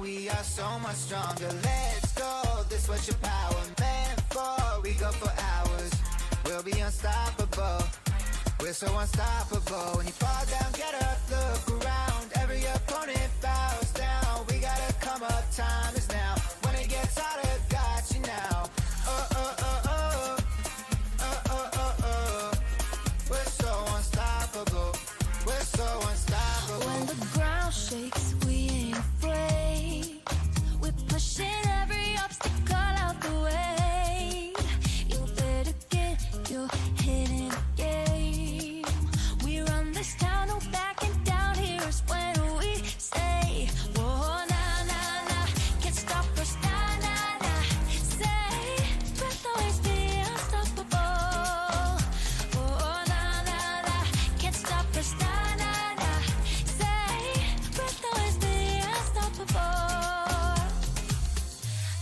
we are so much stronger. Let's go, this what your power meant for. We go for hours, we'll be unstoppable. We're so unstoppable. When you fall down, get up, look around. Every opponent bows down. We gotta come up, time is now. When it gets harder, got you now. Oh, oh, oh, oh. Oh, oh, oh, oh. We're so unstoppable. We're so unstoppable. When the ground shakes, we ain't afraid. We're pushing every obstacle out the way. You better get your head in the game. We run this town, no backing down. Here's when we say, whoa, nah, nah, nah, can't stop us, nah, nah, nah. Say, breath always be unstoppable. Whoa, nah, nah, nah, can't stop us, nah, nah, nah. Say, breath always be unstoppable.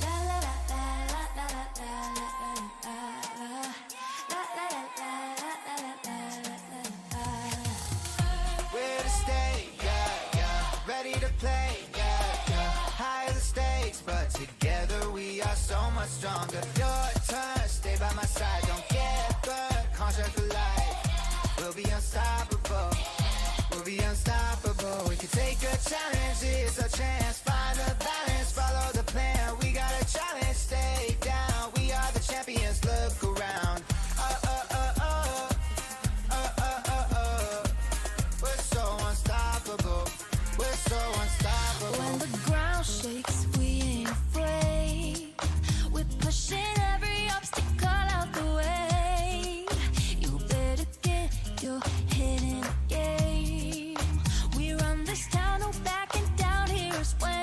La la la la la la la la la la la la. We're to stay, yeah, yeah. Ready to play, yeah, yeah. Higher the stakes, but together we are so much stronger. Your turn, stay by my side. Don't get burned, contract for life. We'll be unstoppable. We'll be unstoppable. We can take a challenge, it's a chance. Find a balance, follow the plan. We got a challenge, stay down. We are the champions, look around. Oh, oh, oh, oh. Oh, oh, oh, oh. We're so unstoppable. We're so unstoppable. When the ground shakes, we ain't afraid. We're pushing every obstacle out the way. You better get your head in the game. We run this town, no backing down. Here's when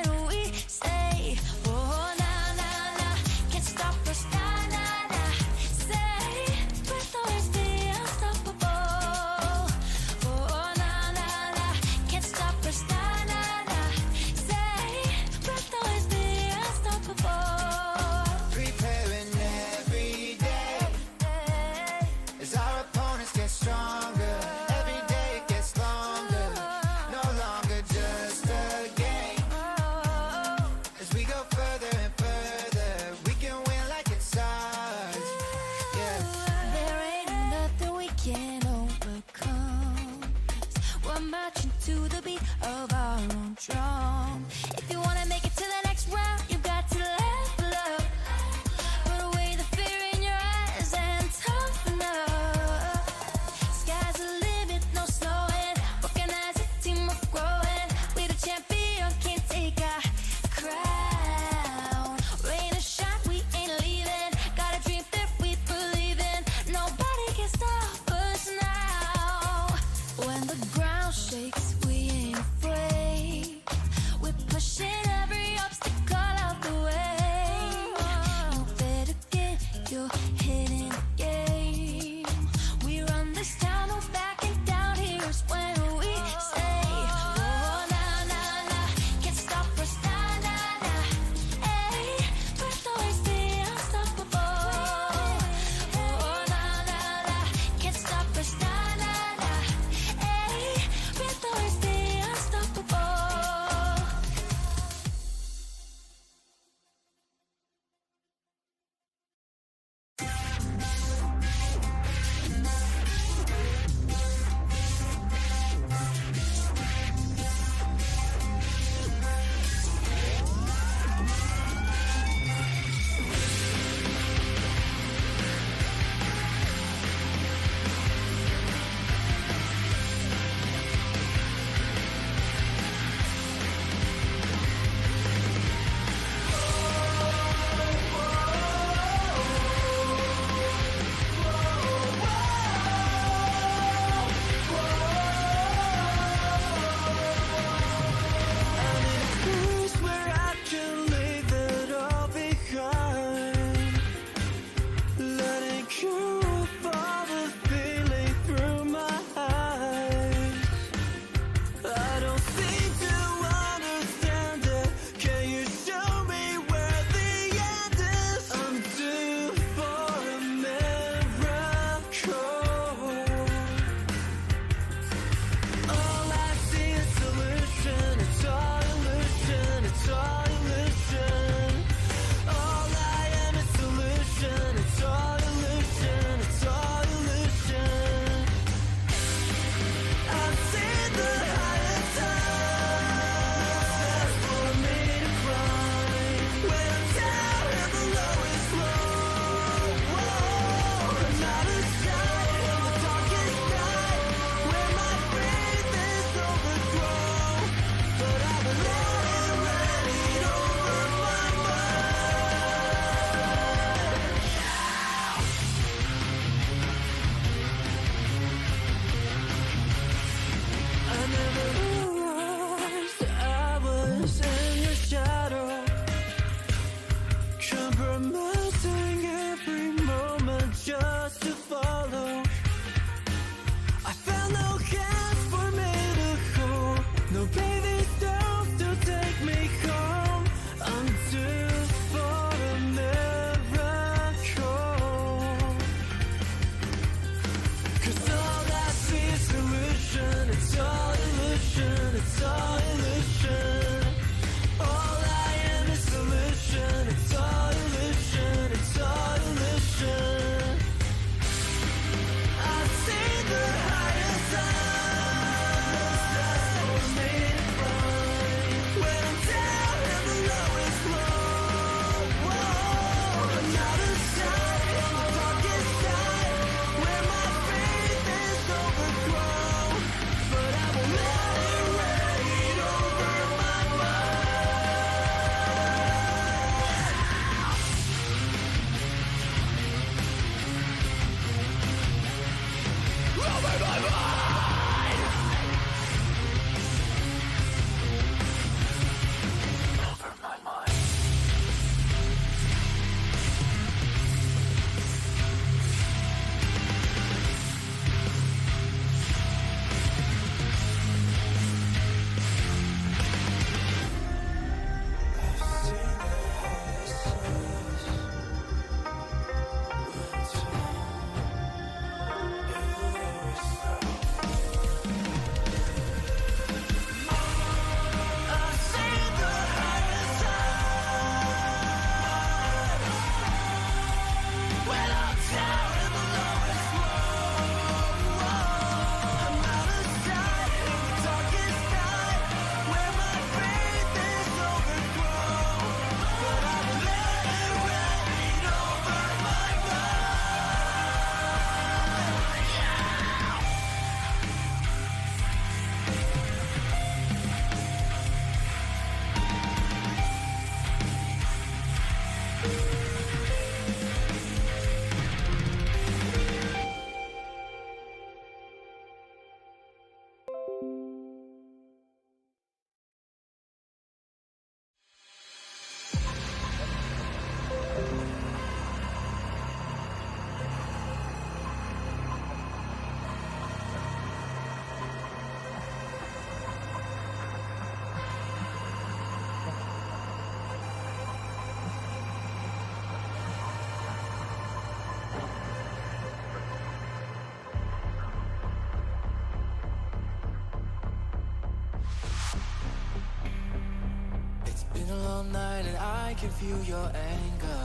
can feel your anger.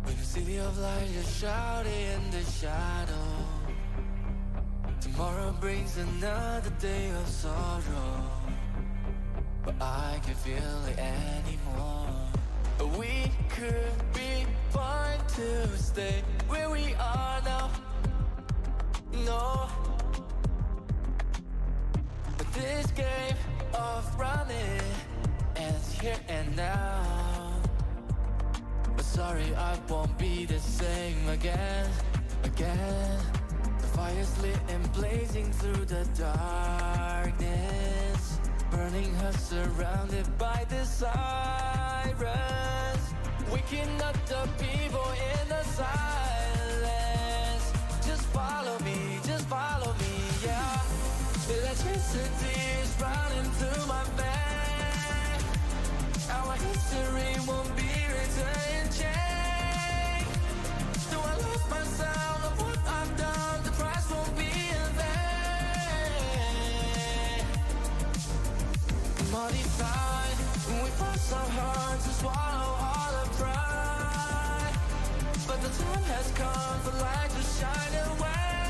When the city of light is shrouded in the shadow. Tomorrow brings another day of sorrow, but I can't feel it anymore. We could be fine to stay where we are now. No, but this game of running ends here and now. But sorry, I won't be the same again. The fire's lit and blazing through the darkness, burning us surrounded by the sirens, waking up the people in the silence. Just follow me, yeah. Electricity is running through my veins. Our history won't be written in change. Do I lose myself of what I've done? The price won't be in vain. Modified, we fought so hard to swallow all the pride, but the time has come for light to shine away.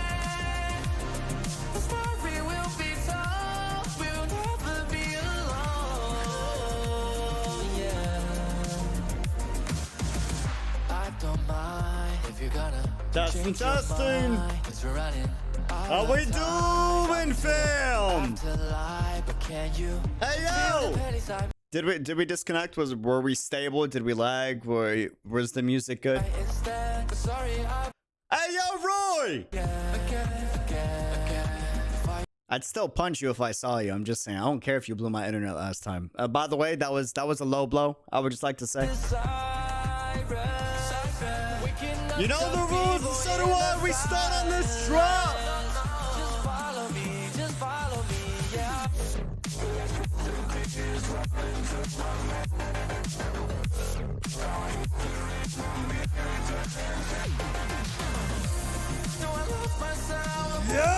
The story will be told, we'll never be alone, yeah. I don't mind if you're gonna Testing, testing. How we doing, fam? Hey yo! Did we disconnect? Were we stable? Did we lag? Was the music good? Hey yo, Roy! I'd still punch you if I saw you. I'm just saying. I don't care if you blew my internet last time. By the way, that was a low blow. I would just like to say. You know the rules, and so do I. We start on this drop. Just follow me, yeah. Yo!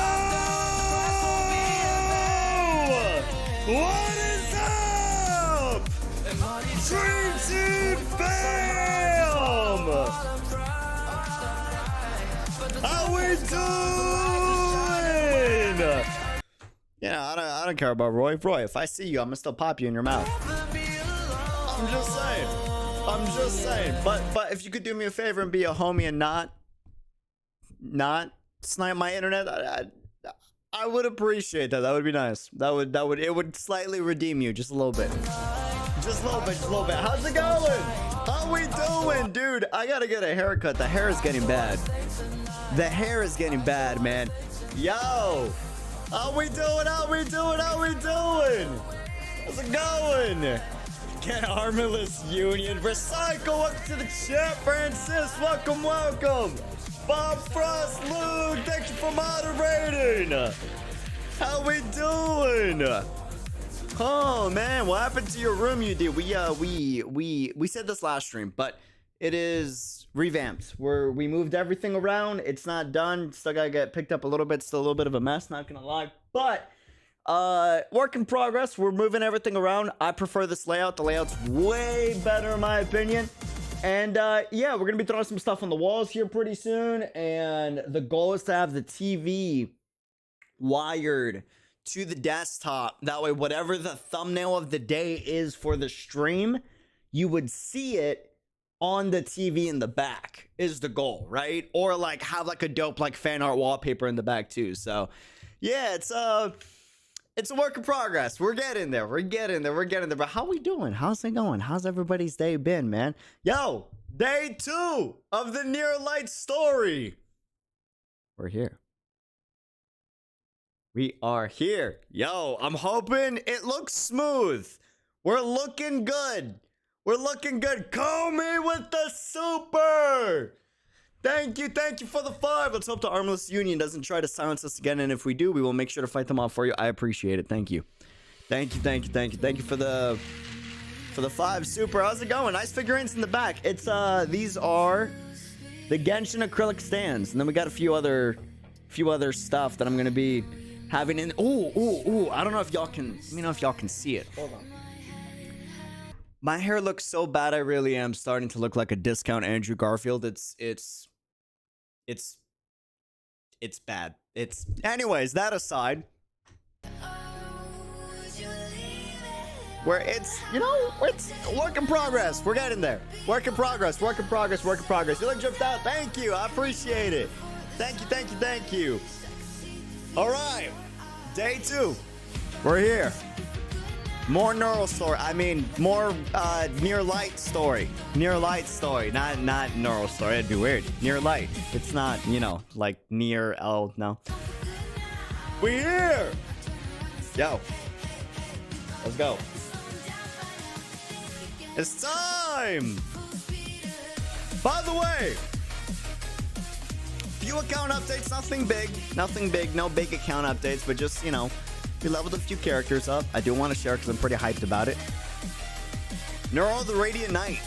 What is up? Dream Team fam! How we doing? Yeah, I don't care about Roy. Roy, if I see you, I'm gonna still pop you in your mouth. I'm just saying. But if you could do me a favor and be a homie and not snipe my internet, I would appreciate that. That would be nice. It would slightly redeem you just a little bit. Just a little bit. How's it going? How we doing, dude? I gotta get a haircut. The hair is getting bad. The hair is getting bad, man. Yo, how we doing? How's it going? Get Armorless Union. Recycle. Welcome to the chat, Francis. Welcome. Bob Frost, Luke, thank you for moderating. How we doing? Oh man, what happened to your room you did? We said this last stream, but it is revamped. We moved everything around. It's not done. Still gotta get picked up a little bit. Still a little bit of a mess, not gonna lie. But work in progress. We're moving everything around. I prefer this layout. The layout's way better in my opinion. And yeah, we're gonna be throwing some stuff on the walls here pretty soon. And the goal is to have the TV wired to the desktop. That way, whatever the thumbnail of the day is for the stream, you would see it on the TV in the back is the goal, right? Or like have like a dope like fan art wallpaper in the back too. So yeah, it's a work in progress. We're getting there. But how we doing? How's it going? How's everybody's day been, man? Yo, day 2 of the NEARL Light story. We're here. We are here. Yo, I'm hoping it looks smooth. We're looking good. Call me with the super. Thank you for the 5. Let's hope the Armless Union doesn't try to silence us again, and if we do, we will make sure to fight them off for you. I appreciate it. Thank you for the 5 super. How's it going? Nice figurines in the back. It's these are the Genshin acrylic stands, and then we got a few other stuff that I'm gonna be having in. Ooh! I don't know if y'all can. Let me know if y'all can see it. Hold on. My hair looks so bad. I really am starting to look like a discount Andrew Garfield. It's bad. It's anyways, that aside. Where it's, you know, it's work in progress. We're getting there. Work in progress, work in progress, work in progress. You look dripped out. Thank you. I appreciate it. Thank you, thank you, thank you. All right. Day 2. We're here. More NEARL story. I mean, more Near Light story. Near Light story. Not NEARL story. That'd be weird. Near Light. It's not, you know, like near L. No. We here. Yo. Let's go. It's time. By the way, few account updates. Nothing big. Nothing big. No big account updates. But just, you know, we leveled a few characters up. I do want to share because I'm pretty hyped about it. NEARL the Radiant Knight.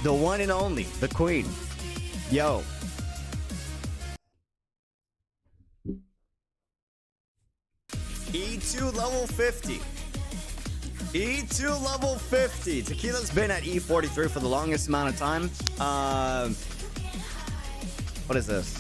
The one and only. The queen. Yo. E2 level 50. E2 level 50. Tequila's been at E43 for the longest amount of time. What is this?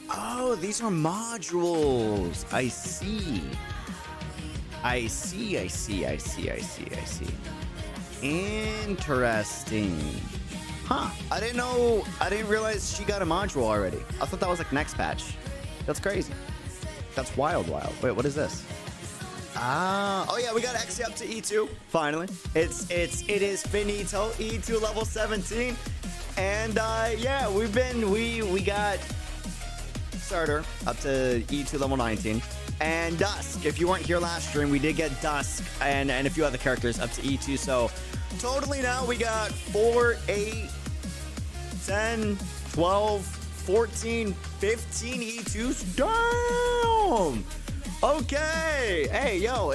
Oh, these are modules. I see. I see. Interesting. Huh. I didn't realize she got a module already. I thought that was like next patch. That's crazy. That's wild. Wait, what is this? Oh yeah, we got Xe up to E2. Finally. It is finito. E2 level 17. And yeah, we got Starter up to E2 level 19. And Dusk. If you weren't here last stream, we did get Dusk and a few other characters up to E2. So totally now we got 4, 8, 10, 12, 14, 15 E2s. Damn! Okay. Hey, yo,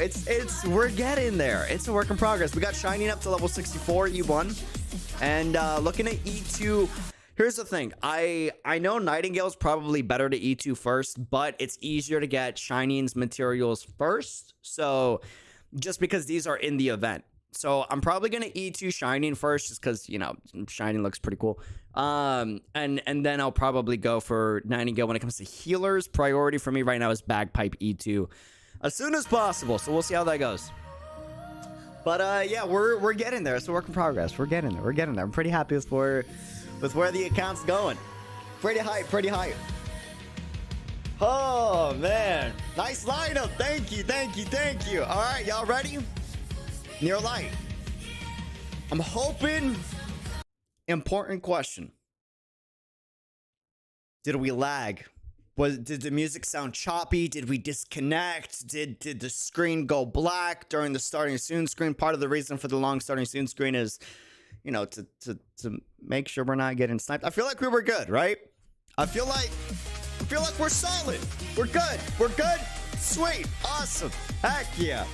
we're getting there. It's a work in progress. We got Shining up to level 64, E1. And looking at E2, here's the thing. I know Nightingale's probably better to E2 first, but it's easier to get Shining's materials first. So just because these are in the event. So I'm probably going to E2 Shining first just because, you know, Shining looks pretty cool. And then I'll probably go for Nightingale when it comes to healers. Priority for me right now is Bagpipe E2 as soon as possible. So we'll see how that goes. But yeah, we're getting there. It's a work in progress. We're getting there. I'm pretty happy with where the account's going. Pretty hype. Oh man, nice lineup. Thank you. All right, y'all ready? Near Light. I'm hoping. Important question. Did we lag? Did the music sound choppy? Did we disconnect? Did the screen go black during the starting soon screen? Part of the reason for the long starting soon screen is, you know, to make sure we're not getting sniped. I feel like we were good, right? I feel like we're solid. We're good. Sweet. Awesome. Heck yeah.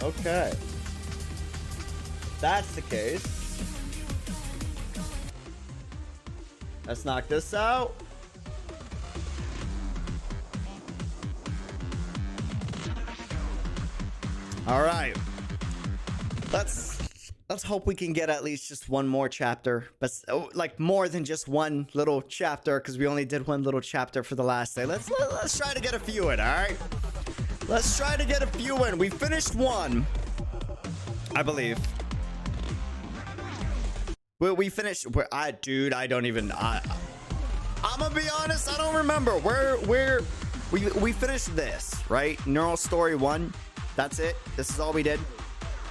Okay. If that's the case, let's knock this out. All right. Let's hope we can get at least just one more chapter, but like more than just one little chapter, because we only did one little chapter for the last day. Let's try to get a few in. All right. Let's try to get a few in. We finished one, I believe. We finished. I don't even. I'm gonna be honest. I don't remember where we finished this, right? NEARL Story 1. That's it. This is all we did.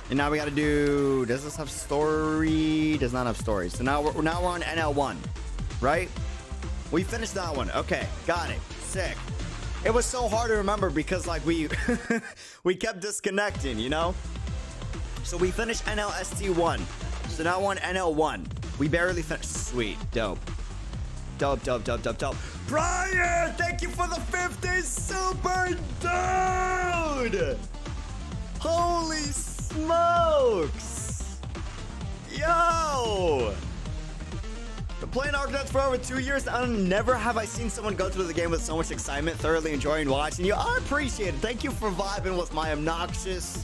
And now we gotta do. Does this have story? Does not have story. So now we're on NL1, right? We finished that one. Okay, got it. Sick. It was so hard to remember because like we kept disconnecting, you know. So we finished NLST1. So now we're on NL1. We barely finished. Sweet, dope. Brian, thank you for the 50 super dude. Holy smokes. Yo. Been playing Arknights for over 2 years and never have I seen someone go through the game with so much excitement, thoroughly enjoying watching you. I appreciate it. Thank you for vibing with my obnoxious,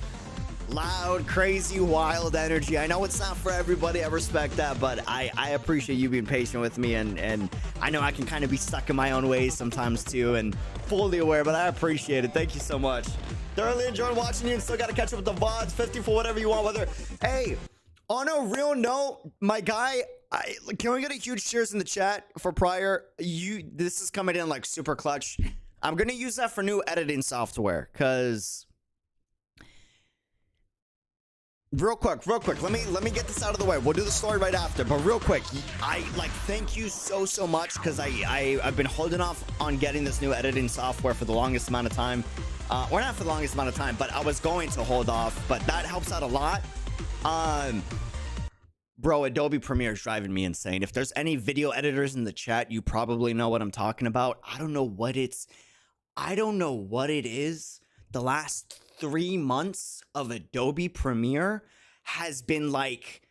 loud, crazy, wild energy. I know it's not for everybody. I respect that, but I appreciate you being patient with me, and I know I can kind of be stuck in my own ways sometimes too, and fully aware, but I appreciate it. Thank you so much. Thoroughly enjoyed watching you, and still got to catch up with the VODs. 50 for whatever you want. Whether, hey, on a real note, my guy, can we get a huge cheers in the chat for Prior? This is coming in like super clutch. I'm gonna use that for new editing software, cause real quick, let me get this out of the way. We'll do the story right after, but real quick, I like thank you so much, because I've been holding off on getting this new editing software for the longest amount of time. Or not for the longest amount of time, but I was going to hold off, but that helps out a lot. Bro, Adobe Premiere is driving me insane. If there's any video editors in the chat, you probably know what I'm talking about. I don't know what it is. The last 3 months of Adobe Premiere has been like,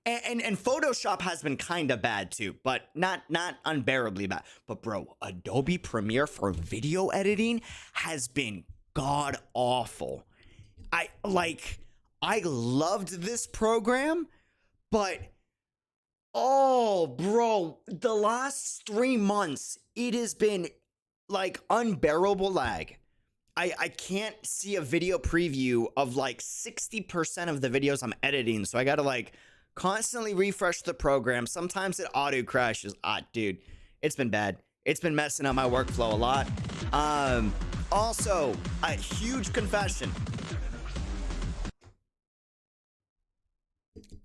and Photoshop has been kind of bad too, but not unbearably bad. But bro, Adobe Premiere for video editing has been god awful. I loved this program, but oh bro, the last 3 months it has been like unbearable lag. I can't see a video preview of like 60% of the videos I'm editing, so I gotta like constantly refresh the program. Sometimes it auto crashes. Dude, it's been bad. It's been messing up my workflow a lot. Also, a huge confession.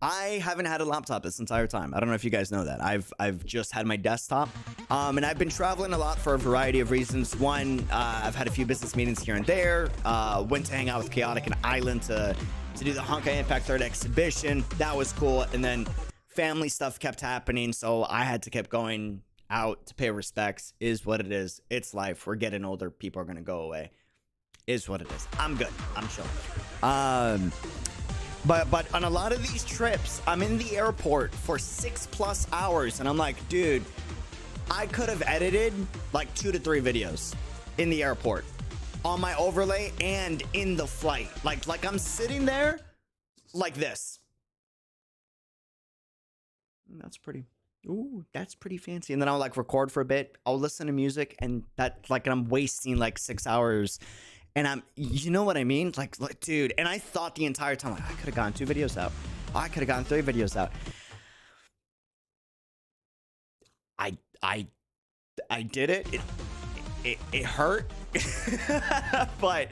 I haven't had a laptop this entire time. I don't know if you guys know that. I've just had my desktop. And I've been traveling a lot for a variety of reasons. One, I've had a few business meetings here and there. Went to hang out with Chaotic and Island to do the Honkai Impact 3rd exhibition. That was cool. And then family stuff kept happening, so I had to keep going out to pay respects. Is what it is. It's life. We're getting older. People are gonna go away. Is what it is. I'm good. I'm chill. But on a lot of these trips, I'm in the airport for 6+ hours, and I'm like, dude, I could have edited like 2 to 3 videos in the airport on my overlay and in the flight. Like I'm sitting there like this. That's pretty. Ooh, that's pretty fancy. And then I'll like record for a bit. I'll listen to music, and that like I'm wasting like 6 hours. And you know what I mean? Like, dude, and I thought the entire time, like, I could have gotten 2 videos out. I could have gotten 3 videos out. I did it. It hurt. but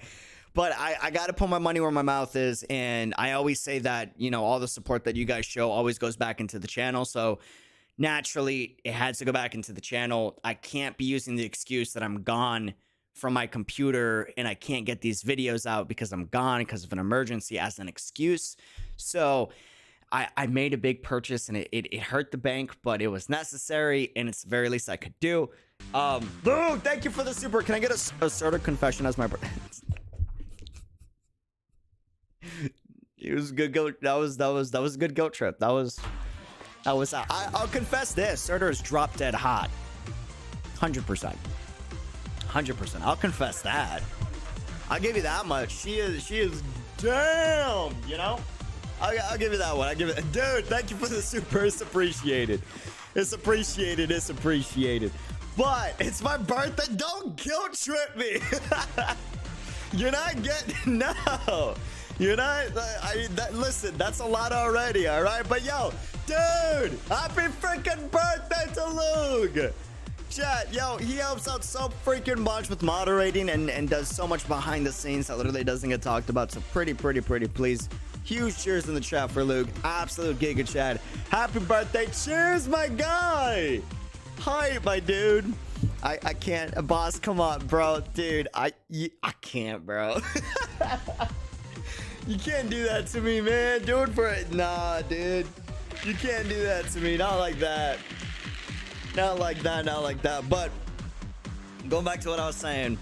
I got to put my money where my mouth is. And I always say that, you know, all the support that you guys show always goes back into the channel. So naturally, it has to go back into the channel. I can't be using the excuse that I'm gone from my computer and I can't get these videos out because I'm gone because of an emergency as an excuse. So I made a big purchase, and it hurt the bank, but it was necessary, and it's the very least I could do. Luke, thank you for the super. Can I get a sort of confession as my it was a good guilt. That was a good guilt trip. I'll confess this. Surtur is drop dead hot. 100%. 100%. I'll confess that. I'll give you that much. She is damn, you know? I'll give you that one. Dude, thank you for the super. It's appreciated. It's appreciated. It's appreciated. But it's my birthday. Don't guilt trip me. You're not getting, no. You're not, listen, that's a lot already, all right? But yo, dude, happy freaking birthday to Luke. Chat, yo, he helps out so freaking much with moderating and does so much behind the scenes that literally doesn't get talked about. So pretty please. Huge cheers in the chat for Luke. Absolute giga chat. Happy birthday. Cheers, my guy. Hi, my dude. I can't. Boss, come on, bro. Dude, I can't, bro. You can't do that to me, man. Do it for it. Nah, dude. You can't do that to me. Not like that. Not like that. Not like that. But going back to what I was saying,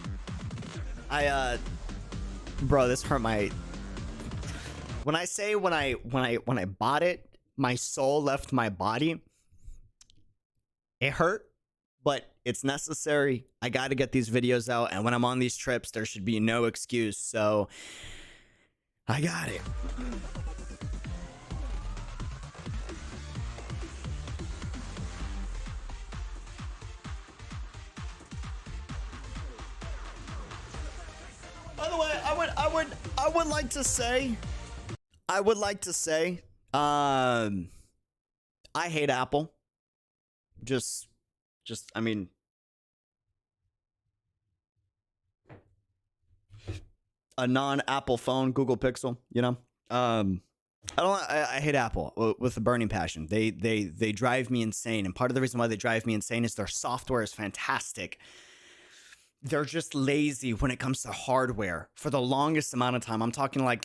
bro, this hurt my. When I say when I bought it, my soul left my body. It hurt, but it's necessary. I got to get these videos out, and when I'm on these trips, there should be no excuse. So I got it. By the way, I would like to say, I hate Apple. I mean, a non-Apple phone, Google Pixel, you know. I hate Apple with a burning passion. They drive me insane, and part of the reason why they drive me insane is their software is fantastic. They're just lazy when it comes to hardware for the longest amount of time. I'm talking like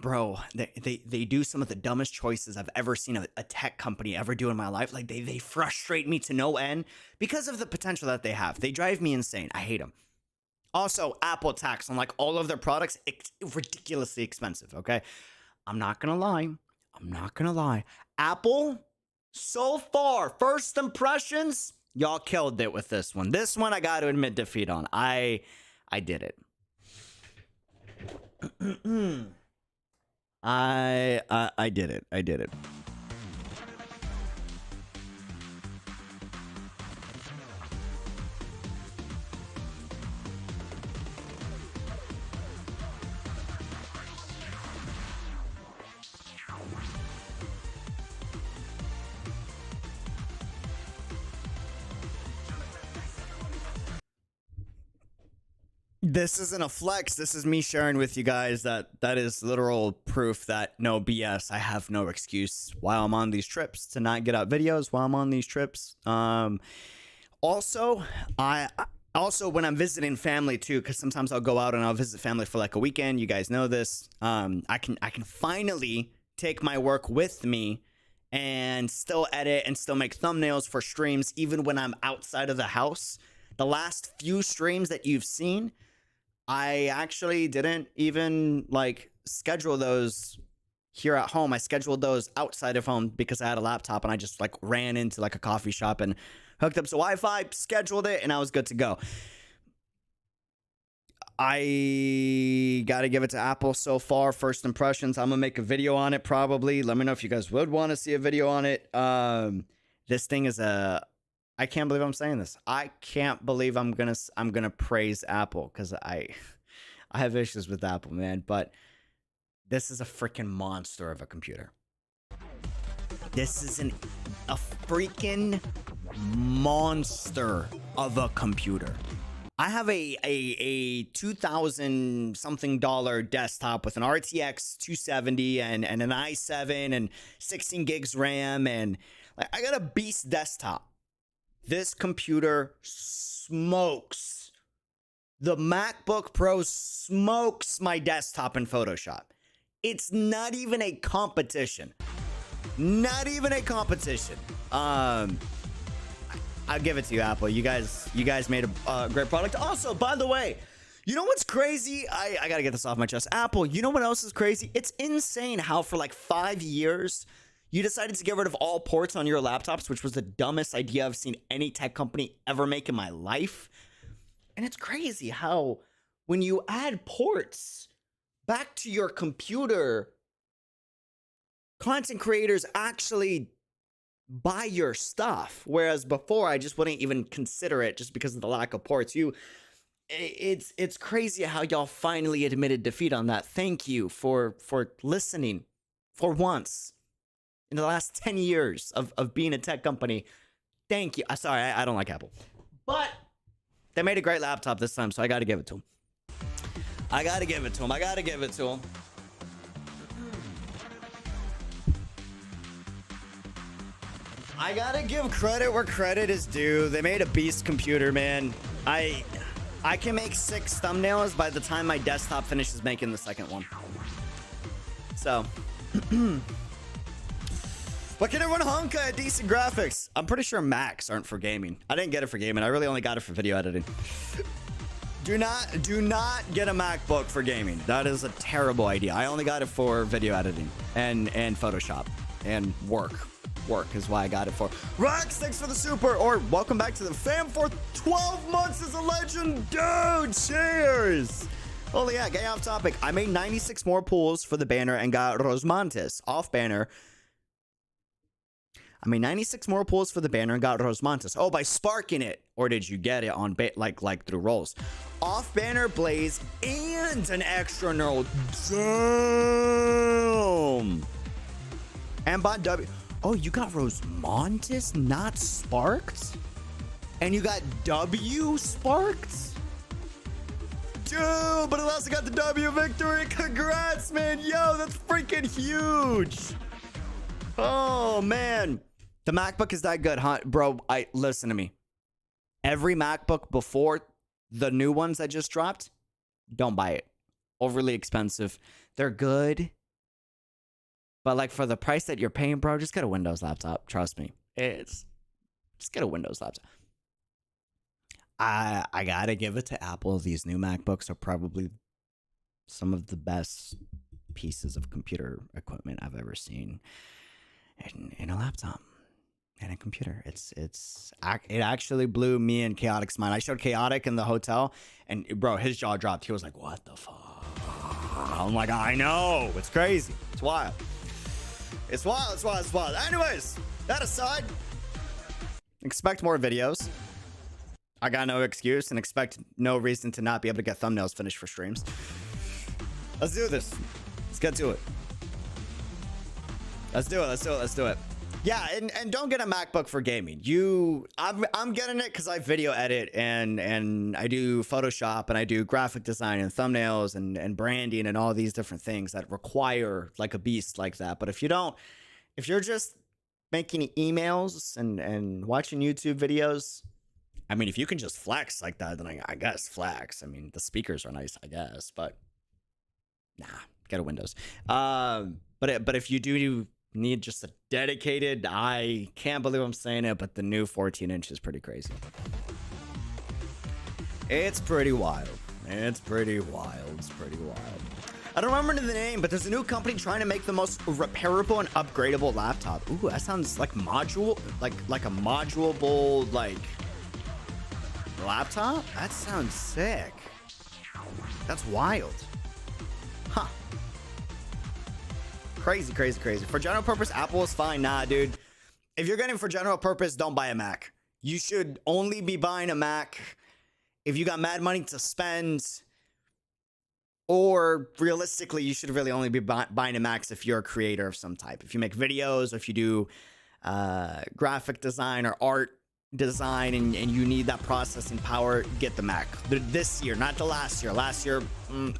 bro, they do some of the dumbest choices I've ever seen a tech company ever do in my life. Like they frustrate me to no end because of the potential that they have. They drive me insane. I hate them. Also, Apple tax on like all of their products, it's ridiculously expensive, okay? I'm not gonna lie. Apple, so far, first impressions, y'all killed it with this one. This one I gotta admit defeat on. I did it. I did it. This isn't a flex. This is me sharing with you guys that is literal proof that no BS. I have no excuse while I'm on these trips to not get out videos while I'm on these trips. Also, when I'm visiting family too, because sometimes I'll go out and I'll visit family for like a weekend. You guys know this. I can finally take my work with me and still edit and still make thumbnails for streams even when I'm outside of the house. The last few streams that you've seen, I actually didn't even like schedule those here at home. I scheduled those outside of home because I had a laptop and I just like ran into like a coffee shop and hooked up to Wi-Fi, scheduled it, and I was good to go. I gotta give it to Apple so far. First impressions. I'm gonna make a video on it probably. Let me know if you guys would want to see a video on it. This thing is I can't believe I'm saying this. I can't believe I'm gonna praise Apple because I have issues with Apple, man. But this is a freaking monster of a computer. This is a freaking monster of a computer. I have a $2,000 something desktop with an RTX 270 and an i7 and 16 gigs RAM, and like, I got a beast desktop. This computer smokes. The MacBook Pro smokes my desktop in Photoshop. It's not even a competition. Not even a competition. I'll give it to you, Apple. You guys made a great product. Also, by the way, you know what's crazy? I gotta get this off my chest. Apple, you know what else is crazy? It's insane how for like 5 years, you decided to get rid of all ports on your laptops, which was the dumbest idea I've seen any tech company ever make in my life. And it's crazy how when you add ports back to your computer, content creators actually buy your stuff. Whereas before, I just wouldn't even consider it just because of the lack of ports. It's crazy how y'all finally admitted defeat on that. Thank you for listening for once. In the last 10 years of being a tech company, thank you. Sorry, I don't like Apple. But they made a great laptop this time, so I got to give it to them. I got to give it to them. I got to give credit where credit is due. They made a beast computer, man. I can make 6 thumbnails by the time my desktop finishes making the second one. So... But can everyone honk at decent graphics? I'm pretty sure Macs aren't for gaming. I didn't get it for gaming. I really only got it for video editing. Do not get a MacBook for gaming. That is a terrible idea. I only got it for video editing and Photoshop and work. work is why I got it for. Rex, thanks for the super, or welcome back to the fam for 12 months as a legend. Dude, cheers. Holy yeah, getting off topic. I made 96 more pulls for the banner and got Rosmantis off banner. I made 96 more pulls for the banner and got Rosmantis. Oh, by sparking it. Or did you get it on like through rolls? Off banner Blaze and an extra neural. Damn. And by W. Oh, you got Rosmantis not sparked? And you got W sparked? Dude, but it also got the W victory. Congrats, man. Yo, that's freaking huge. Oh, man. The MacBook is that good, huh? Bro, listen to me. Every MacBook before the new ones that just dropped, don't buy it. Overly expensive. They're good. But like for the price that you're paying, bro, just get a Windows laptop. Trust me. Just get a Windows laptop. I gotta give it to Apple. These new MacBooks are probably some of the best pieces of computer equipment I've ever seen in a laptop and a computer. It actually blew me and Chaotic's mind. I showed Chaotic in the hotel, and bro, his jaw dropped. He was like, "What the fuck?" I'm like, "I know, it's crazy, it's wild, it's wild, it's wild, it's wild." Anyways, that aside, expect more videos. I got no excuse and expect no reason to not be able to get thumbnails finished for streams. Let's do this. Let's get to it. Let's do it. Let's do it. Let's do it. Yeah, and don't get a MacBook for gaming. I'm getting it because I video edit and I do Photoshop and I do graphic design and thumbnails and branding and all these different things that require like a beast like that. But if you're just making emails and watching YouTube videos, I mean, if you can just flex like that, then I guess flex. I mean, the speakers are nice, I guess, but nah, get a Windows. But if you do need just a dedicated, I can't believe I'm saying it, but the new 14-inch is pretty crazy. It's pretty wild. It's pretty wild. It's pretty wild. I don't remember the name, but there's a new company trying to make the most repairable and upgradable laptop. Ooh, that sounds like module, like a modulable, like laptop. That sounds sick. That's wild. Huh. Crazy, crazy, crazy. For general purpose, Apple is fine. Nah, dude. If you're getting for general purpose, don't buy a Mac. You should only be buying a Mac if you got mad money to spend, or realistically, you should really only be buying a Mac if you're a creator of some type. If you make videos, or if you do graphic design or art design and you need that processing power, get the Mac. This year, not the last year. Last year,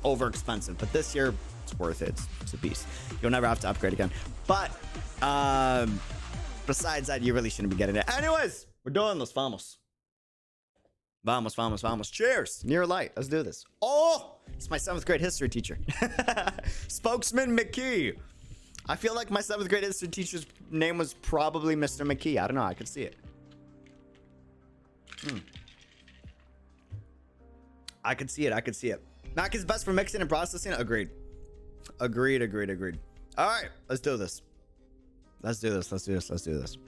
over expensive, but this year, it's worth it. It's a beast. You'll never have to upgrade again. But besides that, you really shouldn't be getting it. Anyways, we're doing this. Vamos. Vamos, vamos, vamos. Cheers. Near light. Let's do this. Oh, it's my 7th grade history teacher. Spokesman McKee. I feel like my 7th grade history teacher's name was probably Mr. McKee. I don't know. I could see it. I could see it. I could see it. Mac is best for mixing and processing. Agreed. Agreed. Agreed. Agreed. All right, let's do this. Let's do this. Let's do this. Let's do this.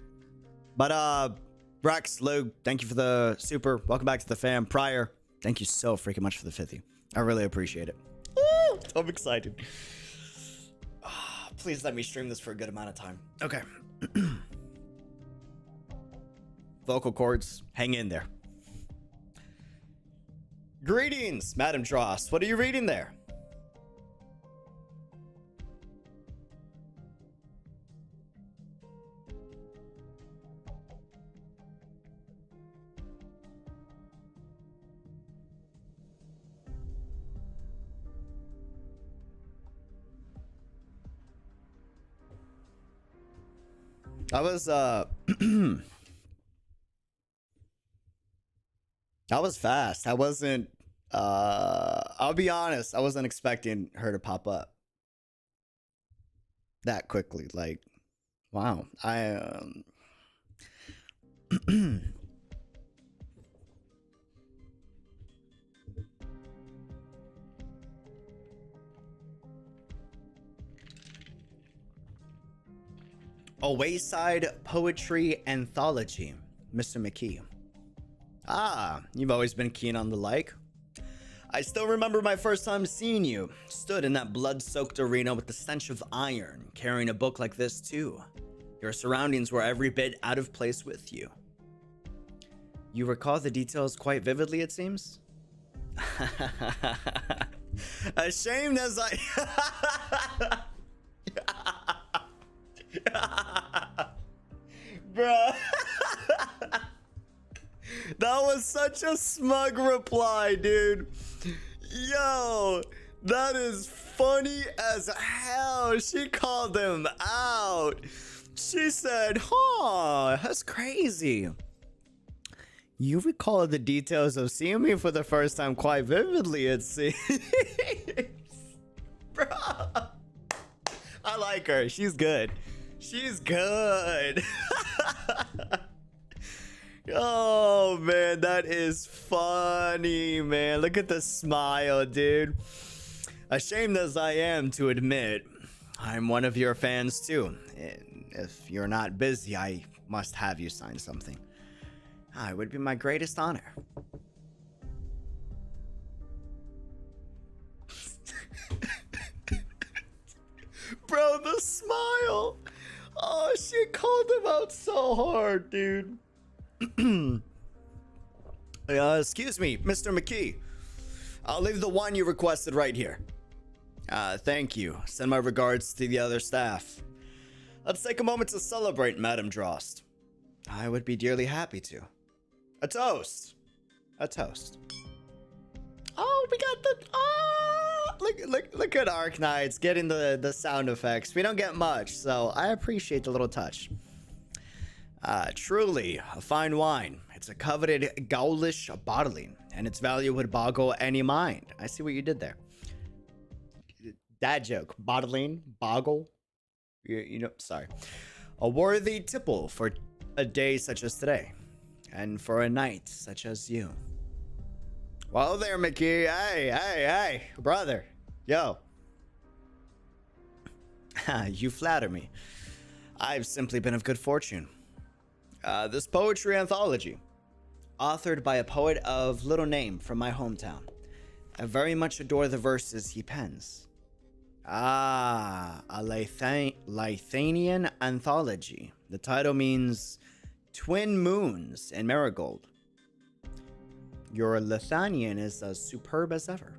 But Rex, Lou, thank you for the super. Welcome back to the fam. Prior, thank you so freaking much for the 50. I really appreciate it. Woo! I'm excited. Please let me stream this for a good amount of time. Okay. Vocal cords, hang in there. Greetings, Madam Dross. What are you reading there? That was that was fast. I wasn't I'll be honest, I wasn't expecting her to pop up that quickly. Like, wow. 𝙃𝙖𝙪 Poetry Anthology, Mr. McKee. Ah, you've always been keen on the like. I still remember my first time seeing you. Stood in that blood-soaked arena with the stench of iron, carrying a book like this too. Your surroundings were every bit out of place with you. You recall the details quite vividly, it seems? Ashamed as I... Bruh. That was such a smug reply, dude. Yo, that is funny as hell. She called him out. She said, huh, that's crazy. You recall the details of seeing me for the first time quite vividly, it seems. Bro. I like her. She's good. She's good. Oh, man, that is funny, man. Look at the smile, dude. Ashamed as I am to admit, I'm one of your fans, too. If you're not busy, I must have you sign something. It would be my greatest honor. Bro, the smile. Oh, she called him out so hard, dude. Excuse me, Mr. McKee. I'll leave the wine you requested right here. Thank you. Send my regards to the other staff. Let's take a moment to celebrate, Madam Drost. I would be dearly happy to. A toast. A toast. Oh, we got the... Oh, look at Arknights getting the sound effects. We don't get much, so I appreciate the little touch. Truly, a fine wine. It's a coveted Gaulish bottling, and its value would boggle any mind. I see what you did there. Dad joke. Bottling, boggle. You know, sorry. A worthy tipple for a day such as today, and for a night such as you. Well there, McKee. Hey, brother. Yo. You flatter me. I've simply been of good fortune. This poetry anthology, authored by a poet of little name from my hometown. I very much adore the verses he pens. A Lithanian anthology. The title means twin moons in marigold. Your Lithanian is as superb as ever.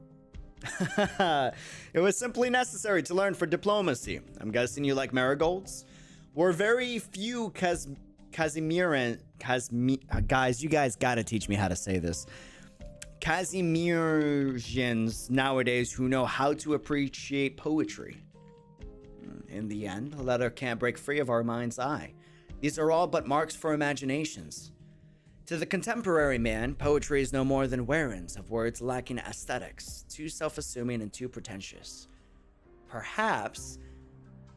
It was simply necessary to learn for diplomacy. I'm guessing you like marigolds? We're very few guys, you guys gotta teach me how to say this. Casimirs nowadays who know how to appreciate poetry. In the end, a letter can't break free of our mind's eye. These are all but marks for imaginations. To the contemporary man, poetry is no more than wearings of words lacking aesthetics, too self-assuming and too pretentious. Perhaps,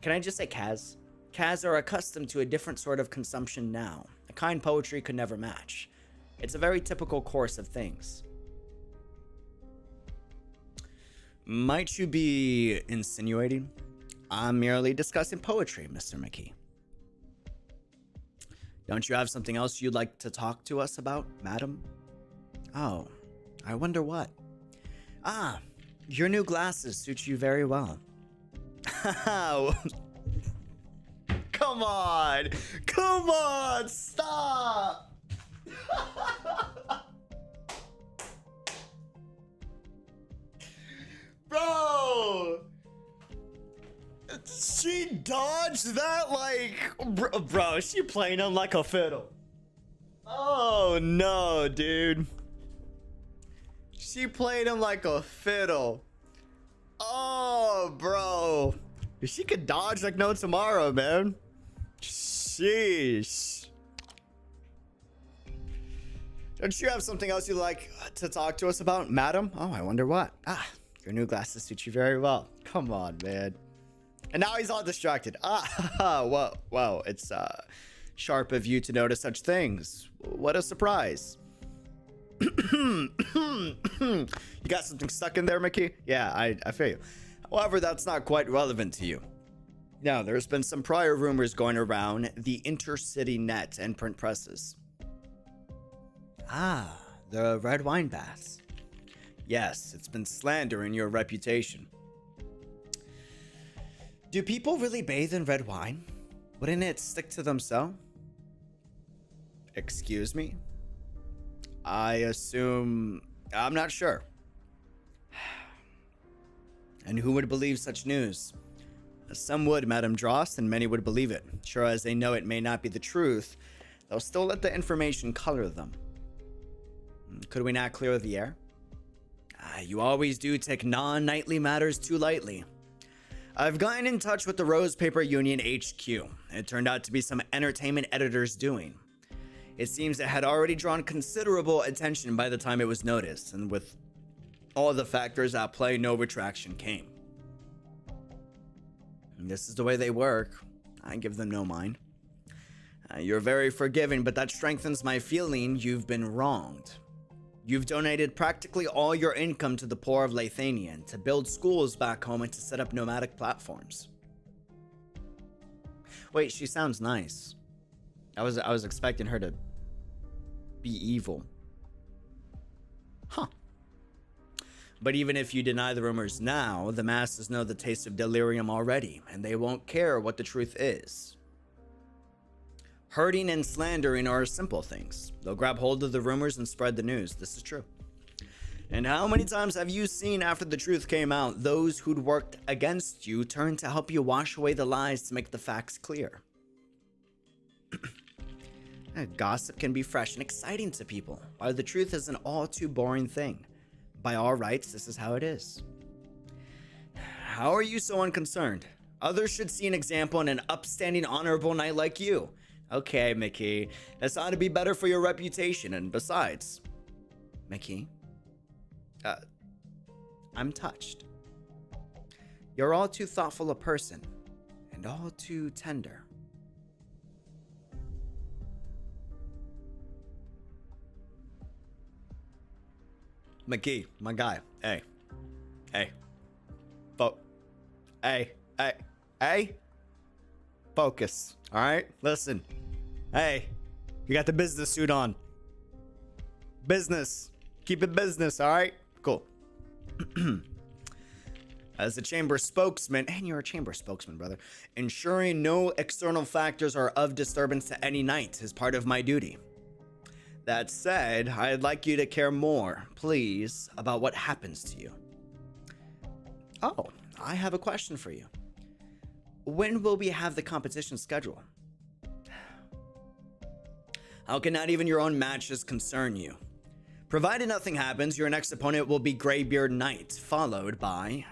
can I just say Kaz? Kaz are accustomed to a different sort of consumption now, a kind poetry could never match. It's a very typical course of things. Might you be insinuating? I'm merely discussing poetry, Mr. McKee. Don't you have something else you'd like to talk to us about, madam? Oh, I wonder what. Your new glasses suit you very well. Come on! Come on! Stop! Bro! She dodged that like... Bro, she playing him like a fiddle. Oh, no, dude. She played him like a fiddle. Oh, bro. She could dodge like no tomorrow, man. Sheesh. Don't you have something else you'd like to talk to us about, madam? Oh, I wonder what. Your new glasses suit you very well. Come on, man. And now he's all distracted. Whoa. It's sharp of you to notice such things. What a surprise. You got something stuck in there, Mickey? Yeah, I feel you. However, that's not quite relevant to you. Now, there's been some prior rumors going around the intercity net and print presses. Ah, the red wine baths. Yes, it's been slandering your reputation. Do people really bathe in red wine? Wouldn't it stick to them so? Excuse me? I assume... I'm not sure. And who would believe such news? Some would, Madame Drost, and many would believe it. Sure as they know it may not be the truth, they'll still let the information color them. Could we not clear the air? You always do take non-nightly matters too lightly. I've gotten in touch with the Rose Paper Union HQ. It turned out to be some entertainment editor's doing. It seems it had already drawn considerable attention by the time it was noticed, and with all the factors at play, no retraction came. And this is the way they work. I give them no mind. You're very forgiving, but that strengthens my feeling you've been wronged. You've donated practically all your income to the poor of Laythania to build schools back home and to set up nomadic platforms. Wait, she sounds nice. I was expecting her to be evil. Huh. But even if you deny the rumors now, the masses know the taste of delirium already, and they won't care what the truth is. Hurting and slandering are simple things. They'll grab hold of the rumors and spread the news. This is true. And how many times have you seen after the truth came out, those who'd worked against you turn to help you wash away the lies to make the facts clear? Gossip can be fresh and exciting to people, while the truth is an all too boring thing. By all rights, this is how it is. How are you so unconcerned? Others should see an example in an upstanding, honorable knight like you. Okay, Mickey, this ought to be better for your reputation, and besides... Mickey? I'm touched. You're all too thoughtful a person, and all too tender. Mickey, my guy, hey. Focus, all right? Listen. Hey, you got the business suit on. Business. Keep it business, all right? Cool. As the chamber spokesman, and you're a chamber spokesman, brother, ensuring no external factors are of disturbance to any knight is part of my duty. That said, I'd like you to care more, please, about what happens to you. Oh, I have a question for you. When will we have the competition schedule? How can not even your own matches concern you? Provided nothing happens, your next opponent will be Greybeard Knight, followed by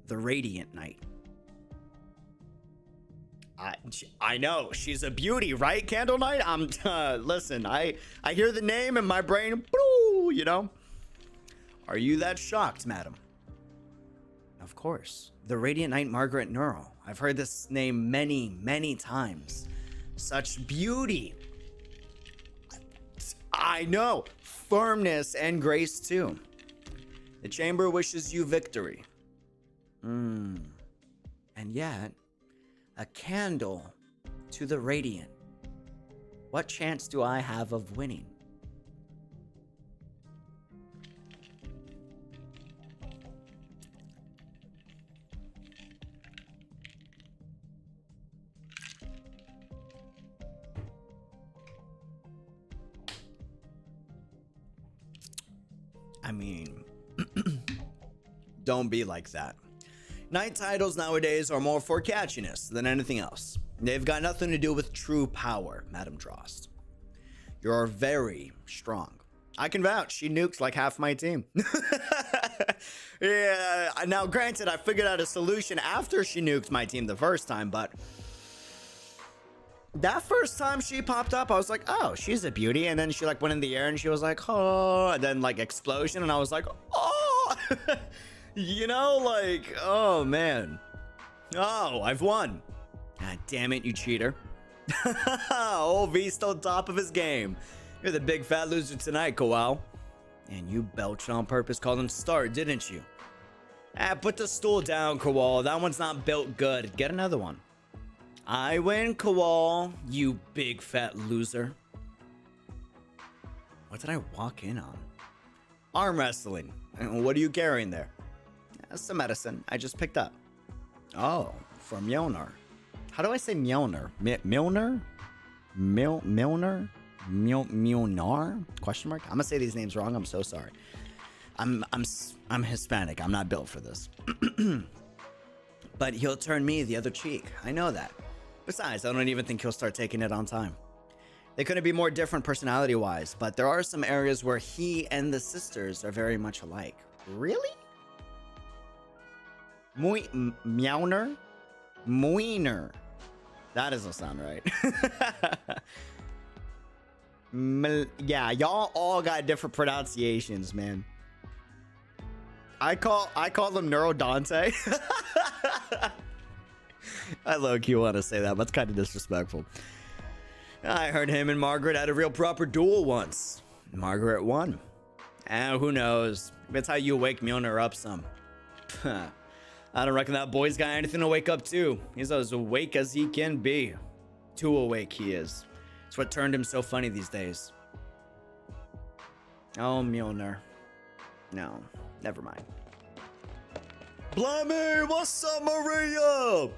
the Radiant Knight. I know, she's a beauty, right, Candle Knight? Listen, I hear the name and my brain, you know? Are you that shocked, madam? Of course. The Radiant Knight Margaret NEARL. I've heard this name many, many times. Such beauty. I know. Firmness and grace, too. The chamber wishes you victory. And yet, a candle to the Radiant. What chance do I have of winning? I mean, don't be like that. Knight titles nowadays are more for catchiness than anything else. They've got nothing to do with true power, Madame Drost. You're very strong. I can vouch, she nuked like half my team. Yeah, now granted, I figured out a solution after she nuked my team the first time, but that first time she popped up, I was like, oh, she's a beauty. And then she like went in the air and she was like, oh, and then like explosion. And I was like, oh, you know, like, oh man. Oh, I've won. God damn it, you cheater. Old V still top of his game. You're the big fat loser tonight, Koal. And you belched on purpose, called him start, didn't you? Put the stool down, Koal. That one's not built good. Get another one. I win, Kowal, you big fat loser. What did I walk in on? Arm wrestling. What are you carrying there? Some medicine I just picked up. Oh, from Mjolnir. How do I say Mjolnir? Mjolnir? Mjolnir? Mjolnir? Question mark? I'm gonna say these names wrong. I'm so sorry. I'm Hispanic. I'm not built for this. But he'll turn me the other cheek. I know that. Besides, I don't even think he'll start taking it on time. They couldn't be more different personality-wise, but there are some areas where he and the sisters are very much alike. Really? Mjolnir? Muiner. That doesn't sound right. Yeah, y'all all got different pronunciations, man. I call them Neurodante. I low-key want to say that, but it's kind of disrespectful. I heard him and Margaret had a real proper duel once. Margaret won. And who knows? That's how you wake Mjolnir up some. I don't reckon that boy's got anything to wake up to. He's as awake as he can be. Too awake he is. It's what turned him so funny these days. Oh, Mjolnir. No, never mind. Blimey, what's up, Maria?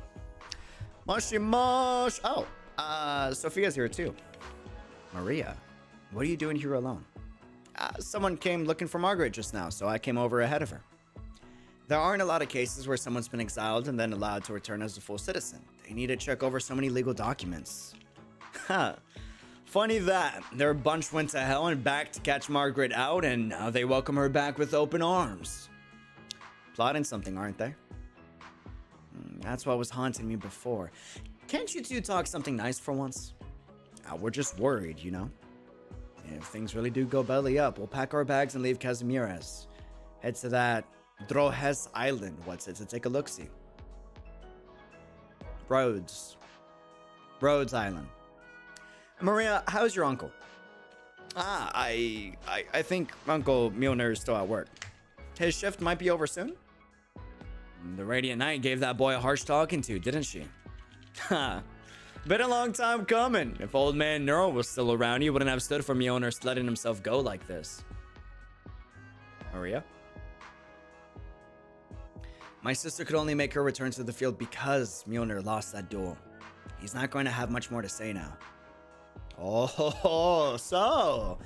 Mushy mush. Oh, Sophia's here too. Maria, what are you doing here alone? Someone came looking for Margaret just now, so I came over ahead of her. There aren't a lot of cases where someone's been exiled and then allowed to return as a full citizen. They need to check over so many legal documents. Ha. Funny that. Their bunch went to hell and back to catch Margaret out, and now they welcome her back with open arms. Plotting something, aren't they? That's what was haunting me before. Can't you two talk something nice for once? We're just worried, you know? If things really do go belly up, we'll pack our bags and leave Casimiras. Head to that 𝙃𝙖𝙪𝙧𝙚 Island, to take a look-see. Rhodes Island. Maria, how's your uncle? I think Uncle Mjolnir is still at work. His shift might be over soon? The Radiant Knight gave that boy a harsh talking to, didn't she? Ha. Been a long time coming. If old man NEARL was still around, he wouldn't have stood for Mjolnir letting himself go like this. Maria? My sister could only make her return to the field because Mjolnir lost that duel. He's not going to have much more to say now. Oh, so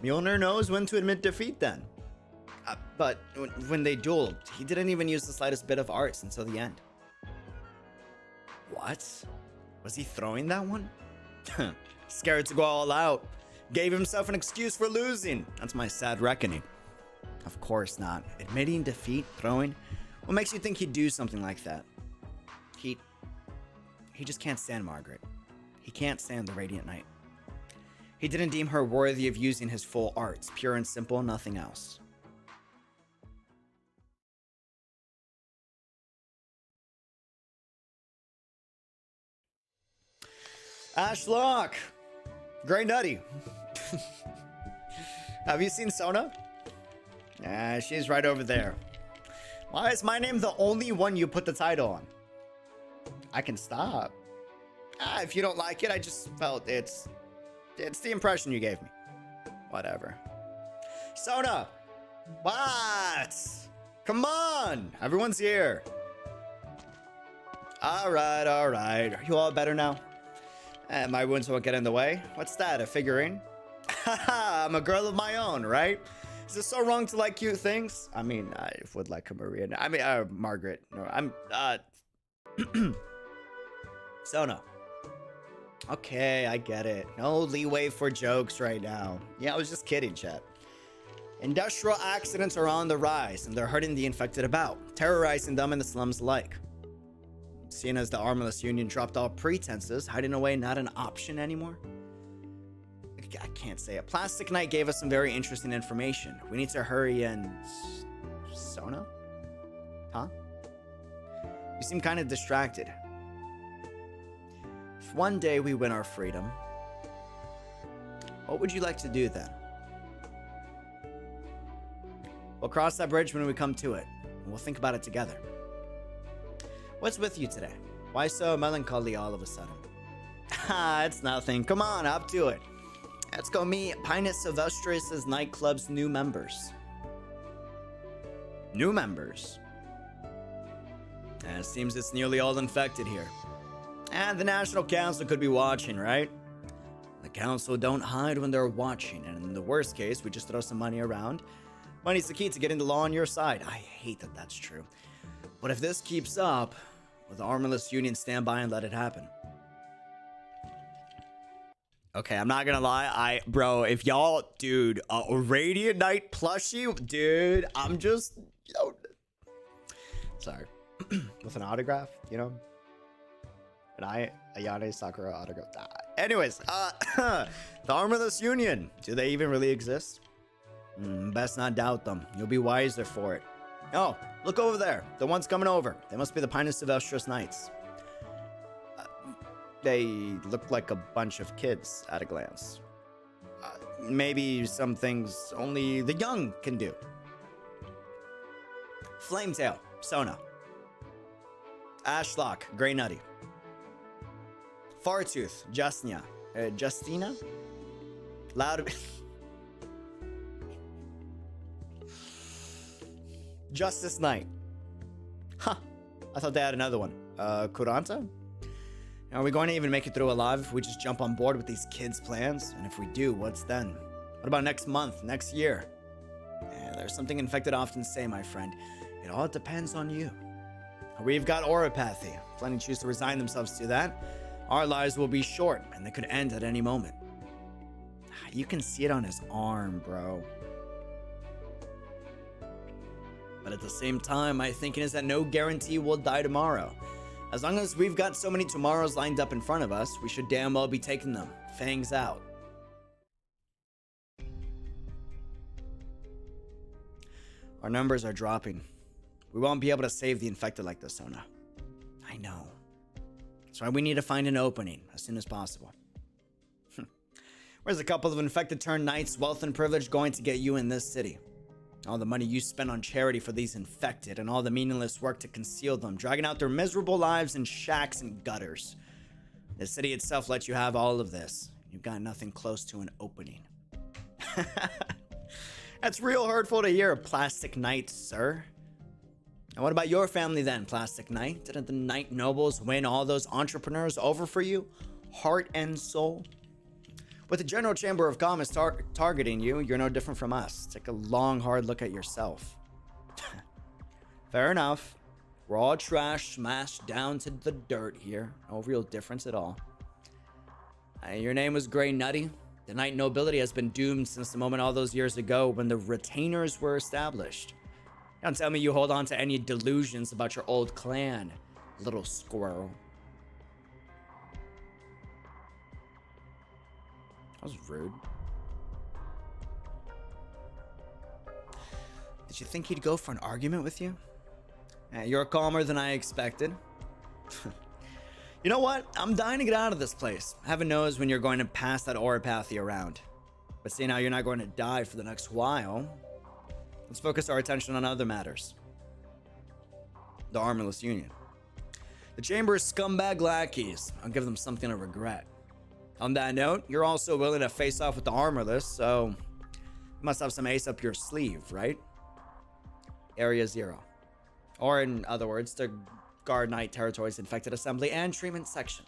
Mjolnir knows when to admit defeat then. But when they dueled, he didn't even use the slightest bit of arts until the end. What? Was he throwing that one? Scared to go all out. Gave himself an excuse for losing. That's my sad reckoning. Of course not. Admitting defeat, throwing. What makes you think he'd do something like that? He just can't stand Margaret. He can't stand the Radiant Knight. He didn't deem her worthy of using his full arts, pure and simple, nothing else. Ashlock! Grey Nutty. Have you seen Sona? She's right over there. Why is my name the only one you put the title on? I can stop. If you don't like it, I just felt it's the impression you gave me. Whatever. Sona! What? Come on! Everyone's here. Alright. Are you all better now? My wounds won't get in the way. What's that, a figurine? Haha, I'm a girl of my own, right? Is it so wrong to like cute things? I mean, I would like a Maria. I mean, Margaret. No, I'm, Sona. Okay, I get it. No leeway for jokes right now. Yeah, I was just kidding, chat. Industrial accidents are on the rise, and they're hurting the infected about, terrorizing them in the slums alike. Seeing as the Armless Union dropped all pretenses, hiding away not an option anymore? I can't say it. Plastic Knight gave us some very interesting information. We need to hurry and... Sona? Huh? You seem kind of distracted. If one day we win our freedom, what would you like to do then? We'll cross that bridge when we come to it, and we'll think about it together. What's with you today? Why so melancholy all of a sudden? Ha, it's nothing. Come on, up to it. Let's go meet Pinus Sylvestrus's nightclub's new members. New members? It seems it's nearly all infected here. And the National Council could be watching, right? The Council don't hide when they're watching, and in the worst case, we just throw some money around. Money's the key to getting the law on your side. I hate that that's true. But if this keeps up, will the Armorless Union stand by and let it happen? Okay, I'm not gonna lie. Bro, if y'all, dude, a Radiant Knight plushie, dude, I'm just, sorry. With an autograph, you know? A Ayane Sakura autograph. Anyways, the Armorless Union, do they even really exist? Best not doubt them. You'll be wiser for it. Oh, look over there. The ones coming over. They must be the Pinus Sylvestrus Knights. They look like a bunch of kids at a glance. Maybe some things only the young can do. Flametail, Sona. Ashlock, Grey Nutty. Fartooth, Justina? Loud... Justice Knight. Huh. I thought they had another one. Kuranta? Are we going to even make it through alive if we just jump on board with these kids' plans? And if we do, what's then? What about next month, next year? There's something infected often say, my friend. It all depends on you. We've got Oropathy. Plenty choose to resign themselves to that. Our lives will be short, and they could end at any moment. You can see it on his arm, bro. But at the same time, my thinking is that no guarantee we'll die tomorrow. As long as we've got so many tomorrows lined up in front of us, we should damn well be taking them. Fangs out. Our numbers are dropping. We won't be able to save the infected like this, Sona. I know. That's why we need to find an opening as soon as possible. Where's a couple of infected turned knights, wealth and privilege going to get you in this city? All the money you spend on charity for these infected and all the meaningless work to conceal them, dragging out their miserable lives in shacks and gutters. The city itself lets you have all of this. You've got nothing close to an opening. That's real hurtful to hear, Plastic Knight, sir. And what about your family then, Plastic Knight? Didn't the Knight Nobles win all those entrepreneurs over for you? Heart and soul? With the General Chamber of Commerce targeting you, you're no different from us. Take a long, hard look at yourself. Fair enough. We're all trash smashed down to the dirt here. No real difference at all. Your name was Grey Nutty. The Knight Nobility has been doomed since the moment all those years ago when the Retainers were established. Don't tell me you hold on to any delusions about your old clan, little squirrel. That was rude. Did you think he'd go for an argument with you? You're calmer than I expected. You know what? I'm dying to get out of this place. Heaven knows when you're going to pass that Oropathy around. But seeing how you're not going to die for the next while, let's focus our attention on other matters. The Armorless Union. The Chamber's scumbag lackeys. I'll give them something to regret. On that note, you're also willing to face off with the Armorless, so you must have some ace up your sleeve, right? Area 0. Or in other words, the Guard Knight Territory's Infected Assembly and Treatment Section.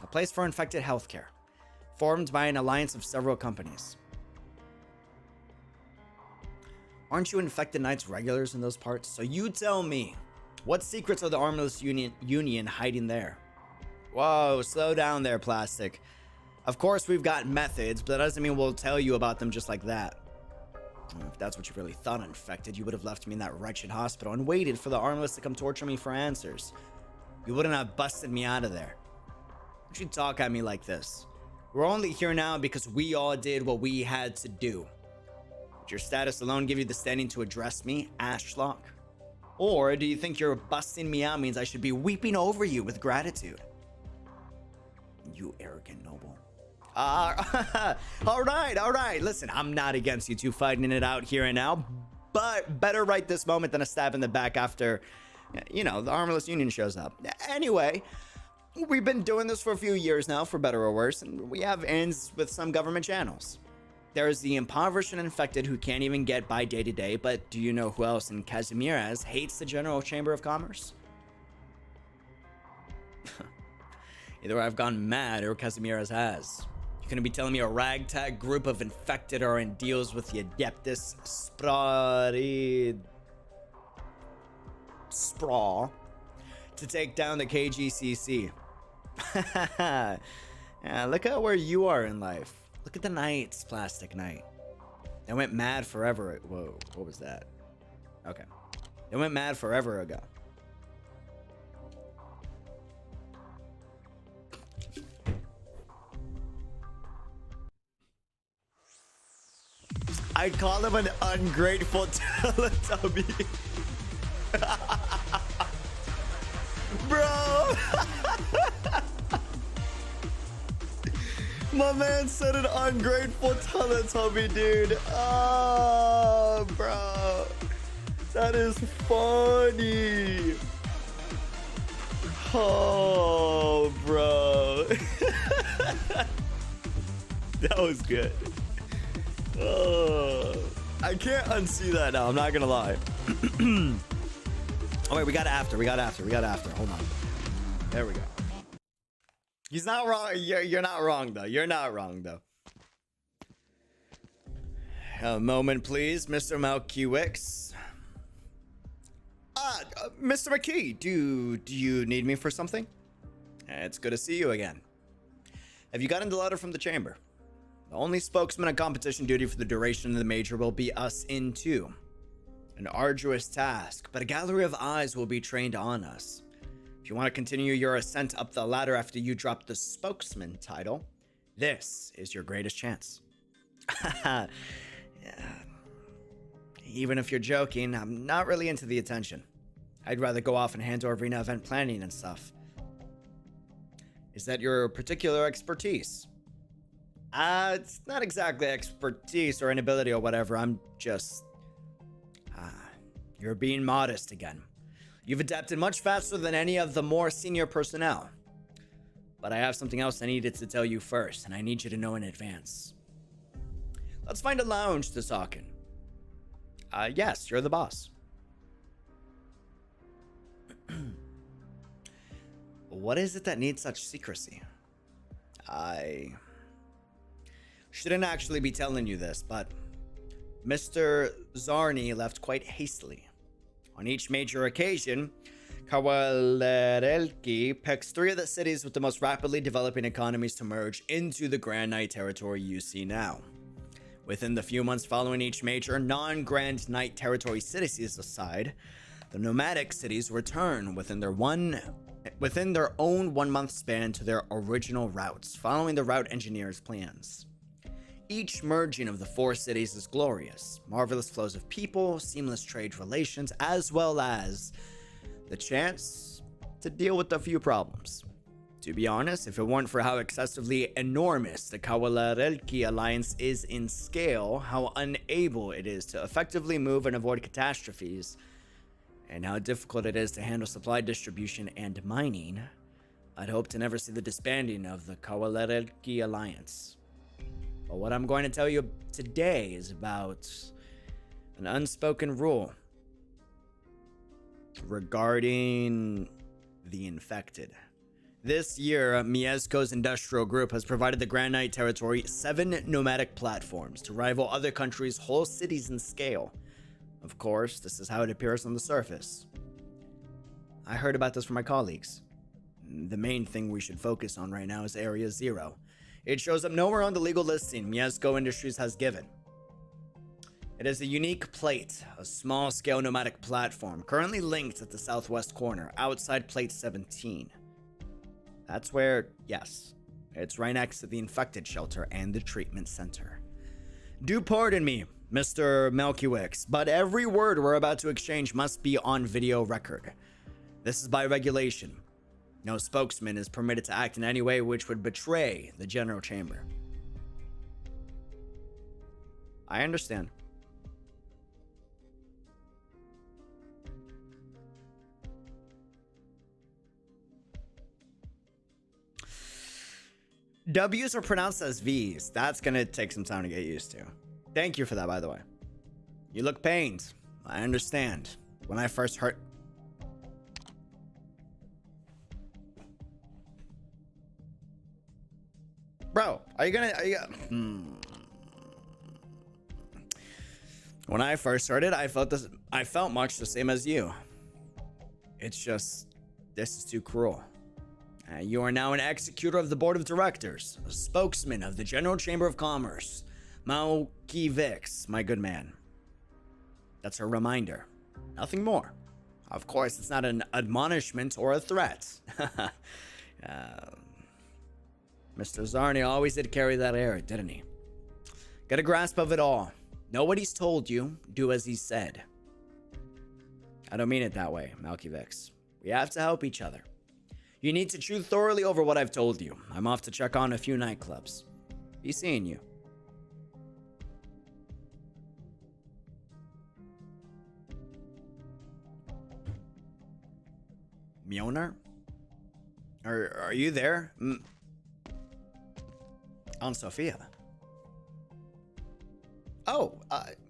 A place for infected healthcare, formed by an alliance of several companies. Aren't you Infected Knights regulars in those parts? So you tell me, what secrets are the Armorless Union hiding there? Whoa, slow down there, Plastic. Of course, we've got methods, but that doesn't mean we'll tell you about them just like that. If that's what you really thought, Infected, you would have left me in that wretched hospital and waited for the Armorless to come torture me for answers. You wouldn't have busted me out of there. Don't you talk at me like this. We're only here now because we all did what we had to do. Would your status alone give you the standing to address me, Ashlock? Or do you think your busting me out means I should be weeping over you with gratitude? You arrogant noble. All right. Listen, I'm not against you two fighting it out here and now, but better right this moment than a stab in the back after You know, the Armless Union shows up. Anyway, we've been doing this for a few years now, for better or worse, and we have ends with some government channels. There's the impoverished and infected who can't even get by day to day, but do you know who else in 𝙃𝙖𝙀𝙀 hates the General Chamber of Commerce? Either I've gone mad or 𝙃𝙖𝙀𝙀 has. You're gonna be telling me a ragtag group of infected are in deals with the 𝙃𝙃𝙃 sprawl to take down the KGCC. Yeah, look at where you are in life. Look at the Knights, Plastic Knight. They went mad forever. Whoa, what was that? Okay. They went mad forever ago. I'd call him an ungrateful Teletubby. Bro! My man said an ungrateful Teletubby, dude. Oh, bro. That is funny. Oh, bro. That was good. Oh, I can't unsee that now. I'm not gonna lie. Oh wait, we got after. Hold on. There we go. He's not wrong. You're not wrong though. You're not wrong though. A moment, please, Mr. Malkiewicz. Mr. McKee, do you need me for something? It's good to see you again. Have you gotten the letter from the chamber? The only spokesman on competition duty for the duration of the major will be us in two. An arduous task, but a gallery of eyes will be trained on us. If you want to continue your ascent up the ladder after you drop the spokesman title, this is your greatest chance. Yeah. Even if you're joking, I'm not really into the attention. I'd rather go off and handle arena event planning and stuff. Is that your particular expertise? It's not exactly expertise or inability or whatever. I'm just... you're being modest again. You've adapted much faster than any of the more senior personnel. But I have something else I needed to tell you first, and I need you to know in advance. Let's find a lounge to talk in. Yes, you're the boss. What is it that needs such secrecy? I shouldn't actually be telling you this, but Mr. Czarny left quite hastily. On each major occasion, Kawalerelki picks 3 of the cities with the most rapidly developing economies to merge into the Grand Knight territory you see now. Within the few months following each major non-Grand Knight territory cities aside, the nomadic cities return within their own 1-month span to their original routes, following the route engineer's plans. Each merging of the 4 cities is glorious, marvelous flows of people, seamless trade relations, as well as the chance to deal with a few problems. To be honest, if it weren't for how excessively enormous the Kawalerelki alliance is in scale, how unable it is to effectively move and avoid catastrophes, and how difficult it is to handle supply distribution and mining, I'd hope to never see the disbanding of the Kawalerelki alliance. But what I'm going to tell you today is about an unspoken rule regarding the infected. This year, Mieszko's industrial group has provided the Grand Knight territory 7 nomadic platforms to rival other countries' whole cities in scale. Of course, this is how it appears on the surface. I heard about this from my colleagues. The main thing we should focus on right now is Area 0. It shows up nowhere on the legal listing Mieszko Industries has given. It is a unique plate, a small-scale nomadic platform, currently linked at the southwest corner, outside Plate 17. That's where, yes, it's right next to the infected shelter and the treatment center. Do pardon me, Mr. Malkiewicz, but every word we're about to exchange must be on video record. This is by regulation. No spokesman is permitted to act in any way which would betray the General Chamber. I understand. W's are pronounced as V's. That's gonna take some time to get used to. Thank you for that, by the way. You look pained. I understand. When I first heard... Bro, are you gonna... When I first heard it, I felt much the same as you. It's just... This is too cruel. You are now an executor of the board of directors, a spokesman of the General Chamber of Commerce. 𝙃𝙖𝙀𝙧𝙚, my good man. That's a reminder. Nothing more. Of course, it's not an admonishment or a threat. Mr. Zarni always did carry that air, didn't he? Get a grasp of it all. Know what he's told you. Do as he said. I don't mean it that way, 𝙃𝙧𝙀. We have to help each other. You need to chew thoroughly over what I've told you. I'm off to check on a few nightclubs. Be seeing you. Mjolnir? Are you there? Aunt Sophia. Oh,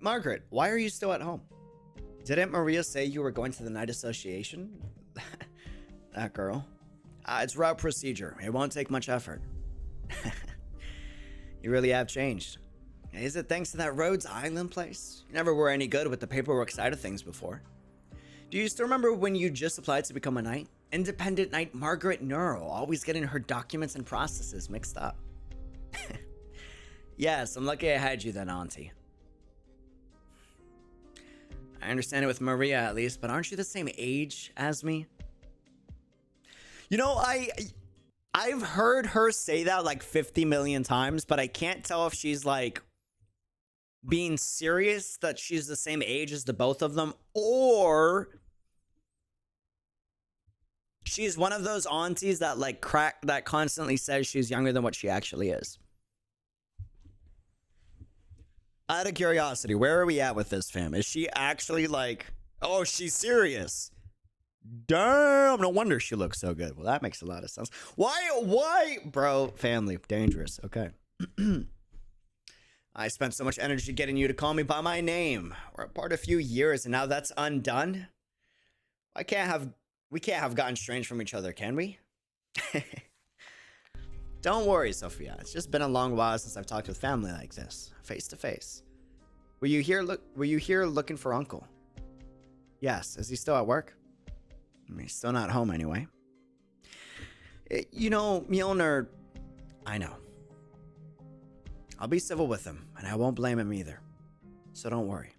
Margaret, why are you still at home? Didn't Maria say you were going to the night association? That girl. It's route procedure. It won't take much effort. You really have changed. Is it thanks to that Rhodes Island place? You never were any good with the paperwork side of things before. Do you still remember when you just applied to become a knight? Independent Knight Margaret NEARL, always getting her documents and processes mixed up. Yes, I'm lucky I had you then, Auntie. I understand it with Maria at least, but aren't you the same age as me? You know, I've heard her say that like 50 million times, but I can't tell if she's like being serious that she's the same age as the both of them, or she's one of those aunties that like that constantly says she's younger than what she actually is. Out of curiosity, where are we at with this, fam? Is she actually like, oh, she's serious? Damn, no wonder she looks so good. Well, that makes a lot of sense. Why? Bro, family, dangerous. Okay. I spent so much energy getting you to call me by my name. We're apart a few years, and now that's undone? We can't have gotten strange from each other, can we? Don't worry, Sophia. It's just been a long while since I've talked with family like this, face to face. Were you here looking for Uncle? Yes. Is he still at work? He's still not home anyway. You know, Mjolnir, I know. I'll be civil with him, and I won't blame him either. So don't worry.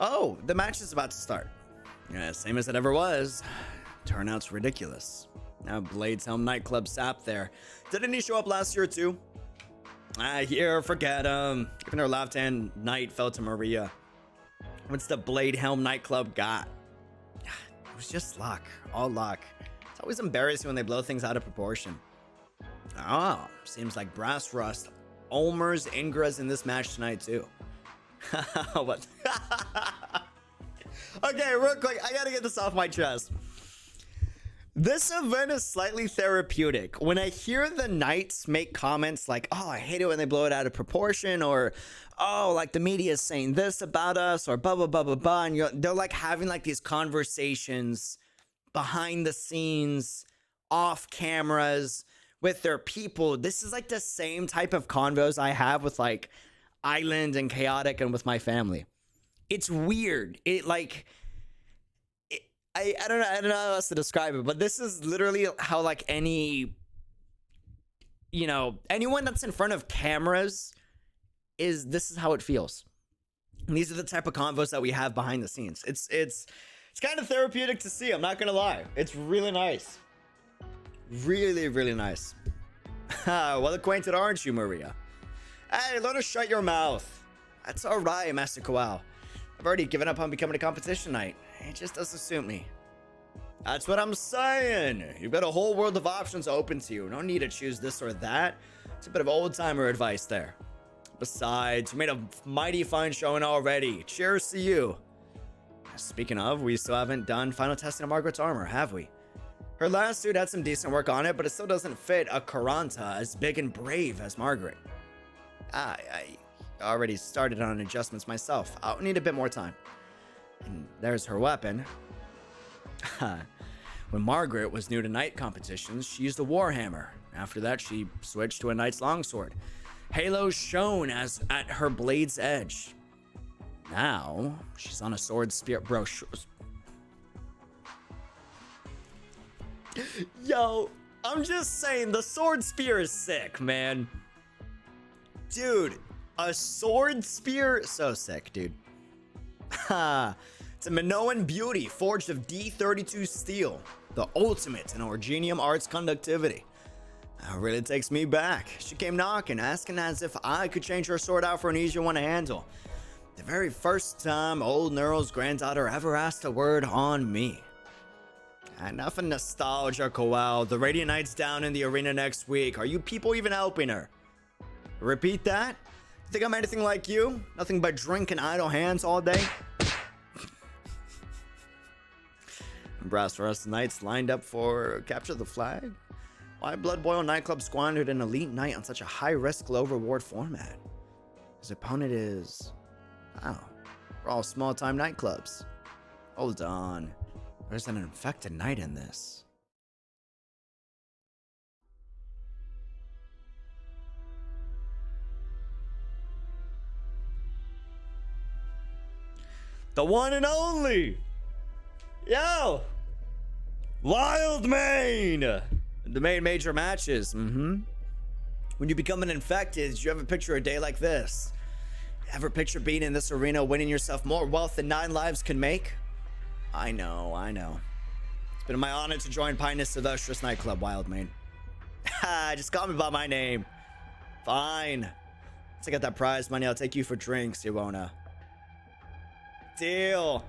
Oh, the match is about to start. Yeah, same as it ever was. Turnout's ridiculous. Now Ladeshelm nightclub sap there. Didn't he show up last year too? Here, forget him. Even our left-hand knight fell to Maria. What's the Ladeshelm nightclub got? It was just luck. All luck. It's always embarrassing when they blow things out of proportion. Oh, seems like Brass Rust, Ulmer's, Ingra's in this match tonight too. What? Okay, real quick, I gotta get this off my chest. This event is slightly therapeutic. When I hear the knights make comments like, oh, I hate it when they blow it out of proportion, or, oh, like the media is saying this about us, or blah, blah, blah, blah, blah, and they're like having like these conversations behind the scenes, off cameras, with their people. This is like the same type of convos I have with like Island and Chaotic and with my family. It's weird. I don't know how else to describe it, but this is literally how like any, you know, anyone that's in front of cameras this is how it feels. And these are the type of convos that we have behind the scenes. It's kind of therapeutic to see, I'm not gonna lie. It's really nice. Really, really nice. Well acquainted, aren't you, Maria? Hey, let us shut your mouth. That's all right, Master Kowal. I've already given up on becoming a competition knight. It just doesn't suit me. That's what I'm saying. You've got a whole world of options open to you. No need to choose this or that. It's a bit of old-timer advice there. Besides, you made a mighty fine showing already. Cheers to you. Speaking of, we still haven't done final testing of Margaret's armor, have we? Her last suit had some decent work on it, but it still doesn't fit a Karanta as big and brave as Margaret. I already started on adjustments myself. I'll need a bit more time. And there's her weapon. When Margaret was new to knight competitions, she used a warhammer. After that, she switched to a knight's longsword. Halos shone as at her blade's edge. Now, she's on a sword spear. Bro, yo, I'm just saying, the sword spear is sick, man. Dude, a sword spear? So sick, dude. Ha. It's a Minoan beauty forged of D32 steel, the ultimate in Orgenium arts conductivity. That really takes me back. She came knocking, asking as if I could change her sword out for an easier one to handle. The very first time old NEARL's granddaughter ever asked a word on me. Enough of nostalgia, Coel. The Radiant Knight's down in the arena next week. Are you people even helping her? Repeat that? Think I'm anything like you? Nothing but drink and idle hands all day? Brass for us Knights lined up for capture the flag? Why Blood Boil Nightclub squandered an elite night on such a high-risk, low-reward format? His opponent is... wow. We're all small-time nightclubs. Hold on. There's an infected knight in this. The one and only! Yo! Wildmane! The main major matches. When you become an infected, you ever picture a day like this? Ever picture being in this arena, winning yourself more wealth than 9 lives can make? I know. It's been my honor to join Pinus Illustrious Nightclub, Wildmane. Ha! Just call me by my name. Fine. Once I get that prize money, I'll take you for drinks, you wanna. Deal.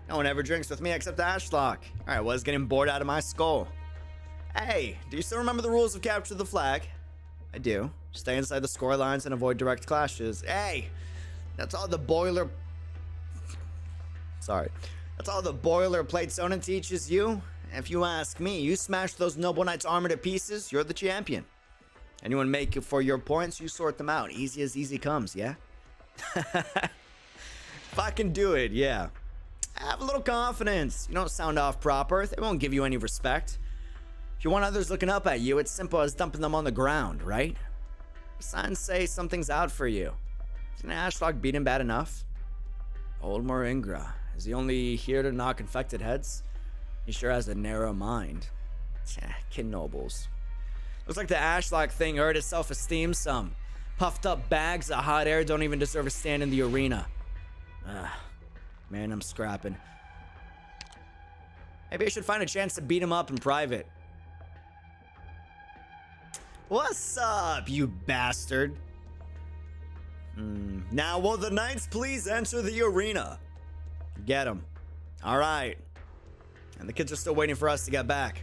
No one ever drinks with me except Ashlock. Alright, was getting bored out of my skull. Hey, do you still remember the rules of capture the flag? I do. Stay inside the score lines and avoid direct clashes. Hey, that's all the boiler... Sorry. That's all the boilerplate Sonnen teaches you. If you ask me, you smash those noble knights' armor to pieces, you're the champion. Anyone make it for your points, you sort them out. Easy as easy comes, yeah? If I can do it, yeah. Have a little confidence. You don't sound off proper. They won't give you any respect. If you want others looking up at you, it's simple as dumping them on the ground, right? Signs say something's out for you. Isn't Ashlock beat him bad enough? Old Moringra. Is he only here to knock infected heads? He sure has a narrow mind. Kid nobles. Looks like the Ashlock thing hurt his self-esteem some. Puffed up bags of hot air don't even deserve a stand in the arena. Man, I'm scrapping. Maybe I should find a chance to beat him up in private. What's up, you bastard? Now, will the knights please enter the arena? Get them. All right. And the kids are still waiting for us to get back.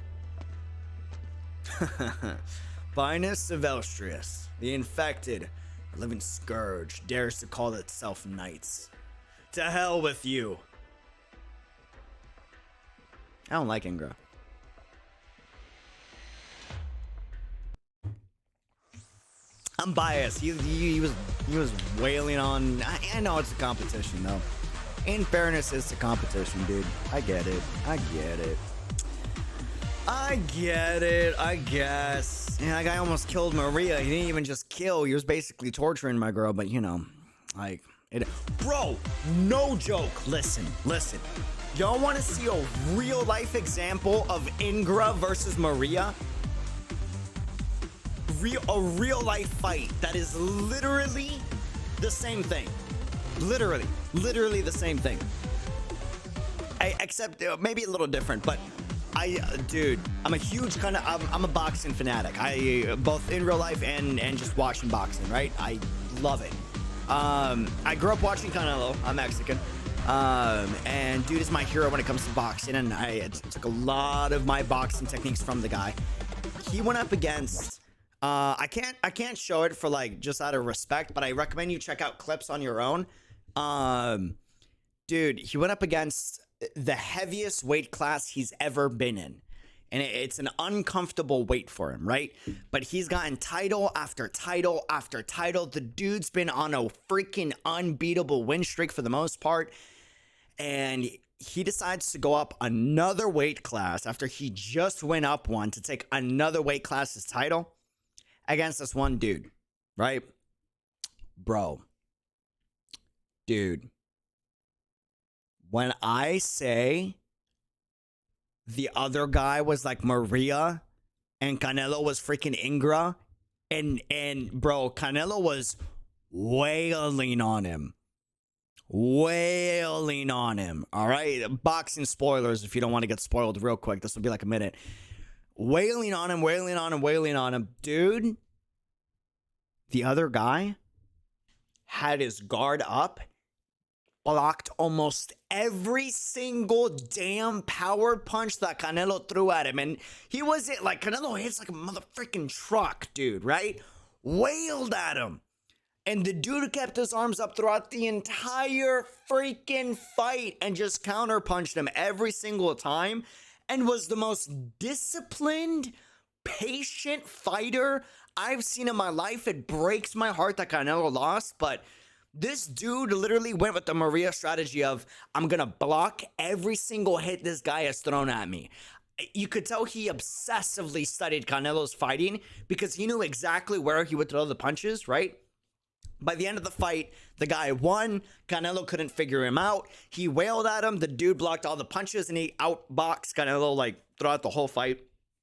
Finest of Elstrius, the infected, the living scourge, dares to call itself knights. To hell with you. I don't like Ingra. I'm biased. He was wailing on. I know it's a competition though. In fairness, it's a competition, dude. I get it. I guess. Yeah, that guy almost killed Maria. He didn't even just kill. He was basically torturing my girl. But you know, like it. Bro, no joke. Listen. Y'all want to see a real life example of Ingra versus Maria? A real life fight that is literally the same thing. Literally the same thing. Except maybe a little different, but dude, I'm a huge I'm a boxing fanatic. Both in real life and just watching boxing, right? I love it. I grew up watching Canelo. I'm Mexican. And dude is my hero when it comes to boxing, and I took a lot of my boxing techniques from the guy. He went up against I can't show it for like just out of respect, but I recommend you check out clips on your own. dude, he went up against the heaviest weight class he's ever been in. And it's an uncomfortable weight for him, right? But he's gotten title after title after title. The dude's been on a freaking unbeatable win streak for the most part. And he decides to go up another weight class after he just went up one to take another weight class's title against this one dude, right? Bro. Dude. When I say the other guy was like Maria and Canelo was freaking Ingra, and bro, Canelo was wailing on him. Wailing on him. All right, boxing spoilers if you don't want to get spoiled real quick. This will be like a minute. Wailing on him, wailing on him, wailing on him. Dude, the other guy had his guard up, blocked almost every single damn power punch that Canelo threw at him. And he wasn't like, Canelo hits like a motherfucking truck, dude, right? Wailed at him. And the dude kept his arms up throughout the entire freaking fight and just counterpunched him every single time and was the most disciplined, patient fighter I've seen in my life. It breaks my heart that Canelo lost, but this dude literally went with the Maria strategy of, I'm going to block every single hit this guy has thrown at me. You could tell he obsessively studied Canelo's fighting because he knew exactly where he would throw the punches, right? By the end of the fight, the guy won. Canelo couldn't figure him out. He wailed at him. The dude blocked all the punches and he outboxed Canelo like throughout the whole fight,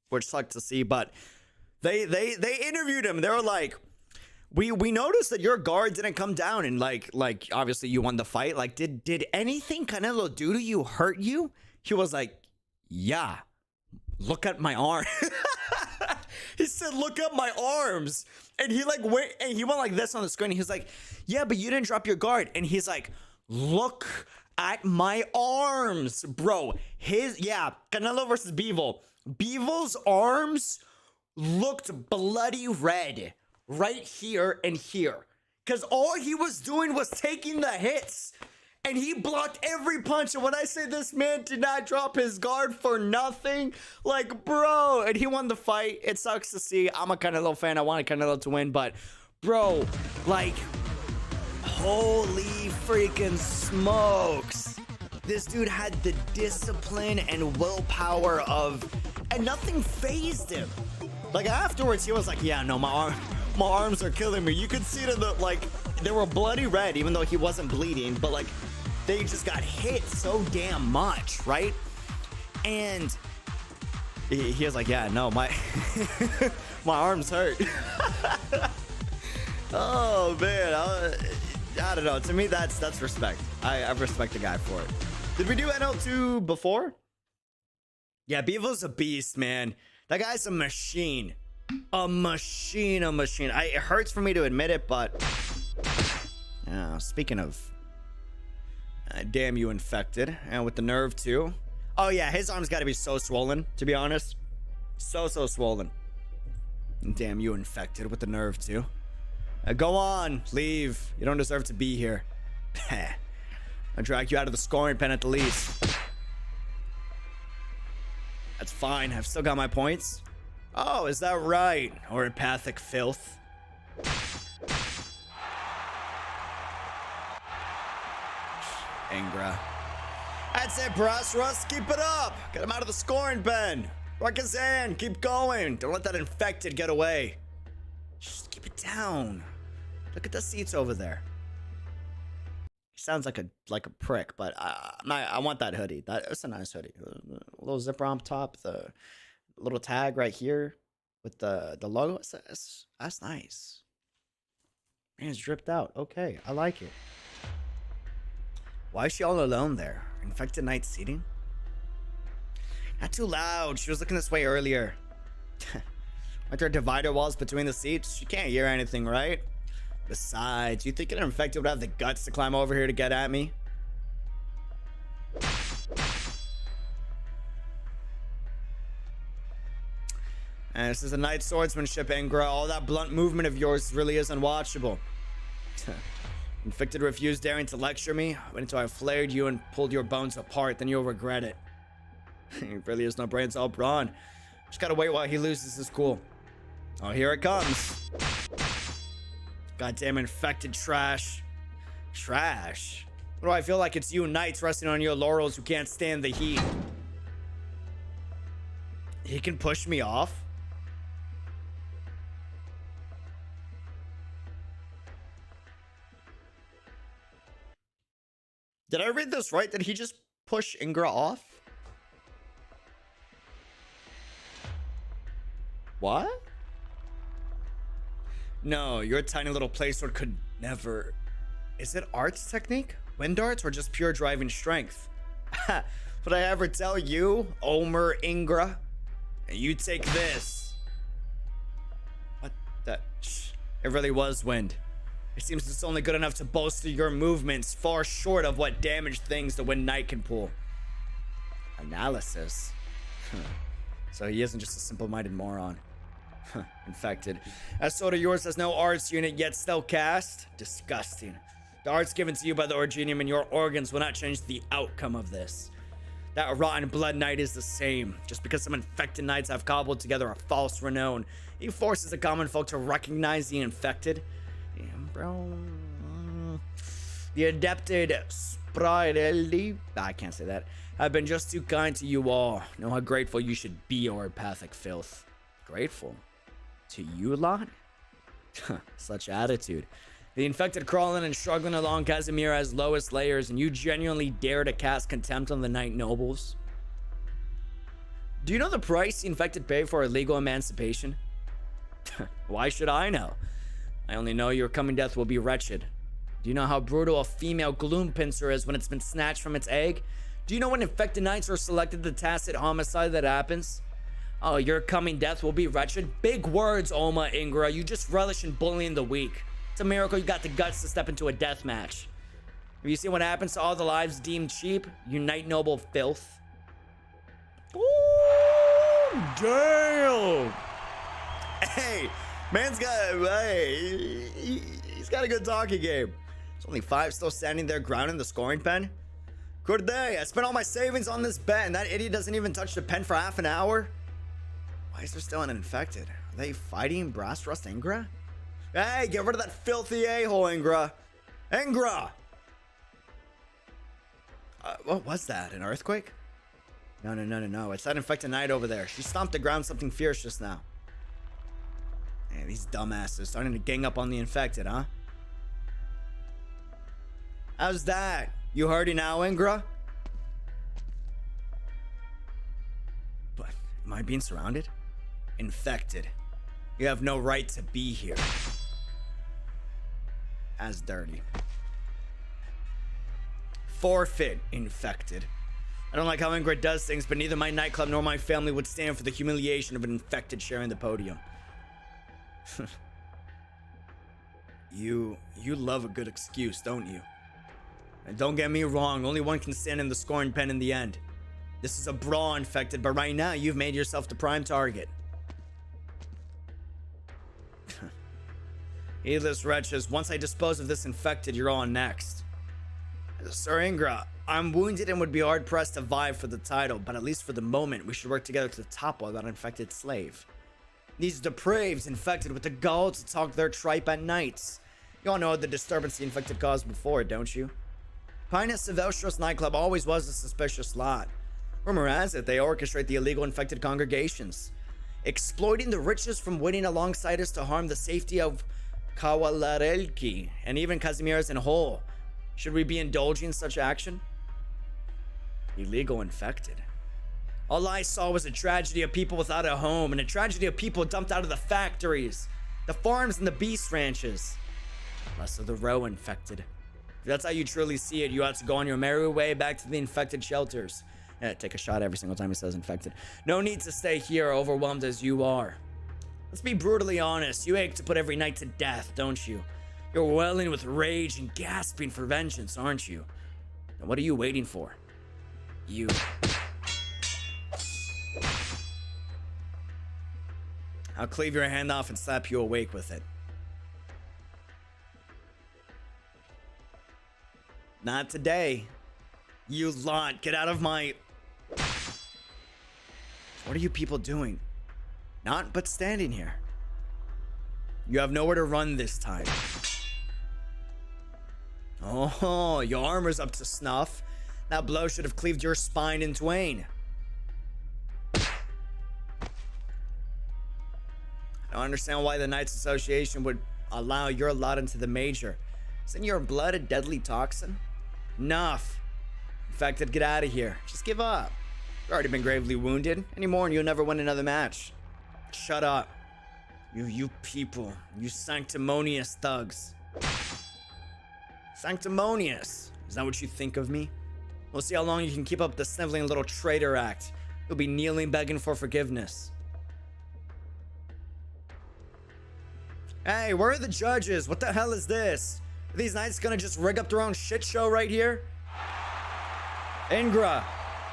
which sucked to see. But they interviewed him. They were like, we noticed that your guard didn't come down, and like obviously you won the fight. Like, did anything Canelo do to you hurt you? He was like, yeah. Look at my arm. He said, look at my arms. And he like went and he went like this on the screen. He's like, yeah, but you didn't drop your guard. And he's like, look at my arms, bro. Canelo versus Bivol. Bivol's arms looked bloody red right here and here. Because all he was doing was taking the hits. And he blocked every punch. And when I say this man did not drop his guard for nothing, like, bro, and he won the fight. It sucks to see. I'm a Canelo fan. I wanted Canelo to win. But, bro, like, holy freaking smokes. This dude had the discipline and willpower of, and nothing fazed him. Like, afterwards, he was like, yeah, no, my arms are killing me. You could see that, like, they were bloody red, even though he wasn't bleeding. But, like, they just got hit so damn much, right? And he was like, yeah, no, my my arms hurt. Oh, man. I don't know. To me, that's respect. I respect the guy for it. Did we do NL2 before? Yeah, Bivol's a beast, man. That guy's a machine. A machine. It hurts for me to admit it, but speaking of damn you infected, and with the nerve too. Oh yeah, his arm's got to be so swollen, to be honest. So swollen. And damn you infected with the nerve too. Go on, leave. You don't deserve to be here. I'll drag you out of the scoring pen at the least. That's fine. I've still got my points. Oh, is that right? Oripathic filth. Ingra. That's it, Russ. Keep it up. Get him out of the scoring pen. Rakazan, keep going. Don't let that infected get away. Just keep it down. Look at the seats over there. He sounds like a prick, but I want that hoodie. That's a nice hoodie. A little zipper on top, the little tag right here with the logo. That's nice. Man, it's dripped out. Okay, I like it. Why is she all alone there? Infected night seating? Not too loud. She was looking this way earlier. Aren't there divider walls between the seats? She can't hear anything, right? Besides, you think an infected would have the guts to climb over here to get at me? And this is a night swordsmanship, Ingra. All that blunt movement of yours really is unwatchable. Infected refused daring to lecture me. Wait until I flared you and pulled your bones apart, then you'll regret it. He really has no brains, all brawn. Just gotta wait while he loses his cool. Oh, here it comes. Goddamn infected trash. Trash? What do I feel like it's you knights resting on your laurels who can't stand the heat? He can push me off? Did I read this right? Did he just push Ingra off? What? No, your tiny little play sword could never... Is it arts technique? Wind arts or just pure driving strength? Would I ever tell you, Omer Ingra? You take this. What the... It really was wind. It seems it's only good enough to bolster your movements, far short of what damage things the Wind Knight can pull. Analysis. So he isn't just a simple-minded moron. Infected. That sword of yours has no arts unit yet still cast? Disgusting. The arts given to you by the Orgenium in your organs will not change the outcome of this. That rotten blood knight is the same. Just because some infected knights have cobbled together a false renown, he forces the common folk to recognize the infected. Damn, bro. The adapted sprite, I can't say that, have been just too kind to you all. Know how grateful you should be, or empathic filth. Grateful? To you lot? Such attitude. The infected crawling and struggling along Casimira's lowest layers, and you genuinely dare to cast contempt on the Knight Nobles? Do you know the price the infected pay for illegal emancipation? Why should I know? I only know your coming death will be wretched. Do you know how brutal a female gloom pincer is when it's been snatched from its egg? Do you know when infected knights are selected the tacit homicide that happens? Oh, your coming death will be wretched? Big words, Oma Ingra. You just relish in bullying the weak. It's a miracle you got the guts to step into a death match. Have you seen what happens to all the lives deemed cheap? You Knight Noble filth. Ooh, damn. Hey, man's got, he's got a good talking game. There's only 5 still standing there grounding the scoring pen. Good day. I spent all my savings on this bet, and that idiot doesn't even touch the pen for half an hour. Why is there still an infected? Are they fighting Brass Rust Ingra? Hey, get rid of that filthy a-hole, Ingra. Ingra! What was that? An earthquake? No. It's that infected knight over there. She stomped the ground something fierce just now. Man, these dumbasses starting to gang up on the infected, huh? How's that? You heard now, Ingra? But am I being surrounded? Infected. You have no right to be here. As dirty. Forfeit, infected. I don't like how Ingra does things, but neither my nightclub nor my family would stand for the humiliation of an infected sharing the podium. You love a good excuse, don't you? And don't get me wrong, only one can stand in the scoring pen in the end. This is a brawl infected, but right now you've made yourself the prime target. Heedless wretches, once I dispose of this infected, you're on next. Sir Ingra, I'm wounded and would be hard-pressed to vie for the title, but at least for the moment, we should work together to topple that infected slave. These depraved infected with the gall to talk their tripe at nights. You all know the disturbance the infected caused before, don't you? Pinus Silvestrous nightclub always was a suspicious lot. Rumor has it they orchestrate the illegal infected congregations, exploiting the riches from winning alongside us to harm the safety of Kawalarelki and even Casimira's in whole. Should we be indulging such action? Illegal infected. All I saw was a tragedy of people without a home and a tragedy of people dumped out of the factories, the farms, and the beast ranches. Less of the row infected. If that's how you truly see it, you ought to go on your merry way back to the infected shelters. Yeah, take a shot every single time he says infected. No need to stay here, overwhelmed as you are. Let's be brutally honest. You ache to put every knight to death, don't you? You're welling with rage and gasping for vengeance, aren't you? And what are you waiting for? You. I'll cleave your hand off and slap you awake with it. Not today. You lot, get out of my... What are you people doing? Not but standing here. You have nowhere to run this time. Oh, your armor's up to snuff. That blow should have cleaved your spine in twain. I don't understand why the Knights Association would allow your lot into the major. Isn't your blood a deadly toxin? Enough. Infected, get out of here. Just give up. You've already been gravely wounded. Any more and you'll never win another match. Shut up. You people. You sanctimonious thugs. Sanctimonious. Is that what you think of me? We'll see how long you can keep up the sniveling little traitor act. You'll be kneeling begging for forgiveness. Hey, where are the judges? What the hell is this? Are these knights gonna just rig up their own shit show right here? Ingra.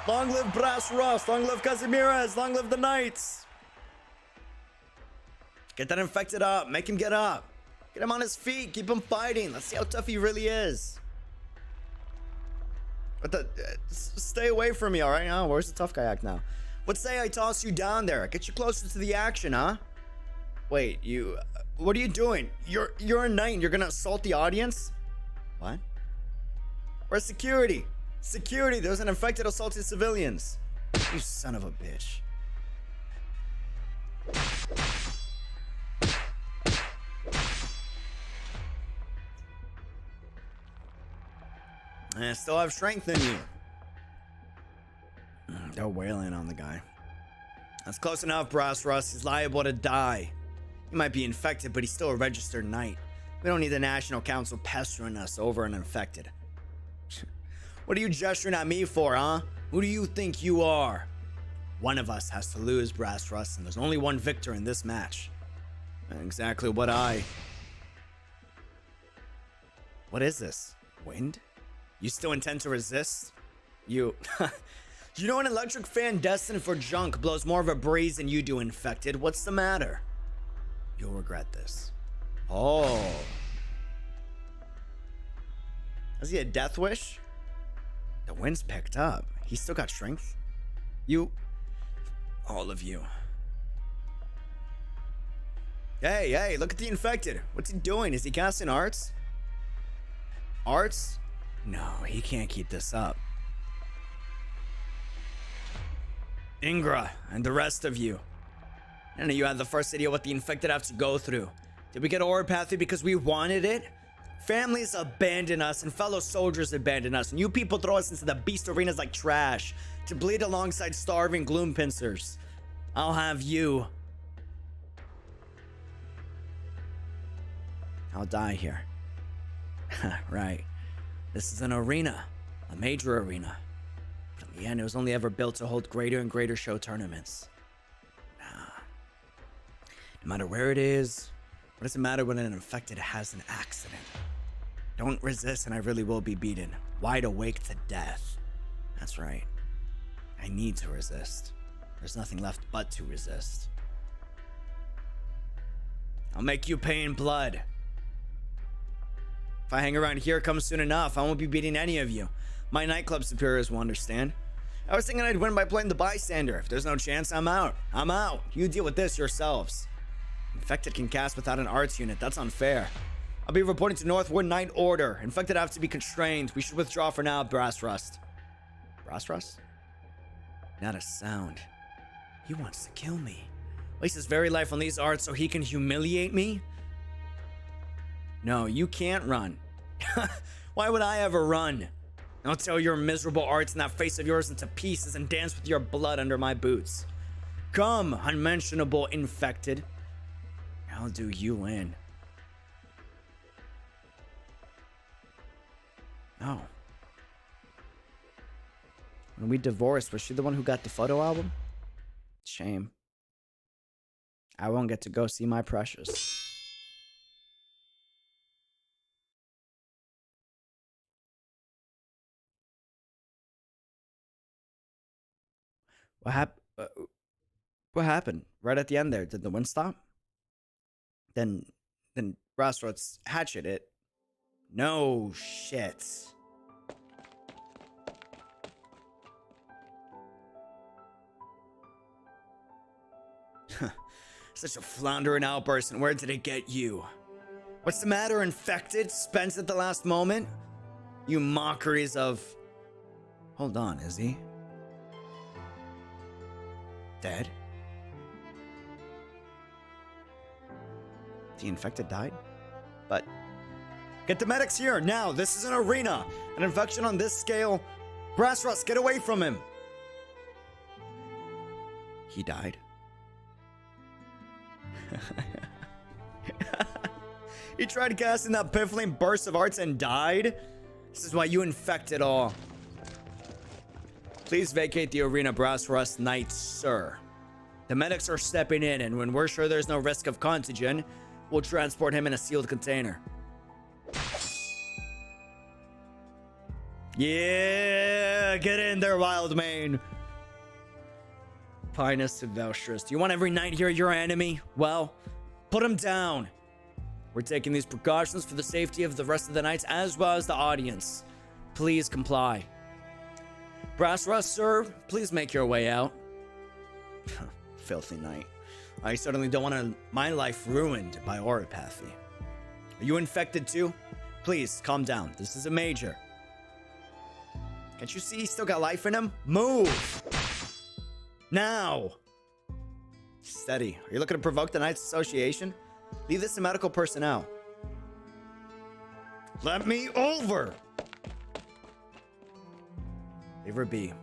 Long live Brass Rust. Long live Casimires. Long live the knights. Get that infected up. Make him get up. Get him on his feet. Keep him fighting. Let's see how tough he really is. What the? Stay away from me, all right? Oh, where's the tough guy act now? What say I toss you down there? Get you closer to the action, huh? Wait, you... what are you doing? You're a knight and you're gonna assault the audience? What? Where's security? Security, there's an infected assaulting civilians. You son of a bitch. I still have strength in you. They're wailing on the guy. That's close enough, Brass Rust. He's liable to die. He might be infected, but he's still a registered knight. We don't need the National Council pestering us over an infected. What are you gesturing at me for, huh? Who do you think you are? One of us has to lose, Brass Rust, and there's only one victor in this match. Exactly what I... What is this? Wind? You still intend to resist? You... You know an electric fan destined for junk blows more of a breeze than you do, infected. What's the matter? You'll regret this. Oh. Is he a death wish? The wind's picked up. He's still got strength. You... all of you. Hey, look at the infected. What's he doing? Is he casting arts? Arts? No, he can't keep this up. Ingra and the rest of you. None of you had the first idea what the infected have to go through. Did we get Oripathy because we wanted it? Families abandon us and fellow soldiers abandon us, and you people throw us into the beast arenas like trash to bleed alongside starving gloom pincers. I'll have you. I'll die here. Right. This is an arena, a major arena. But in the end, it was only ever built to hold greater and greater show tournaments. Nah. No matter where it is, what does it matter when an infected has an accident? Don't resist and I really will be beaten. Wide awake to death. That's right. I need to resist. There's nothing left but to resist. I'll make you pay in blood. If I hang around here come soon enough, I won't be beating any of you. My nightclub superiors will understand. I was thinking I'd win by playing the bystander. If there's no chance, I'm out. I'm out. You deal with this yourselves. Infected can cast without an arts unit. That's unfair. I'll be reporting to Northwood Knight Order. Infected have to be constrained. We should withdraw for now, Brass Rust. Brass Rust? Not a sound. He wants to kill me. Waste his very life on these arts so he can humiliate me? No, you can't run. Why would I ever run? I'll tear your miserable arts and that face of yours into pieces and dance with your blood under my boots. Come, unmentionable infected. I'll do you in. No. When we divorced, was she the one who got the photo album? Shame. I won't get to go see my precious. What happened? Right at the end there, did the wind stop? Then Brassroth's hatchet it. No shit. Such a floundering outburst, and where did it get you? What's the matter, infected? Spent at the last moment? You mockeries of... Hold on, is he? Dead? The infected died? But... Get the medics here, now! This is an arena! An infection on this scale... Brass Rust, get away from him! He died? He tried casting that piffling burst of arts and died? This is why you infected all. Please vacate the arena, Brass Rust Knights, sir. The medics are stepping in, and when we're sure there's no risk of contagion, we'll transport him in a sealed container. Yeah, get in there, Wildmane. Pinus to Velstress. Do you want every knight here your enemy? Well, put him down. We're taking these precautions for the safety of the rest of the knights as well as the audience. Please comply. Brass Rust, sir, please make your way out. Filthy knight. I certainly don't want my life ruined by oropathy. Are you infected too? Please, calm down. This is a major. Can't you see he's still got life in him? Move! Now! Steady. Are you looking to provoke the Knights Association? Leave this to medical personnel. Let me over! Leave her be.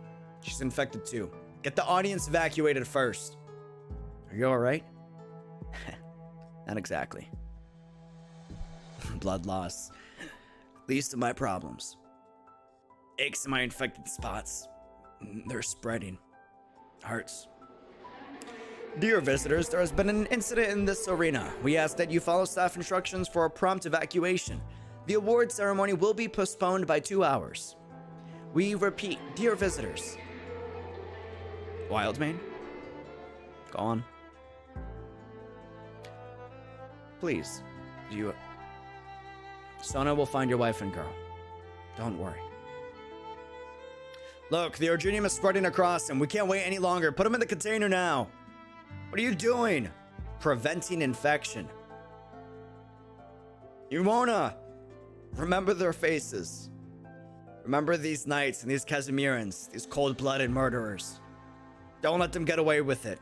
She's infected too. Get the audience evacuated first. Are you alright? Not exactly. Blood loss. Least of my problems. Aches in my infected spots. They're spreading. Hurts. Dear visitors, there has been an incident in this arena. We ask that you follow staff instructions for a prompt evacuation. The award ceremony will be postponed by 2 hours. We repeat, dear visitors. Wildmane? Go on. Please, Sona will find your wife and girl. Don't worry. Look, the Orgenium is spreading across him. We can't wait any longer. Put him in the container now. What are you doing? Preventing infection. You wanna remember their faces. Remember these knights and these Casimirans, these cold-blooded murderers. Don't let them get away with it.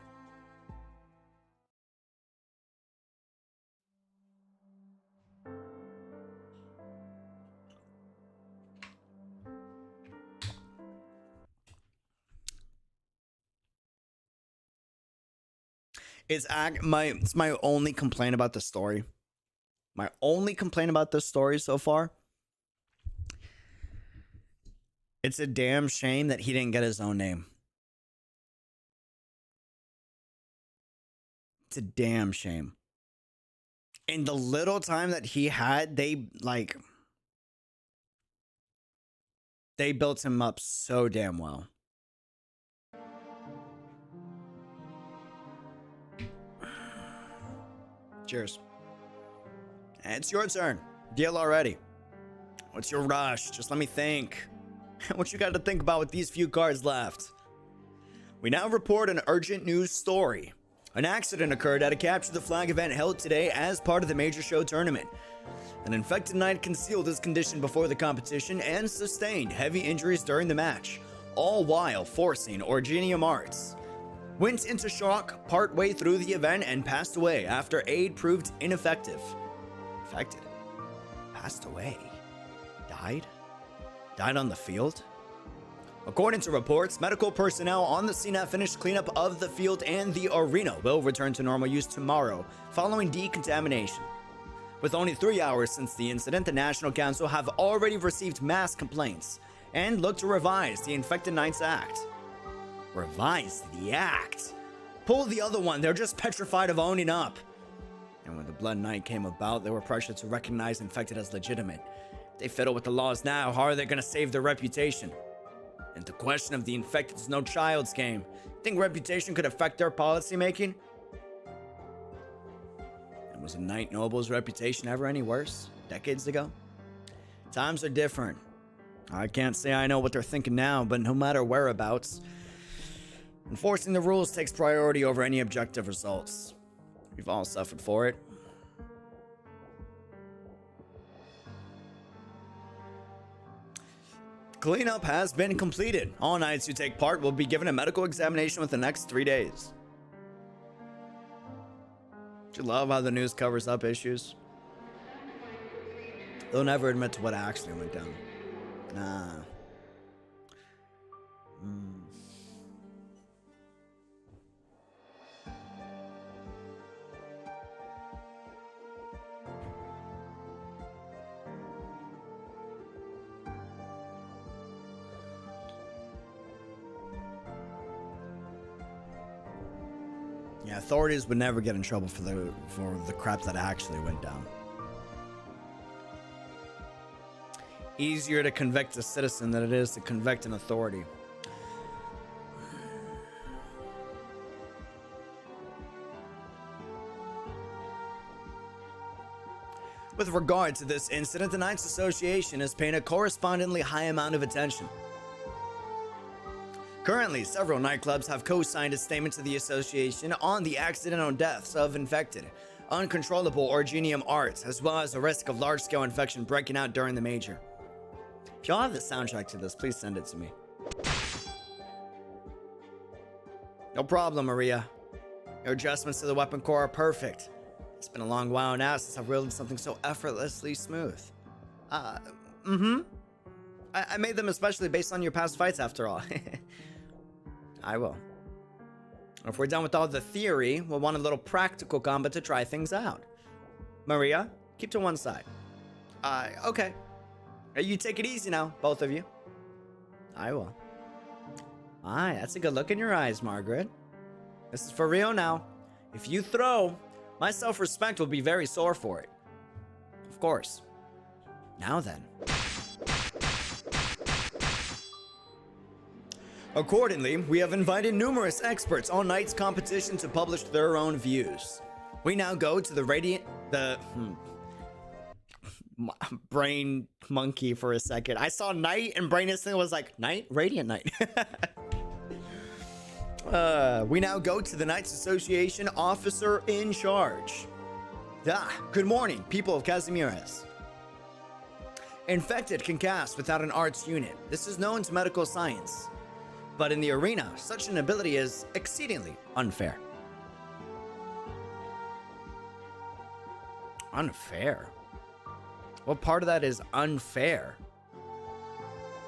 It's my only complaint about the story. My only complaint about this story so far. It's a damn shame that he didn't get his own name. It's a damn shame. In the little time that he had, they built him up so damn well. Cheers. It's your turn. Deal already. What's your rush? Just let me think. What you got to think about with these few cards left? We now report an urgent news story. An accident occurred at a Capture the Flag event held today as part of the major show tournament. An infected knight concealed his condition before the competition and sustained heavy injuries during the match, all while forcing Orgenium Arts. Went into shock partway through the event and passed away after aid proved ineffective. Infected? Passed away? Died? Died on the field? According to reports, medical personnel on the scene have finished cleanup of the field and the arena will return to normal use tomorrow following decontamination. With only 3 hours since the incident, the National Council have already received mass complaints and look to revise the Infected Knights Act. Revise the act? Pull the other one, they're just petrified of owning up. And when the Blood Knight came about, they were pressured to recognize infected as legitimate. If they fiddle with the laws now, how are they going to save their reputation? And the question of the infected is no child's game. Think reputation could affect their policy making? And was a Knight Noble's reputation ever any worse? Decades ago? Times are different. I can't say I know what they're thinking now, but no matter whereabouts, enforcing the rules takes priority over any objective results. We've all suffered for it. Cleanup has been completed. All knights who take part will be given a medical examination within the next 3 days. Do you love how the news covers up issues? They'll never admit to what actually went down. Nah. Yeah, authorities would never get in trouble for the crap that actually went down. Easier to convict a citizen than it is to convict an authority. With regard to this incident, the Knights Association is paying a correspondingly high amount of attention. Currently, several nightclubs have co-signed a statement to the association on the accidental deaths of infected, uncontrollable Orgenium arts, as well as the risk of large-scale infection breaking out during the major. If y'all have the soundtrack to this, please send it to me. No problem, Maria. Your adjustments to the weapon core are perfect. It's been a long while now since I've wielded something so effortlessly smooth. I made them especially based on your past fights, after all. I will. If we're done with all the theory, we'll want a little practical combat to try things out. Maria, keep to one side. Okay. You take it easy now, both of you. I will. Aye, that's a good look in your eyes, Margaret. This is for real now. If you throw, my self-respect will be very sore for it. Of course. Now then. Accordingly, we have invited numerous experts on Knights competition to publish their own views. We now go to brain monkey for a second. I saw Knight and brain instant was like, Knight? Radiant Knight. We now go to the Knights Association officer in charge. Good morning, people of Casimiras. Infected can cast without an arts unit. This is known to medical science. But in the arena, such an ability is exceedingly unfair. Unfair? What part of that is unfair?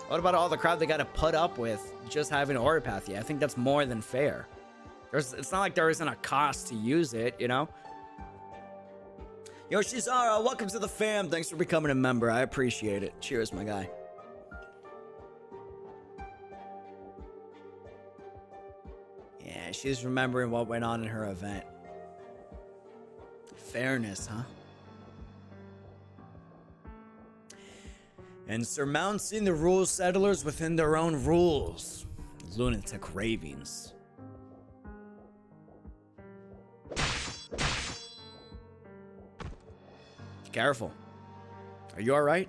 What about all the crowd they gotta put up with just having Oripathy? I think that's more than fair. It's not like there isn't a cost to use it, you know? Yo, Shizara, welcome to the fam. Thanks for becoming a member. I appreciate it. Cheers, my guy. Yeah, she's remembering what went on in her event. Fairness, huh? And surmounting the rule settlers within their own rules. Lunatic ravings. Careful. Are you alright?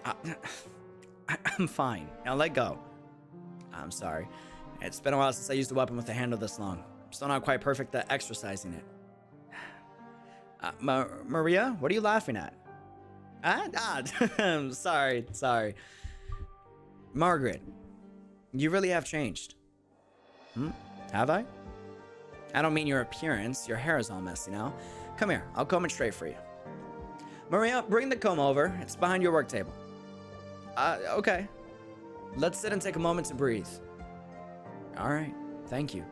I'm fine. Now let go. I'm sorry. It's been a while since I used a weapon with a handle this long. I'm still not quite perfect at exercising it. Maria, what are you laughing at? I'm sorry. Margaret, you really have changed. Have I? I don't mean your appearance. Your hair is all messy now. Come here, I'll comb it straight for you. Maria, bring the comb over. It's behind your work table. Okay. Let's sit and take a moment to breathe. All right, thank you.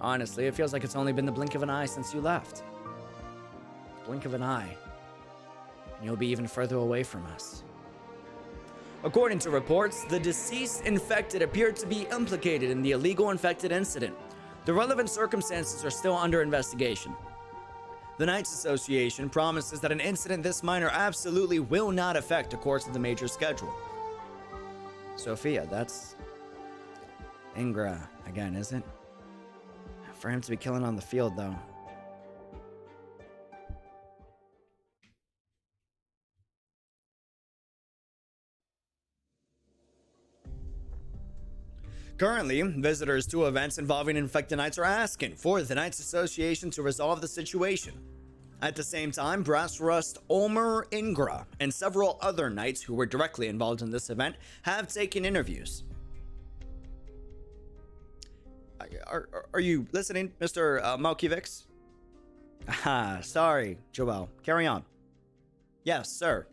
Honestly, it feels like it's only been the blink of an eye since you left. Blink of an eye. And you'll be even further away from us. According to reports, the deceased infected appeared to be implicated in the illegal infected incident. The relevant circumstances are still under investigation. The Knights Association promises that an incident this minor absolutely will not affect the course of the major schedule. Sophia, that's Ingra again, isn't it? For him to be killing on the field, though. Currently, visitors to events involving infected knights are asking for the Knights Association to resolve the situation. At the same time, Brass Rust Omer Ingra and several other knights who were directly involved in this event have taken interviews. Are you listening, Mr. Malkivix? Sorry, Joel. Carry on. Yes, sir.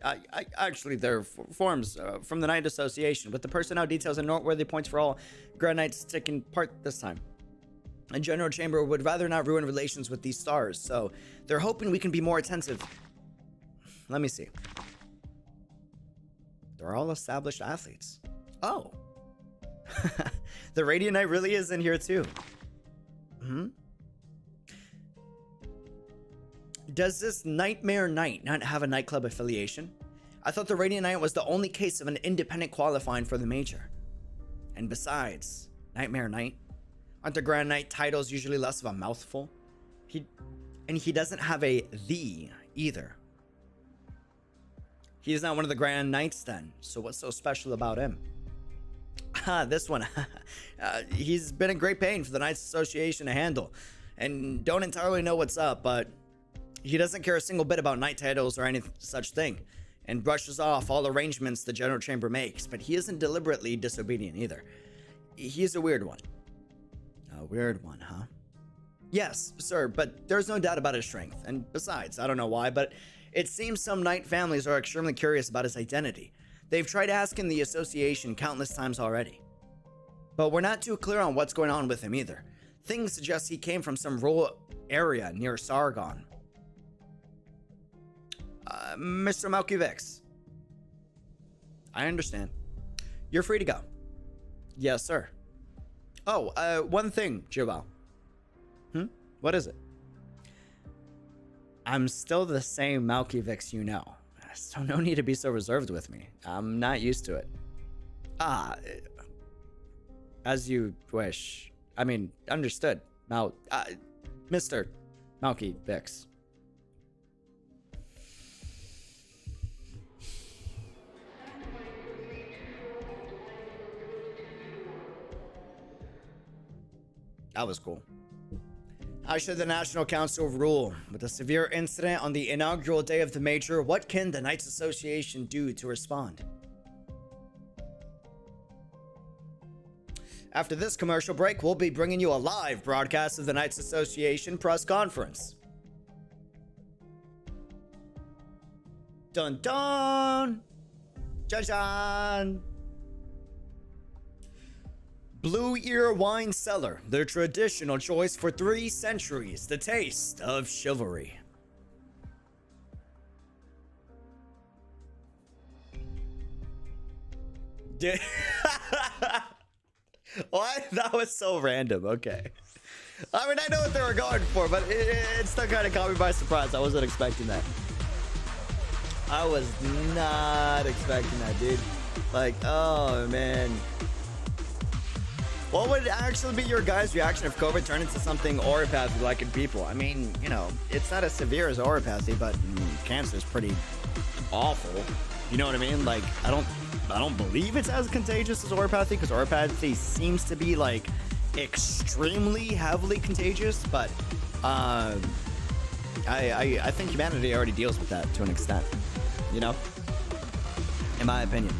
Actually, they're forms from the Knight Association, with the personnel details and noteworthy points for all Grand Knights taking part this time. The General Chamber would rather not ruin relations with these stars, so they're hoping we can be more attentive. Let me see. They're all established athletes. Oh. The Radiant Knight really is in here too. Does this Nightmare Knight not have a nightclub affiliation? I thought the Radiant Knight was the only case of an independent qualifying for the major. And besides, Nightmare Knight, aren't the Grand Knight titles usually less of a mouthful? He doesn't have a "the" either. He's not one of the Grand Knights then, so what's so special about him? This one. He's been in great pain for the Knights Association to handle, and don't entirely know what's up, but he doesn't care a single bit about knight titles or any such thing, and brushes off all arrangements the General Chamber makes, but he isn't deliberately disobedient either. He's a weird one. A weird one, huh? Yes, sir, but there's no doubt about his strength, and besides, I don't know why, but it seems some knight families are extremely curious about his identity. They've tried asking the association countless times already. But we're not too clear on what's going on with him either. Things suggest he came from some rural area near Sargon. Mr. Malkivix. I understand. You're free to go. Yes, sir. Oh, one thing, Joel. What is it? I'm still the same Malkivix you know. So no need to be so reserved with me. I'm not used to it. As you wish. I mean, understood. Mr. Malkivix. That was cool. How should the National Council rule? With a severe incident on the inaugural day of the Major, what can the Knights Association do to respond? After this commercial break, we'll be bringing you a live broadcast of the Knights Association press conference. Dun dun! Jan! Blue Ear Wine Cellar, their traditional choice for 3 centuries, the taste of chivalry. What? That was so random. Okay. I mean, I know what they were going for, but it still kind of caught me by surprise. I wasn't expecting that. I was not expecting that, dude. Like, oh, man. What would actually be your guys' reaction if COVID turned into something oropathy-like in people? I mean, you know, it's not as severe as oropathy, but cancer is pretty awful. You know what I mean? Like, I don't believe it's as contagious as oropathy, because oropathy seems to be like extremely heavily contagious. But I think humanity already deals with that to an extent. You know, in my opinion.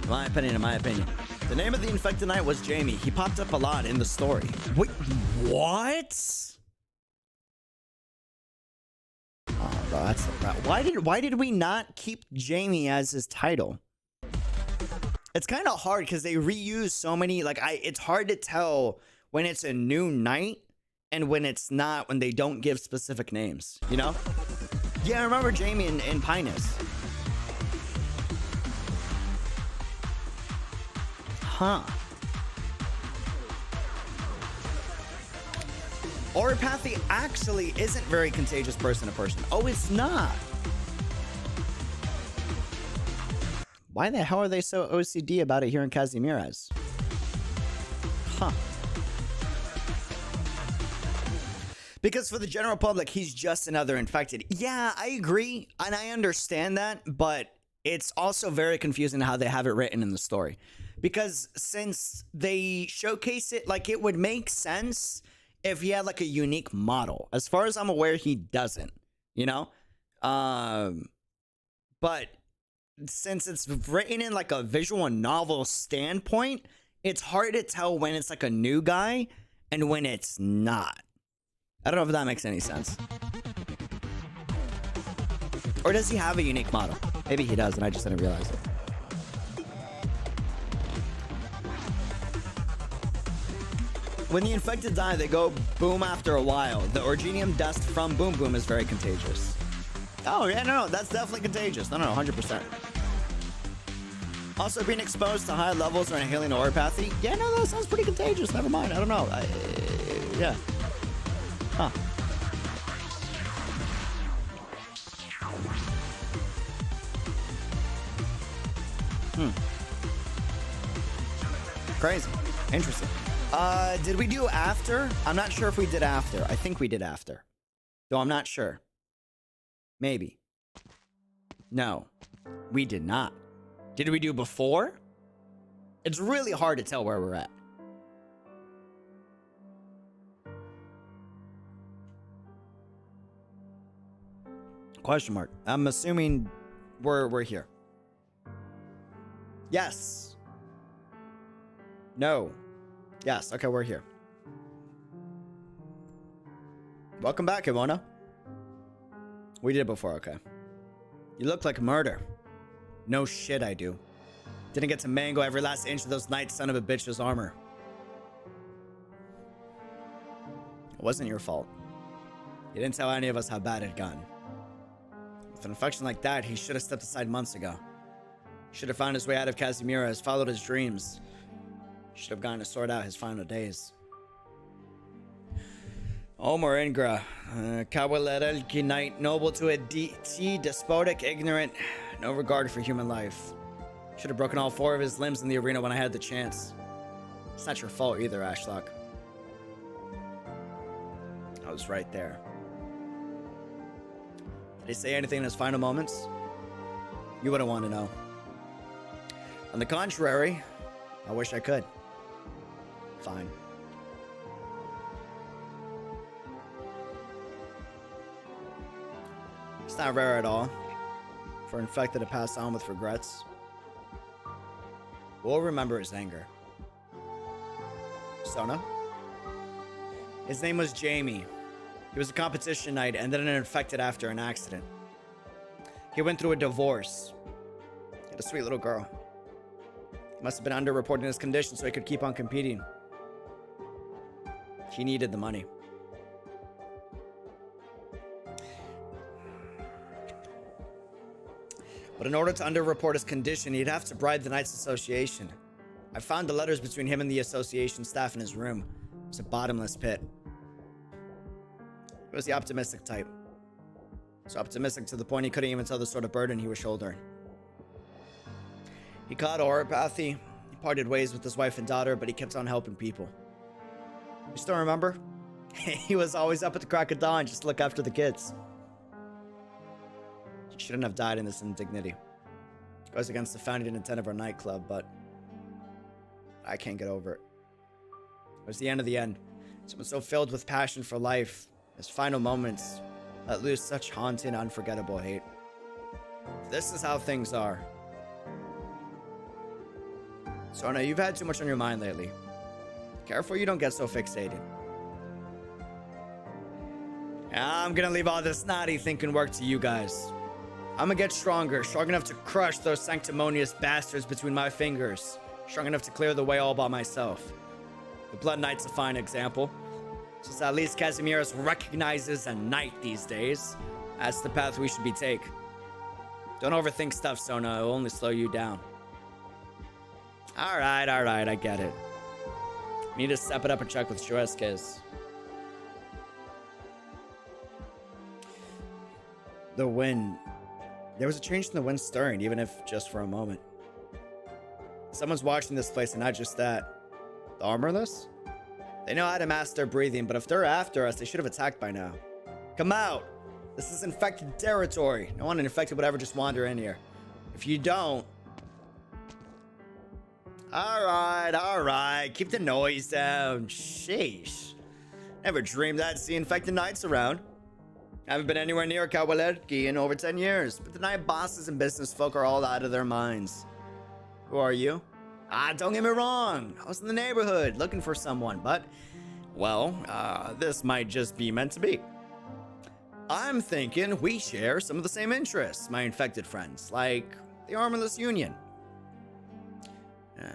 In my opinion. The name of the infected knight was Jamie. He popped up a lot in the story. Wait, what? Oh, bro, that's why did we not keep Jamie as his title? It's kind of hard because they reuse so many. Like, it's hard to tell when it's a new knight and when it's not. When they don't give specific names, you know? Yeah, I remember Jamie in Pinus. Huh. Oropathy actually isn't very contagious person to person. Oh, it's not. Why the hell are they so OCD about it here in Kazimierz? Huh. Because for the general public, he's just another infected. Yeah, I agree, and I understand that, but it's also very confusing how they have it written in the story. Because since they showcase it, like, it would make sense if he had like a unique model. As far as I'm aware, he doesn't, you know? But since it's written in like a visual novel standpoint, it's hard to tell when it's like a new guy and when it's not. I don't know if that makes any sense. Or does he have a unique model? Maybe he does and I just didn't realize it. When the infected die, they go boom after a while. The orgenium dust from Boom Boom is very contagious. Oh, yeah, no, that's definitely contagious. No, 100%. Also, being exposed to high levels or inhaling oropathy. Yeah, no, that sounds pretty contagious. Never mind. I don't know. Yeah. Huh. Crazy. Interesting. Did we do after? I'm not sure if we did after. I think we did after. Though I'm not sure. Maybe. No. We did not. Did we do before? It's really hard to tell where we're at. Question mark. I'm assuming we're here. Yes. No. Yes. Okay, we're here. Welcome back, Ivona. We did it before, okay. You look like murder. No shit, I do. Didn't get to mango every last inch of those knights' son of a bitch's armor. It wasn't your fault. You didn't tell any of us how bad it had gotten. With an infection like that, he should have stepped aside months ago. Should have found his way out of Casimira's, followed his dreams. Should have gone to sort out his final days. Omar Ingra, Kawalerelki knight, noble to a deity, despotic, ignorant, no regard for human life. Should have broken all 4 of his limbs in the arena when I had the chance. It's not your fault either, Ashlock. I was right there. Did he say anything in his final moments? You wouldn't want to know. On the contrary, I wish I could. Fine. It's not rare at all for infected to pass on with regrets. We'll remember his anger. Sona? His name was Jamie. He was a competition knight and then infected after an accident. He went through a divorce. He had a sweet little girl. He must have been underreporting his condition so he could keep on competing. He needed the money. But in order to underreport his condition, he'd have to bribe the Knights Association. I found the letters between him and the association staff in his room. It was a bottomless pit. He was the optimistic type. So optimistic to the point he couldn't even tell the sort of burden he was shouldering. He caught oropathy. He parted ways with his wife and daughter, but he kept on helping people. You still remember? He was always up at the crack of dawn just to look after the kids. He shouldn't have died in this indignity. It goes against the founding intent of our nightclub, but I can't get over it. It was the end of the end. Someone so filled with passion for life, his final moments let loose such haunting, unforgettable hate. This is how things are. Sona, you've had too much on your mind lately. Careful you don't get so fixated. I'm gonna leave all this naughty thinking work to you guys. I'm gonna get stronger, strong enough to crush those sanctimonious bastards between my fingers. Strong enough to clear the way all by myself. The Blood Knight's a fine example. Since at least Casimiros recognizes a knight these days, that's the path we should be take. Don't overthink stuff, Sona. It'll only slow you down. Alright, I get it. Need to step it up and check with Joesquez. The wind. There was a change in the wind stirring, even if just for a moment. Someone's watching this place and not just that. The armorless? They know how to master breathing, but if they're after us, they should have attacked by now. Come out! This is infected territory. No one infected would ever just wander in here. If you don't... Alright. Keep the noise down. Sheesh. Never dreamed I'd see infected knights around. Haven't been anywhere near 𝙃𝙖𝙀𝙀 in over 10 years, but the night bosses and business folk are all out of their minds. Who are you? Don't get me wrong. I was in the neighborhood looking for someone, but, well, this might just be meant to be. I'm thinking we share some of the same interests, my infected friends, like the Armorless Union.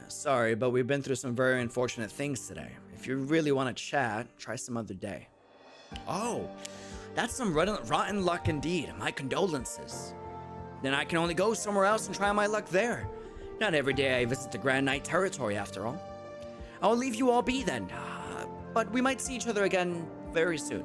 Sorry, but we've been through some very unfortunate things today. If you really want to chat, try some other day. Oh, that's some rotten luck indeed. My condolences. Then I can only go somewhere else and try my luck there. Not every day I visit the Grand Knight territory, after all. I'll leave you all be then, but we might see each other again very soon.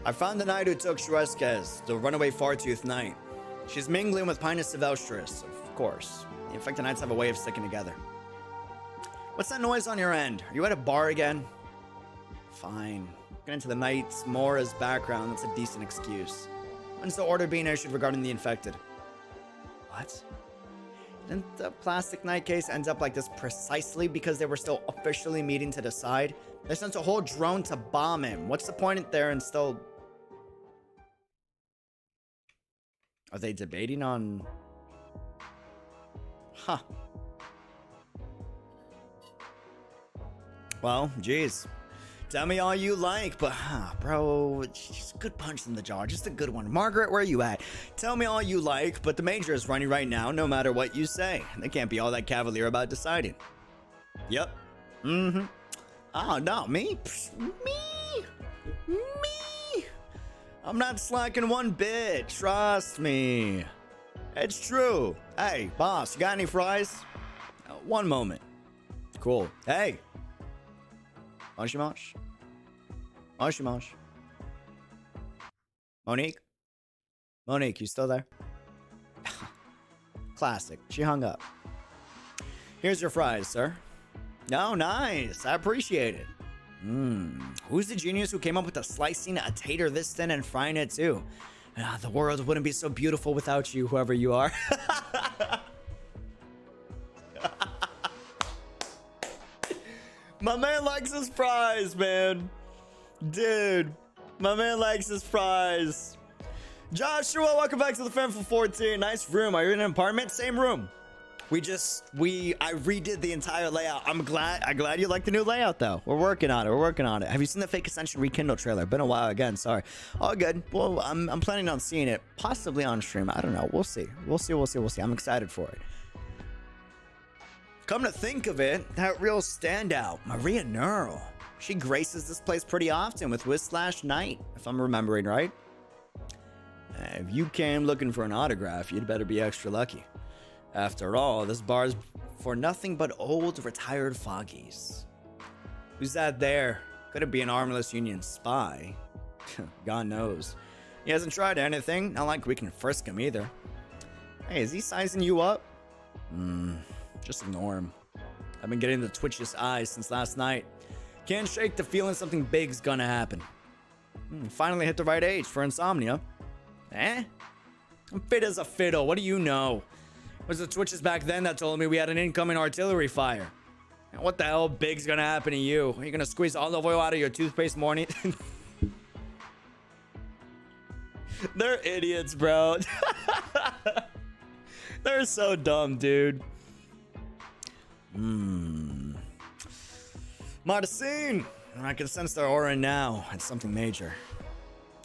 I found the knight who took 𝙃𝙖𝙩𝙧𝙚, the runaway far-toothed knight. She's mingling with Pinus Sylvestris, of course. The infected knights have a way of sticking together. What's that noise on your end? Are you at a bar again? Fine. Get into the knight's more as background. That's a decent excuse. When's the order being issued regarding the infected? What? Didn't the plastic knight case end up like this precisely because they were still officially meeting to decide? They sent a whole drone to bomb him. What's the point there and still... Are they debating on... Huh. Well, geez. Tell me all you like, but, bro, just a good punch in the jaw. Just a good one. Margaret, where are you at? Tell me all you like, but the major is running right now, no matter what you say. They can't be all that cavalier about deciding. Yep. Mm-hmm. Oh, no, me? Me? I'm not slacking one bit. Trust me. It's true. Hey, boss, you got any fries? One moment. Cool. Hey. Moshi Mosh? Moshi Mosh? Monique? Monique, you still there? Classic. She hung up. Here's your fries, sir. Oh, nice. I appreciate it. Who's the genius who came up with the slicing a tater this thin and frying it too? The world wouldn't be so beautiful without you, whoever you are. My man likes his fries, man. Dude, my man likes his fries. Joshua, welcome back to the Fan for 14. Nice room. Are you in an apartment? Same room. I redid the entire layout. I'm glad you like the new layout though. We're working on it. Have you seen the Fake Ascension Rekindle trailer? Been a while again, sorry. All good. Well, I'm planning on seeing it possibly on stream. I don't know. We'll see. I'm excited for it. Come to think of it, that real standout, Maria NEARL. She graces this place pretty often with 𝙃/Knight, if I'm remembering right. If you came looking for an autograph, you'd better be extra lucky. After all, this bar's for nothing but old, retired foggies. Who's that there? Could it be an Armorless Union spy? God knows. He hasn't tried anything, not like we can frisk him either. Hey, is he sizing you up? Just ignore him. I've been getting the twitchiest eyes since last night. Can't shake the feeling something big's gonna happen. Finally hit the right age for insomnia. I'm fit as a fiddle, what do you know? It was the twitches back then that told me we had an incoming artillery fire. And what the hell big's gonna happen to you? Are you gonna squeeze olive oil out of your toothpaste morning? They're idiots, bro. They're so dumb, dude. Marcin! I can sense their aura now. It's something major.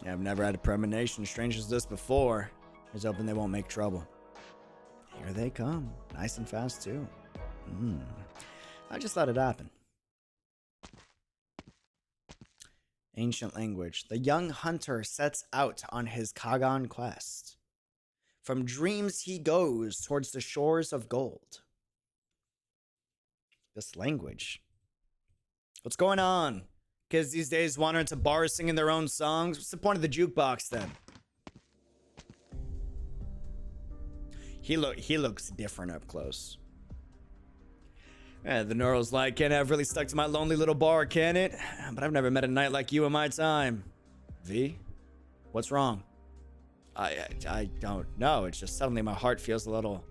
Yeah, I've never had a premonition strange as this before. I was hoping they won't make trouble. Here they come. Nice and fast, too. I just let it happen. Ancient language. The young hunter sets out on his Kagan quest. From dreams he goes towards the shores of gold. This language. What's going on? Kids these days wandering to bars singing their own songs? What's the point of the jukebox then? He looks different up close. The NEARL's like, can't have really stuck to my lonely little bar, can it? But I've never met a knight like you in my time. V? What's wrong? I don't know. It's just suddenly my heart feels a little...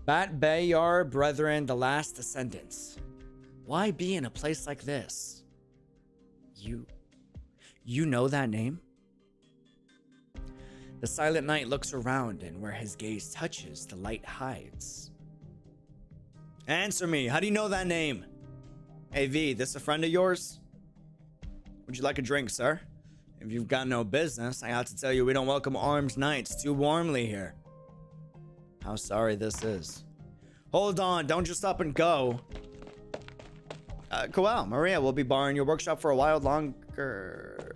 𝙃𝙖𝙬𝙧𝙚, brethren, the last descendants. Why be in a place like this? You know that name? The silent knight looks around, and where his gaze touches, the light hides. Answer me. How do you know that name? Hey, V, this a friend of yours? Would you like a drink, sir? If you've got no business, I have to tell you we don't welcome armed knights too warmly here. How sorry this is. Hold on, don't just up and go. Coel, Maria will be borrowing your workshop for a while longer.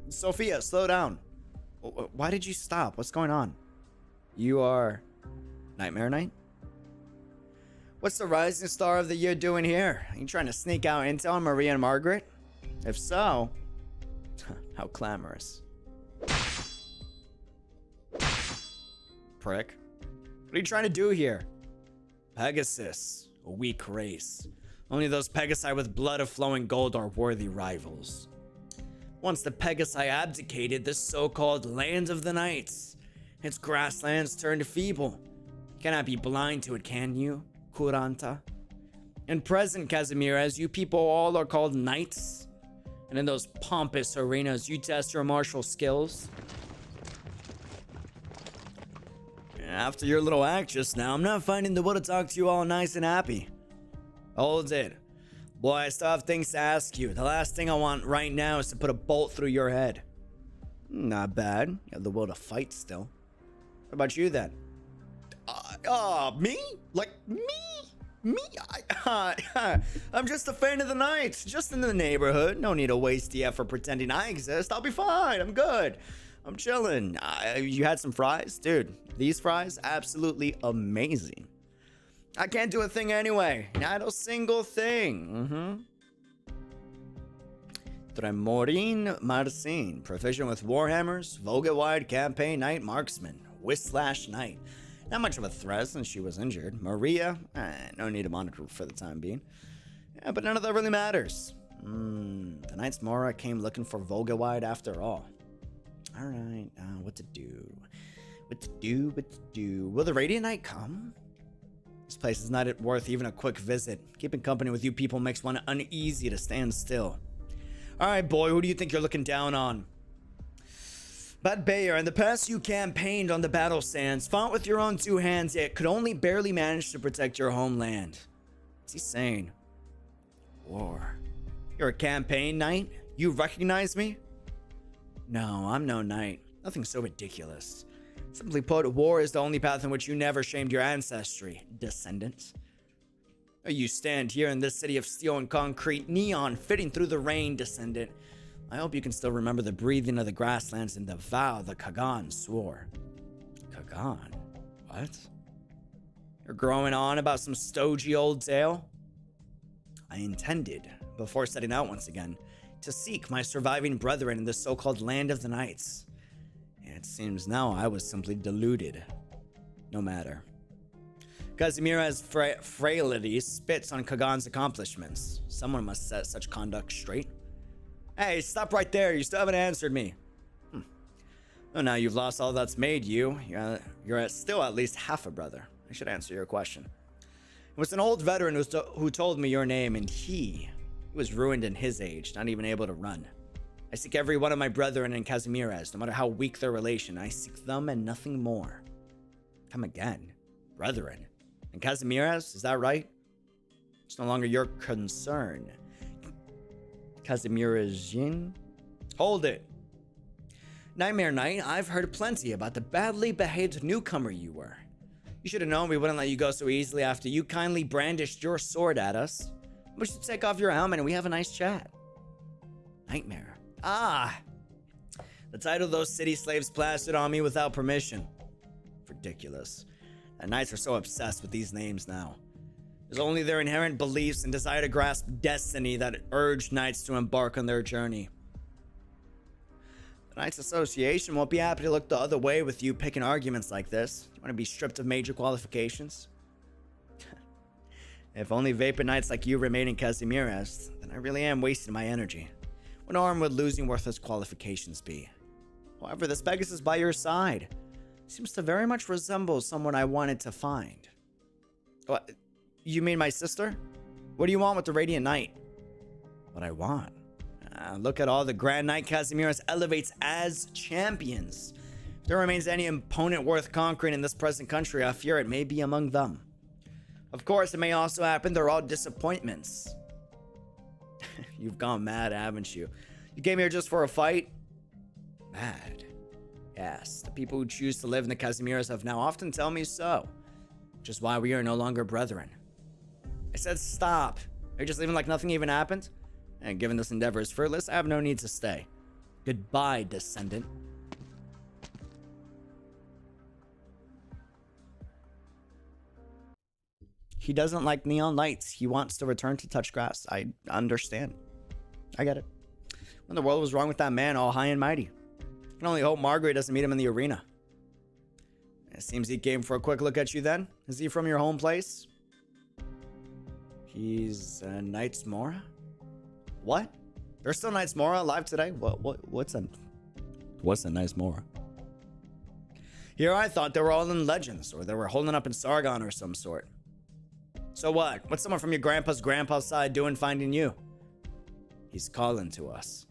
Sophia, slow down. Why did you stop? What's going on? You are Nightmare Knight? What's the rising star of the year doing here? Are you trying to sneak out intel on Maria and Margaret? If so, how clamorous. Prick. What are you trying to do here? Pegasus, a weak race. Only those Pegasi with blood of flowing gold are worthy rivals. Once the Pegasi abdicated this so-called land of the Knights, its grasslands turned feeble. You cannot be blind to it, can you, Kuranta? In present Casimir, you people all are called knights, and in those pompous arenas you test your martial skills. After your little act just now, I'm not finding the will to talk to you all nice and happy. Hold it. Boy, I still have things to ask you. The last thing I want right now is to put a bolt through your head. Not bad. You have the will to fight still. What about you then? Me? Like me? Me? I'm just a fan of the Knights. Just in the neighborhood. No need to waste the effort pretending I exist. I'll be fine. I'm good. I'm chilling. You had some fries? Dude, these fries, absolutely amazing. I can't do a thing anyway. Not a single thing. Tremorin Marcin, proficient with warhammers, Volga-wide campaign knight marksman, Whislash knight. Not much of a threat since she was injured. Maria, no need to monitor for the time being. Yeah, but none of that really matters. The Knights Mora came looking for Volga-wide after all. Alright, what to do? What to do? Will the Radiant Knight come? This place is not worth even a quick visit. Keeping company with you people makes one uneasy to stand still. Alright, boy, who do you think you're looking down on? 𝙃𝙖𝙬𝙧, in the past you campaigned on the battle sands, fought with your own two hands, yet could only barely manage to protect your homeland. What's he saying? War. You're a campaign knight? You recognize me? No, I'm no knight. Nothing so ridiculous. Simply put, war is the only path in which you never shamed your ancestry, descendants. You stand here in this city of steel and concrete, neon fitting through the rain, descendant. I hope you can still remember the breathing of the grasslands and the vow the Kagan swore. Kagan? What? You're growing on about some stodgy old tale? I intended, before setting out once again, to seek my surviving brethren in the so-called land of the Knights. It seems now I was simply deluded. No matter. Casimira's frailty spits on Kagan's accomplishments. Someone must set such conduct straight. Hey, stop right there. You still haven't answered me. Oh, now you've lost all that's made you. You're still at least half a brother. I should answer your question. It was an old veteran who told me your name, and he was ruined in his age, not even able to run. I seek every one of my brethren in Casimira's, no matter how weak their relation. I seek them and nothing more. Come again. Brethren. In Casimira's, is that right? It's no longer your concern. Casimira's Jin? Hold it. Nightmare Knight, I've heard plenty about the badly behaved newcomer you were. You should have known we wouldn't let you go so easily after you kindly brandished your sword at us. We should take off your helmet and we have a nice chat. Nightmare. The title those city slaves plastered on me without permission. Ridiculous. The Knights are so obsessed with these names now. It's only their inherent beliefs and desire to grasp destiny that urge Knights to embark on their journey. The Knights Association won't be happy to look the other way with you picking arguments like this. You want to be stripped of major qualifications? If only vapor knights like you remain in 𝙃𝙖𝙀𝙀, then I really am wasting my energy. What harm would losing worthless qualifications be? However, this Pegasus by your side seems to very much resemble someone I wanted to find. What? You mean my sister? What do you want with the Radiant Knight? What I want? Look at all the Grand Knight 𝙃𝙖𝙀𝙀 elevates as champions. If there remains any opponent worth conquering in this present country, I fear it may be among them. Of course, it may also happen they're all disappointments. You've gone mad, haven't you? You came here just for a fight? Mad? Yes, the people who choose to live in the 𝙃𝙖𝙀𝙀 have now often tell me so. Which is why we are no longer brethren. I said stop. Are you just leaving like nothing even happened? And given this endeavor is fruitless, I have no need to stay. Goodbye, descendant. He doesn't like neon lights. He wants to return to touch grass. I understand. I get it. When the world was wrong with that man, all high and mighty. I can only hope Margaret doesn't meet him in the arena. It seems he came for a quick look at you then. Is he from your home place? He's Knights Mora? What? There's still Knights Mora alive today? What's a Knights Mora? Here I thought they were all in Legends, or they were holding up in Sargon or some sort. So what? What's someone from your grandpa's side doing finding you? He's calling to us.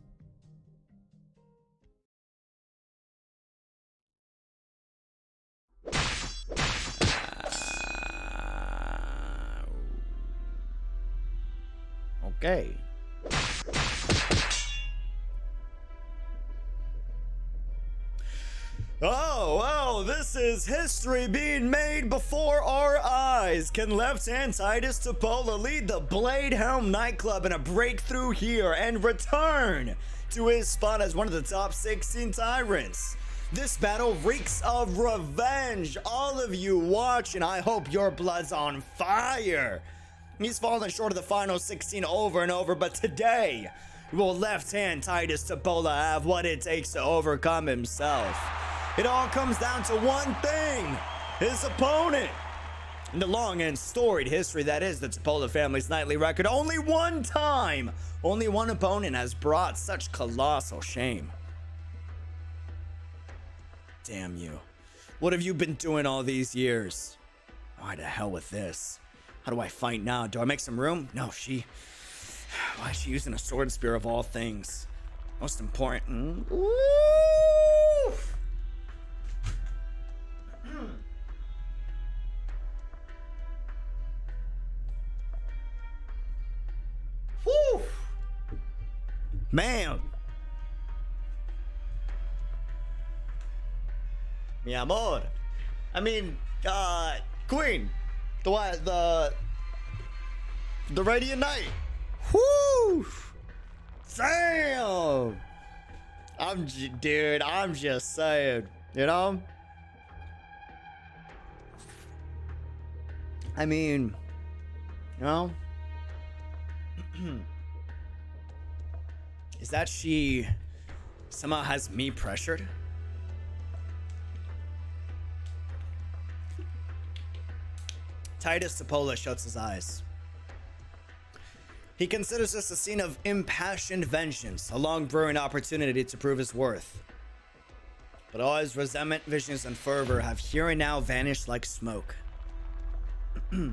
Okay. Oh, well, this is history being made before our eyes. Can left-hand Titus Tupola lead the Blade Helm nightclub in a breakthrough here and return to his spot as one of the top 16 tyrants? This battle reeks of revenge. All of you watching, I hope your blood's on fire. He's fallen short of the final 16 over and over, but today, will left-hand Titus Tupola have what it takes to overcome himself? It all comes down to one thing, his opponent. In the long and storied history that is the Tupola family's nightly record, only one time, only one opponent has brought such colossal shame. Damn you. What have you been doing all these years? Why the hell with this? How do I fight now? Do I make some room? No, why is she using a sword spear of all things? Most important. Woo! Whew. Man. Mi amor. I mean, Queen. The Radiant Knight. Whoo! Damn! Dude, I'm just saying, you know? I mean, you know? Is that she somehow has me pressured? Titus Tupola shuts his eyes. He considers this a scene of impassioned vengeance, a long brewing opportunity to prove his worth. But all his resentment, visions, and fervor have here and now vanished like smoke. He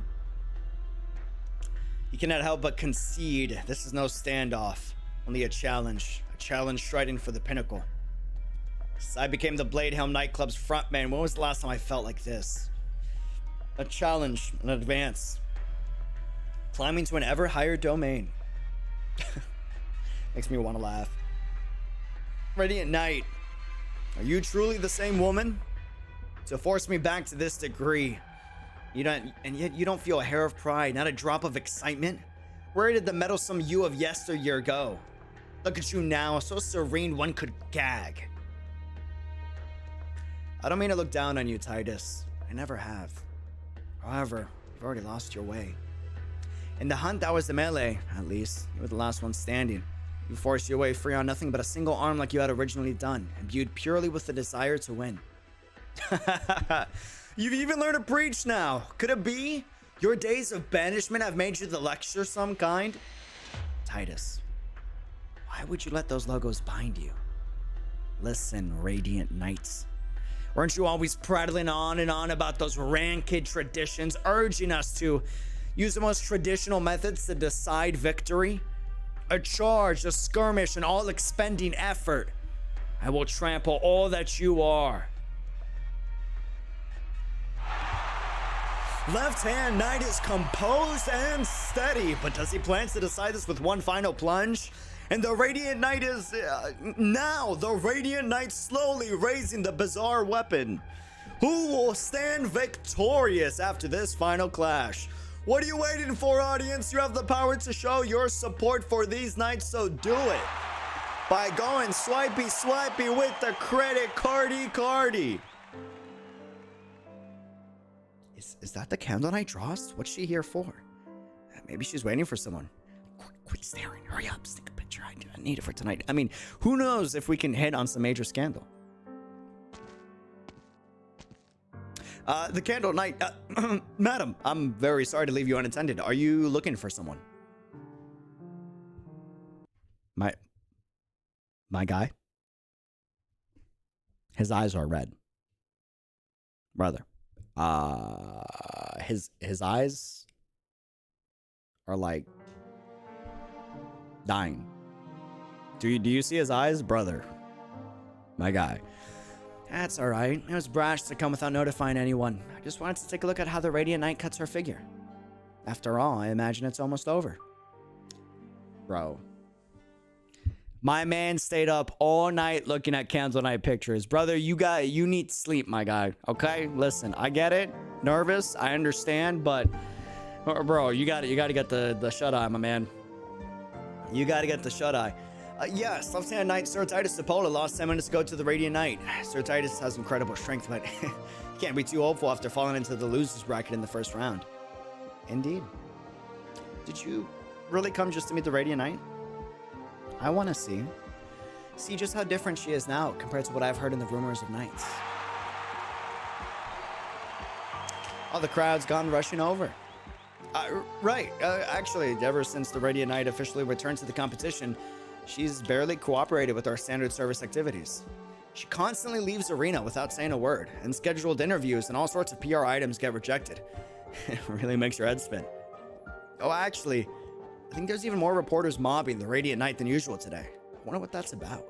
cannot help but concede this is no standoff, only a challenge striding for the pinnacle. Since I became the Blade Helm nightclub's frontman, when was the last time I felt like this? A challenge, an advance. Climbing to an ever higher domain. Makes me want to laugh. Radiant Knight, are you truly the same woman? To force me back to this degree, and yet you don't feel a hair of pride, not a drop of excitement? Where did the meddlesome you of yesteryear go? Look at you now, so serene one could gag. I don't mean to look down on you, Titus. I never have. However, you've already lost your way. In the hunt, that was the melee, at least. You were the last one standing. You forced your way free on nothing but a single arm like you had originally done, imbued purely with the desire to win. You've even learned to preach now. Could it be? Your days of banishment have made you the lecture some kind? Titus, why would you let those logos bind you? Listen, Radiant Knights. Weren't you always prattling on and on about those rancid traditions, urging us to use the most traditional methods to decide victory? A charge, a skirmish, and all expending effort. I will trample all that you are. Left-hand Knight is composed and steady, but does he plan to decide this with one final plunge? And the Radiant Knight is now the Radiant Knight slowly raising the bizarre weapon. Who will stand victorious after this final clash? What are you waiting for, audience? You have the power to show your support for these knights, so do it by going swipey with the credit cardy. Is that the Candle Knight draws? What's she here for? Maybe she's waiting for someone. Quit staring. Hurry up. Stick a picture. I need it for tonight. I mean, who knows if we can hit on some major scandal. The Candle Knight. Madam, I'm very sorry to leave you unattended. Are you looking for someone? My guy? His eyes are red. Brother. His eyes are like dying. Do you see his eyes, brother? My guy. That's all right. It was brash to come without notifying anyone. I just wanted to take a look at how the Radiant Knight cuts her figure. After all, I imagine it's almost over. Bro. My man stayed up all night looking at Candle Knight pictures. Brother, you need sleep, my guy. Okay? Listen, I get it. Nervous. I understand, but bro, you got to get the shut-eye, my man. You got to get the shut-eye. Yes, Left-hand Knight Sir Titus Cipolla lost 10 minutes ago to the Radiant Knight. Sir Titus has incredible strength, but can't be too hopeful after falling into the losers bracket in the first round. Indeed. Did you really come just to meet the Radiant Knight? I want to see just how different she is now compared to what I've heard in the rumors of knights. All the crowd's gone rushing over. Right. Actually, ever since the Radiant Knight officially returned to the competition, she's barely cooperated with our standard service activities. She constantly leaves arena without saying a word, and scheduled interviews and all sorts of PR items get rejected. It really makes your head spin. Oh, actually, I think there's even more reporters mobbing the Radiant Knight than usual today. I wonder what that's about.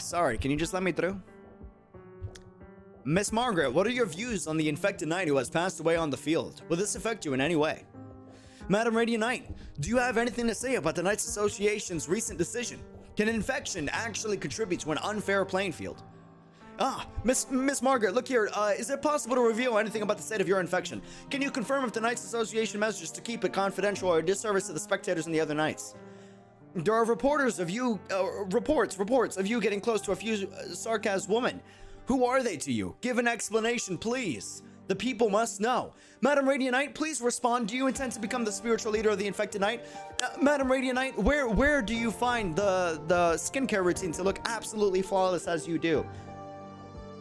Sorry, can you just let me through? Miss Margaret, what are your views on the infected knight who has passed away on the field? Will this affect you in any way? Madam Radiant Knight, do you have anything to say about the Knights Association's recent decision? Can infection actually contribute to an unfair playing field? Miss Margaret, look here. Is it possible to reveal anything about the state of your infection? Can you confirm if the Knights Association messages to keep it confidential or a disservice to the spectators and the other knights? There are reports of you getting close to a few sarcasm women. Who are they to you? Give an explanation, please. The people must know. Madam Radiant Knight, please respond. Do you intend to become the spiritual leader of the infected knight? Madam Radiant Knight, where do you find the skincare routine to look absolutely flawless as you do?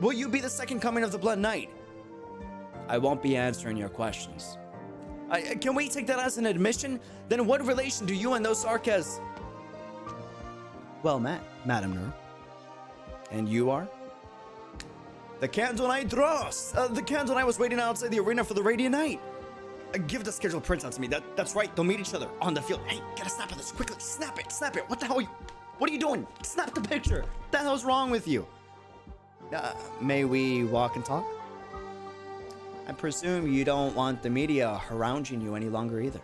Will you be the second coming of the Blood Knight? I won't be answering your questions. Can we take that as an admission? Then what relation do you and those sarcasms? Well met, Madam NEARL. And you are? The Candle Knight draws. The Candle Knight was waiting outside the arena for the Radiant Knight. Give the scheduled printout to me. That's right. They'll meet each other on the field. Hey, get a snap of this quickly. Snap it. Snap it. What the hell what are you doing? Snap the picture. What the hell's wrong with you? May we walk and talk? I presume you don't want the media haranguing you any longer either.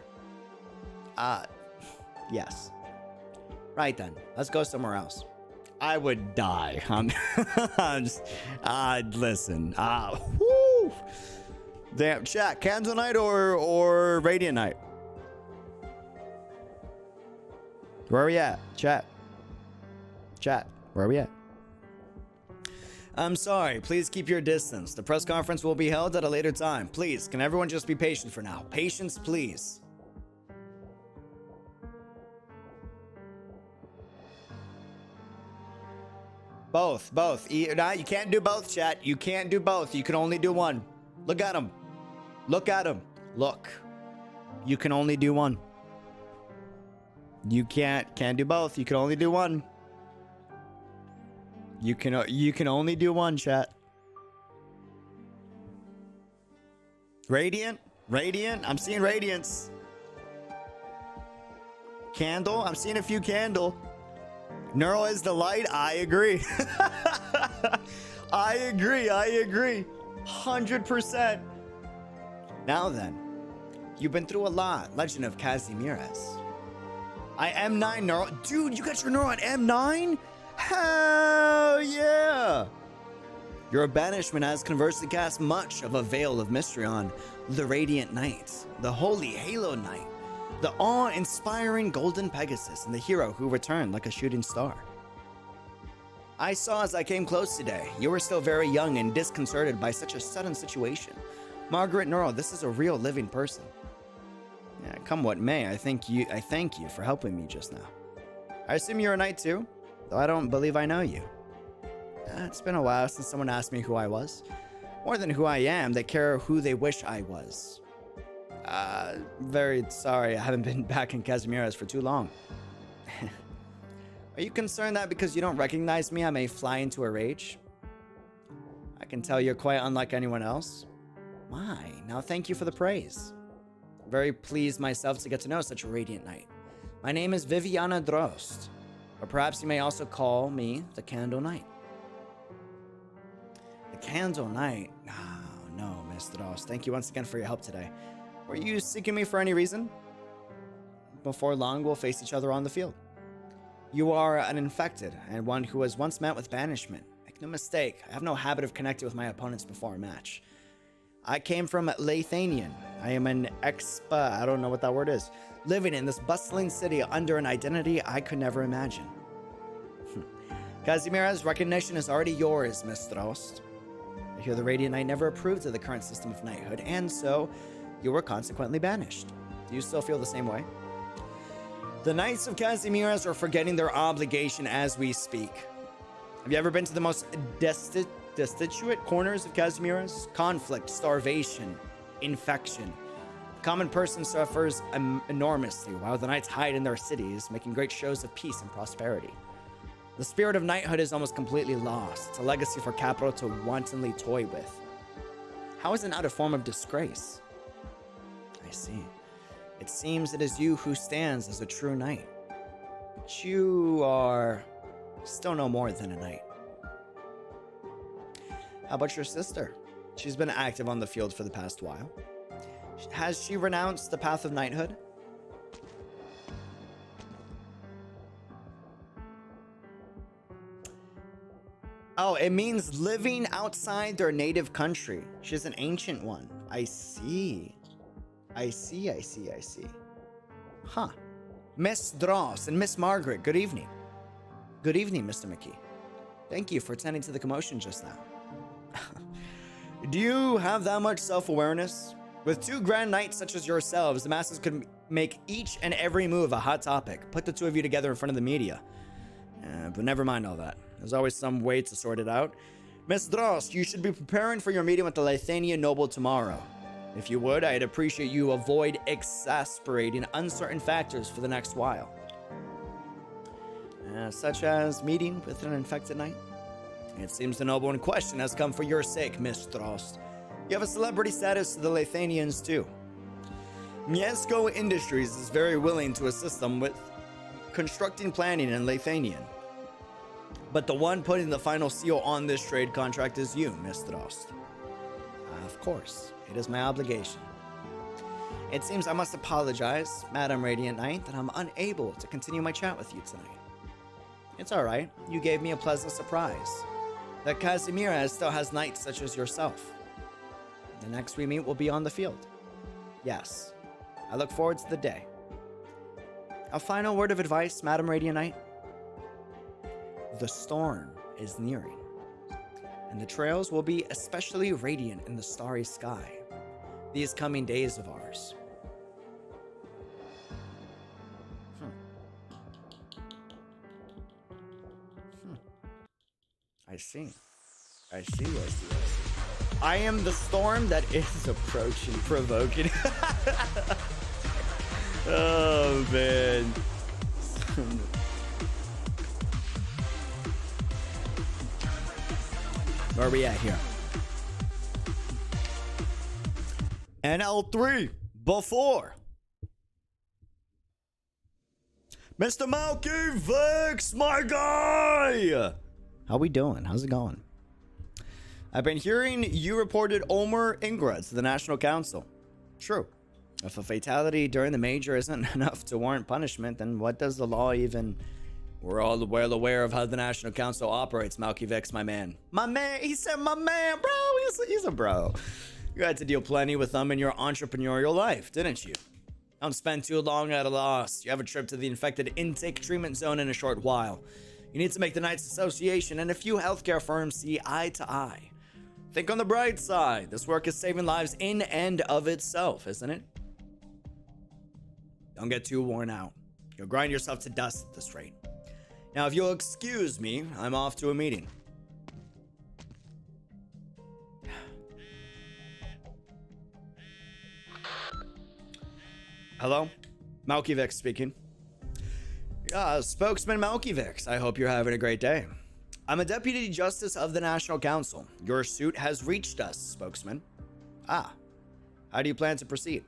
Yes. Right then. Let's go somewhere else. I would die. Listen. Whoo. Damn, chat. Candle Knight or Radiant Knight? Where are we at? Chat. Where are we at? I'm sorry. Please keep your distance. The press conference will be held at a later time. Please, can everyone just be patient for now? Patience, please. Both. No, you can't do both, chat. You can't do both. You can only do one. Look at him. Look at him. Look. You can only do one. You can't do both. You can only do one. You can only do one, chat. Radiant? Radiant? I'm seeing radiance. Candle? I'm seeing a few candle. Neural is the light? I agree. I agree. 100%. Now then, you've been through a lot. Legend of 𝙃𝙖𝙀𝙀. I M9 Neural. Dude, you got your Neural on M9? Hell yeah! Your banishment has conversely cast much of a veil of mystery on the Radiant Knight, the Holy Halo Knight, the awe-inspiring Golden Pegasus, and the hero who returned like a shooting star. I saw as I came close today, you were still very young and disconcerted by such a sudden situation. Margaret Neural, this is a real living person. Yeah, come what may, I thank you for helping me just now. I assume you're a knight too, though I don't believe I know you. It's been a while since someone asked me who I was. More than who I am, they care who they wish I was. Very sorry, I haven't been back in 𝙃𝙖𝙀𝙀 for too long. Are you concerned that because you don't recognize me, I may fly into a rage? I can tell you're quite unlike anyone else. Why? Now thank you for the praise. I'm very pleased myself to get to know such a radiant knight. My name is Viviana Drost, or perhaps you may also call me the Candle Knight. The Candle Knight? Oh, no, Miss Drost. Thank you once again for your help today. Were you seeking me for any reason? Before long, we'll face each other on the field. You are an infected, and one who was once met with banishment. Make no mistake, I have no habit of connecting with my opponents before a match. I came from 𝙃𝙖𝙀𝙀. I am an expa, I don't know what that word is, living in this bustling city under an identity I could never imagine. 𝙃𝙖𝙀𝙀's recognition is already yours, Miss Drost. I hear the Radiant Knight never approved of the current system of knighthood, and so you were consequently banished. Do you still feel the same way? The Knights of 𝙃𝙖𝙀𝙀 are forgetting their obligation as we speak. Have you ever been to the most destitute corners of 𝙃𝙖𝙀𝙀? Conflict, starvation, infection. The common person suffers enormously, while the knights hide in their cities, making great shows of peace and prosperity. The spirit of knighthood is almost completely lost. It's a legacy for capital to wantonly toy with. How is it not a form of disgrace? I see. It seems it is you who stands as a true knight. But you are still no more than a knight. How about your sister? She's been active on the field for the past while. Has she renounced the path of knighthood? Oh, it means living outside their native country. She's an ancient one. I see. I see. Huh. Miss Dross and Miss Margaret, good evening. Good evening, Mr. McKee. Thank you for attending to the commotion just now. Do you have that much self-awareness? With two grand knights such as yourselves, the masses could make each and every move a hot topic. Put the two of you together in front of the media. But never mind all that. There's always some way to sort it out. Miss Dross, you should be preparing for your meeting with the Lithanian noble tomorrow. If you would, I'd appreciate you avoid exasperating uncertain factors for the next while. Such as meeting with an infected knight. It seems the noble in question has come for your sake, Miss Drost. You have a celebrity status to the Lithanians too. Miesco Industries is very willing to assist them with constructing planning in Lithanian. But the one putting the final seal on this trade contract is you, Miss Drost. Of course, it is my obligation. It seems I must apologize, Madam Radiant Knight, that I'm unable to continue my chat with you tonight. It's alright, you gave me a pleasant surprise. That 𝙃𝙖𝙀𝙀 still has knights such as yourself. The next we meet will be on the field. Yes, I look forward to the day. A final word of advice, Madam Radiant Knight. The storm is nearing, and the trails will be especially radiant in the starry sky these coming days of ours. I see. I see. I am the storm that is approaching, provoking. Oh, man. Where are we at here? NL3 before. Mr. Xivam-Kun, my guy! How we doing? How's it going? I've been hearing you reported 𝙃𝙀𝙀𝙀 to the National Council. True. If a fatality during the major isn't enough to warrant punishment, then what does the law even... We're all well aware of how the National Council operates, 𝙃𝙀𝙀, my man. My man! He said my man, bro! He's a bro. You had to deal plenty with them in your entrepreneurial life, didn't you? Don't spend too long at a loss. You have a trip to the infected intake treatment zone in a short while. You need to make the Knights Association and a few healthcare firms see eye to eye. Think on the bright side. This work is saving lives in and of itself, isn't it? Don't get too worn out. You'll grind yourself to dust at this rate. Now, if you'll excuse me, I'm off to a meeting. Hello? 𝙃𝙀𝙀 speaking. Spokesman 𝙃𝙀𝙀, I hope you're having a great day. I'm a Deputy Justice of the National Council. Your suit has reached us, spokesman. How do you plan to proceed?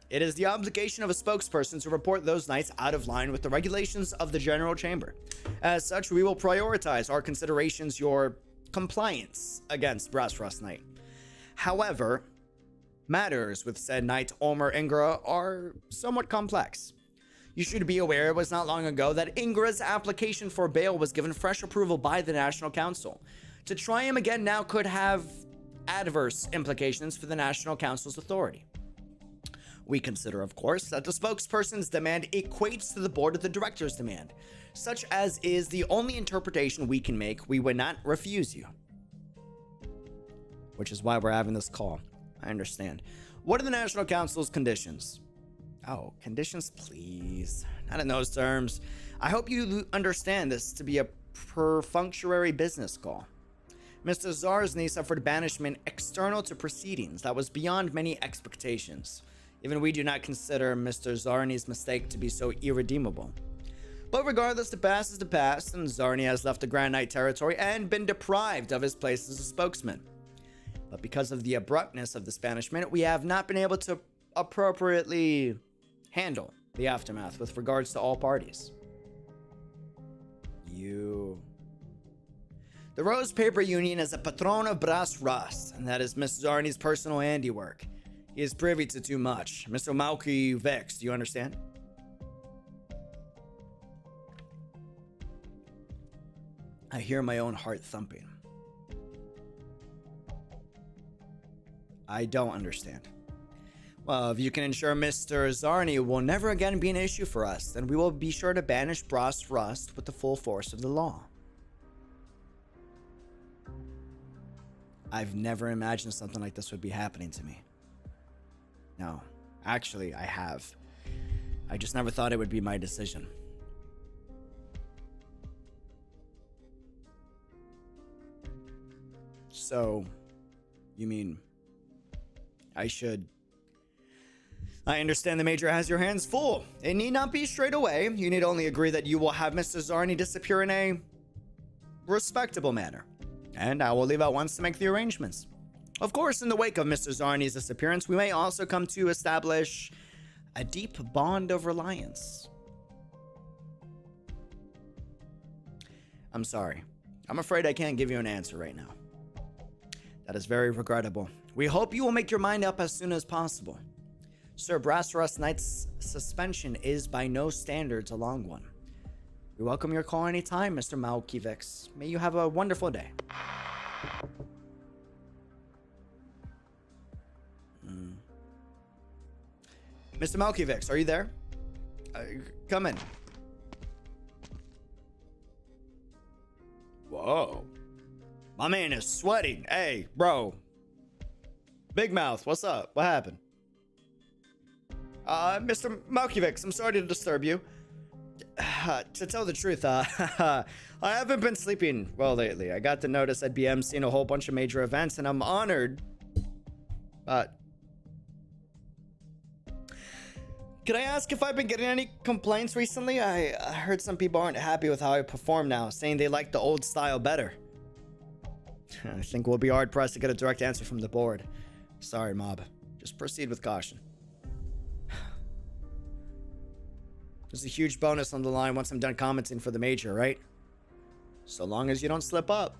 It is the obligation of a spokesperson to report those knights out of line with the regulations of the General Chamber. As such, we will prioritize our considerations your compliance against Brass Rust Knight. However, matters with said Knight 𝙃𝙀𝙀 are somewhat complex. You should be aware it was not long ago that Ingra's application for bail was given fresh approval by the National Council. To try him again now could have adverse implications for the National Council's authority. We consider, of course, that the spokesperson's demand equates to the board of the directors' demand. Such as is the only interpretation we can make. We would not refuse you. Which is why we're having this call. I understand. What are the National Council's conditions? Oh, conditions, please. Not in those terms. I hope you understand this to be a perfunctory business call. Mr. Zarsny suffered banishment external to proceedings that was beyond many expectations. Even we do not consider Mr. Zarny's mistake to be so irredeemable. But regardless, the past is the past, and Zarny has left the Grand Knight territory and been deprived of his place as a spokesman. But because of the abruptness of this banishment, we have not been able to appropriately handle the aftermath with regards to all parties. The Rose Paper Union is a patron of Brass Rust, and that is Miss Zarny's personal handiwork. He is privy to too much. Mr. 𝙃𝙀𝙀, do you understand? I hear my own heart thumping. I don't understand. Well, if you can ensure Mr. Zarny will never again be an issue for us, then we will be sure to banish Brass Rust with the full force of the law. I've never imagined something like this would be happening to me. No, actually, I have. I just never thought it would be my decision. So, you mean I understand the Major has your hands full. It need not be straight away. You need only agree that you will have Mr. Zarny disappear in a respectable manner. And I will leave at once to make the arrangements. Of course, in the wake of Mr. Zarny's disappearance, we may also come to establish a deep bond of reliance. I'm sorry. I'm afraid I can't give you an answer right now. That is very regrettable. We hope you will make your mind up as soon as possible. Sir, Brass Rust Knight's suspension is by no standards a long one. We welcome your call anytime, Mr. 𝙃𝙀𝙀. May you have a wonderful day. Mr. 𝙃𝙀𝙀, are you there? Come in. Whoa. My man is sweating. Hey, bro. Big Mouth, what's up? What happened? Mr. 𝙃𝙀𝙀, I'm sorry to disturb you. To tell the truth, I haven't been sleeping well lately. I got the notice I'd be emceeing a whole bunch of major events, and I'm honored. But can I ask if I've been getting any complaints recently? I heard some people aren't happy with how I perform now, saying they like the old style better. I think we'll be hard pressed to get a direct answer from the board. Sorry, mob. Just proceed with caution. There's a huge bonus on the line once I'm done commenting for the major, right? So long as you don't slip up.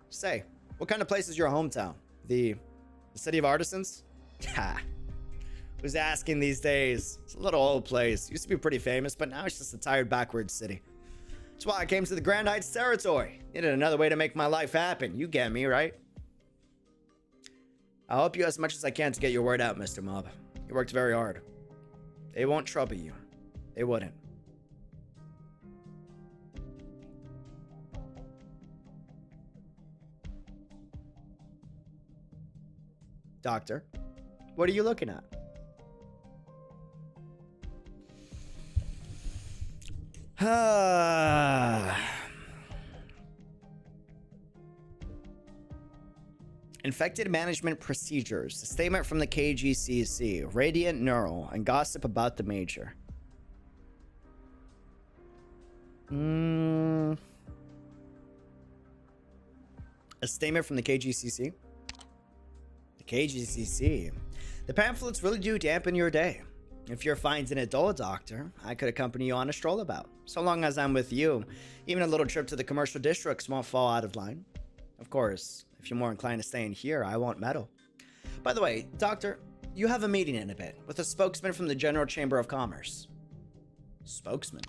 Say, what kind of place is your hometown? The city of artisans? Ha. Who's asking these days? It's a little old place. Used to be pretty famous, but now it's just a tired backwards city. That's why I came to the Grand Heights territory. Needed another way to make my life happen. You get me, right? I'll help you as much as I can to get your word out, Mr. Mob. You worked very hard. They won't trouble you. They wouldn't. Doctor, what are you looking at? Infected management procedures. A statement from the KGCC. Radiant NEARL and gossip about the major. A statement from the KGCC. The KGCC. The pamphlets really do dampen your day. If you're finding it dull, Doctor, I could accompany you on a stroll about. So long as I'm with you, even a little trip to the commercial districts won't fall out of line. Of course, if you're more inclined to stay in here, I won't meddle. By the way, Doctor, you have a meeting in a bit with a spokesman from the General Chamber of Commerce. Spokesman?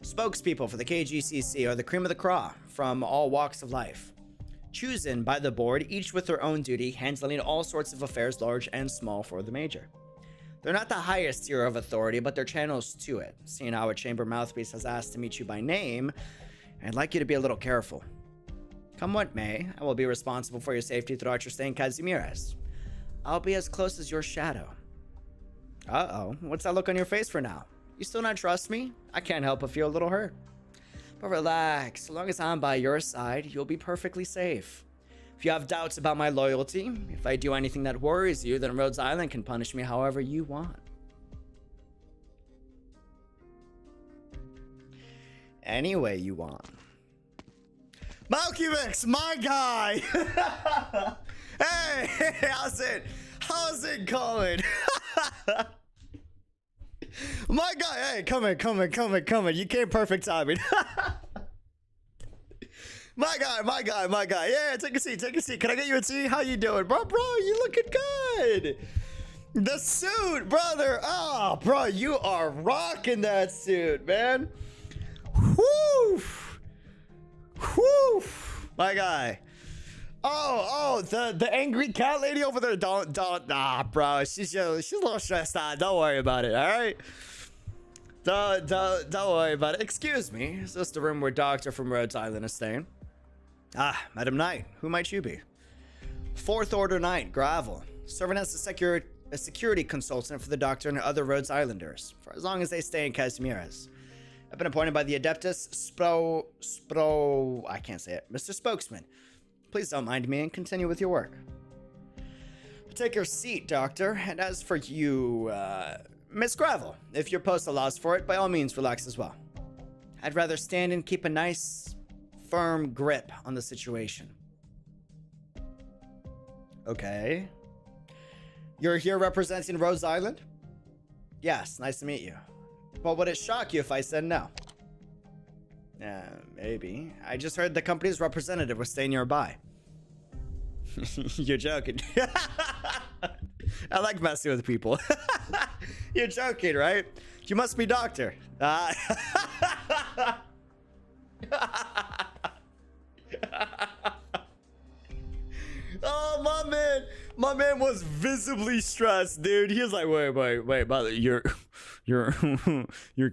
Spokespeople for the KGCC are the cream of the crop from all walks of life. Chosen by the board, each with their own duty, handling all sorts of affairs large and small for the major. They're not the highest tier of authority, but they're channels to it. Seeing how a chamber mouthpiece has asked to meet you by name, I'd like you to be a little careful. Come what may, I will be responsible for your safety throughout your stay in 𝙃𝙖𝙀𝙀. I'll be as close as your shadow. Uh-oh, what's that look on your face for now? You still not trust me? I can't help but feel a little hurt. But relax, so long as I'm by your side, you'll be perfectly safe. If you have doubts about my loyalty, if I do anything that worries you, then Rhodes Island can punish me however you want. Any way you want. Malkivix, my guy! Hey, how's it? How's it going? My guy, hey, come in. You came perfect timing. My guy. Yeah, take a seat. Can I get you a tea? How you doing? Bro, you looking good. The suit, brother. Oh, bro, you are rocking that suit, man. Whoo. My guy. Oh, the angry cat lady over there. Don't, bro. She's a little stressed out. Don't worry about it, all right? Don't worry about it. Excuse me. Is this the room where Doctor from Rhodes Island is staying? Ah, Madam Knight. Who might you be? Fourth Order Knight, Gravel. Serving as a security consultant for the Doctor and other Rhodes Islanders, for as long as they stay in 𝙃𝙖𝙀𝙀. I've been appointed by the Adeptus I can't say it. Mr. Spokesman. Please don't mind me and continue with your work. Take your seat, Doctor. And as for you, Miss Gravel, if your post allows for it, by all means relax as well. I'd rather stand and keep a nice, firm grip on the situation. Okay. You're here representing Rhodes Island? Yes, nice to meet you. But would it shock you if I said no? Maybe. I just heard the company's representative was staying nearby. You're joking. I like messing with people. You're joking, right? You must be Doctor. Oh, my man was visibly stressed, dude. He was like, wait, brother, you're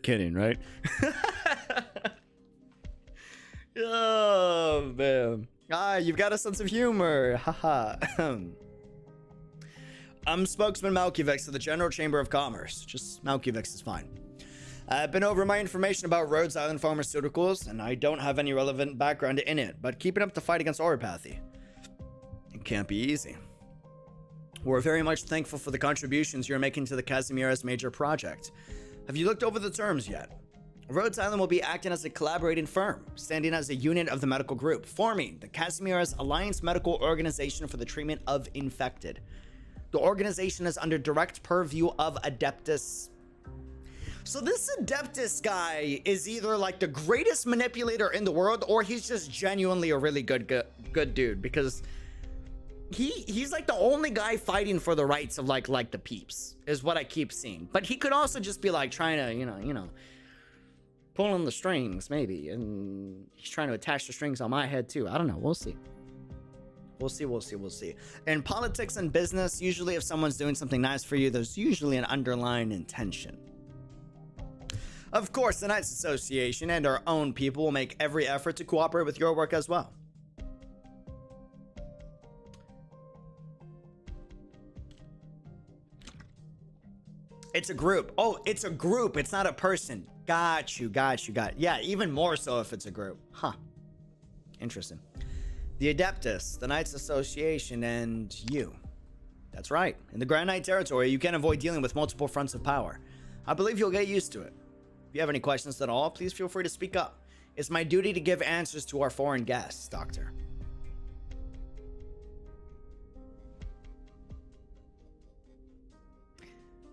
kidding, right? Oh, man. You've got a sense of humor. Haha. I'm Spokesman Malkivix of the General Chamber of Commerce. Just Malkivix is fine. I've been over my information about Rhodes Island Pharmaceuticals, and I don't have any relevant background in it, but keeping up the fight against oropathy, it can't be easy. We're very much thankful for the contributions you're making to the Casemira's major project. Have you looked over the terms yet? Rhodes Island will be acting as a collaborating firm, standing as a unit of the medical group, forming the Casemira's Alliance Medical Organization for the treatment of infected. The organization is under direct purview of Adeptus. So this Adeptus guy is either like the greatest manipulator in the world, or he's just genuinely a really good dude, because he's like the only guy fighting for the rights of like the peeps is what I keep seeing. But he could also just be like trying to, you know, pulling the strings maybe, and he's trying to attach the strings on my head too. I don't know. We'll see. We'll see. In politics and business, usually if someone's doing something nice for you, there's usually an underlying intention. Of course, the Knights Association and our own people will make every effort to cooperate with your work as well. It's a group. Oh, it's a group. It's not a person. Got you. Yeah, even more so if it's a group. Huh. Interesting. The Adeptus, the Knights Association, and you. That's right. In the Grand Knight territory, you can't avoid dealing with multiple fronts of power. I believe you'll get used to it. If you have any questions at all, please feel free to speak up. It's my duty to give answers to our foreign guests, Doctor.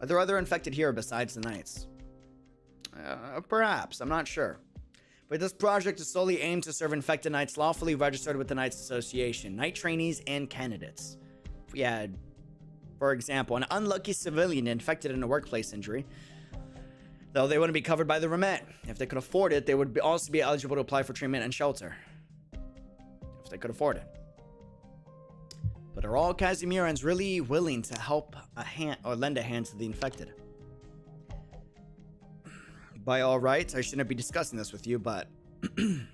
Are there other infected here besides the Knights? Perhaps, I'm not sure. But this project is solely aimed to serve infected Knights lawfully registered with the Knights Association, Knight trainees, and candidates. If we had, for example, an unlucky civilian infected in a workplace injury, though they wouldn't be covered by the remit. If they could afford it, they would also be eligible to apply for treatment and shelter. If they could afford it. But are all Casemirans really willing to help a hand or lend a hand to the infected? By all rights, I shouldn't be discussing this with you, but the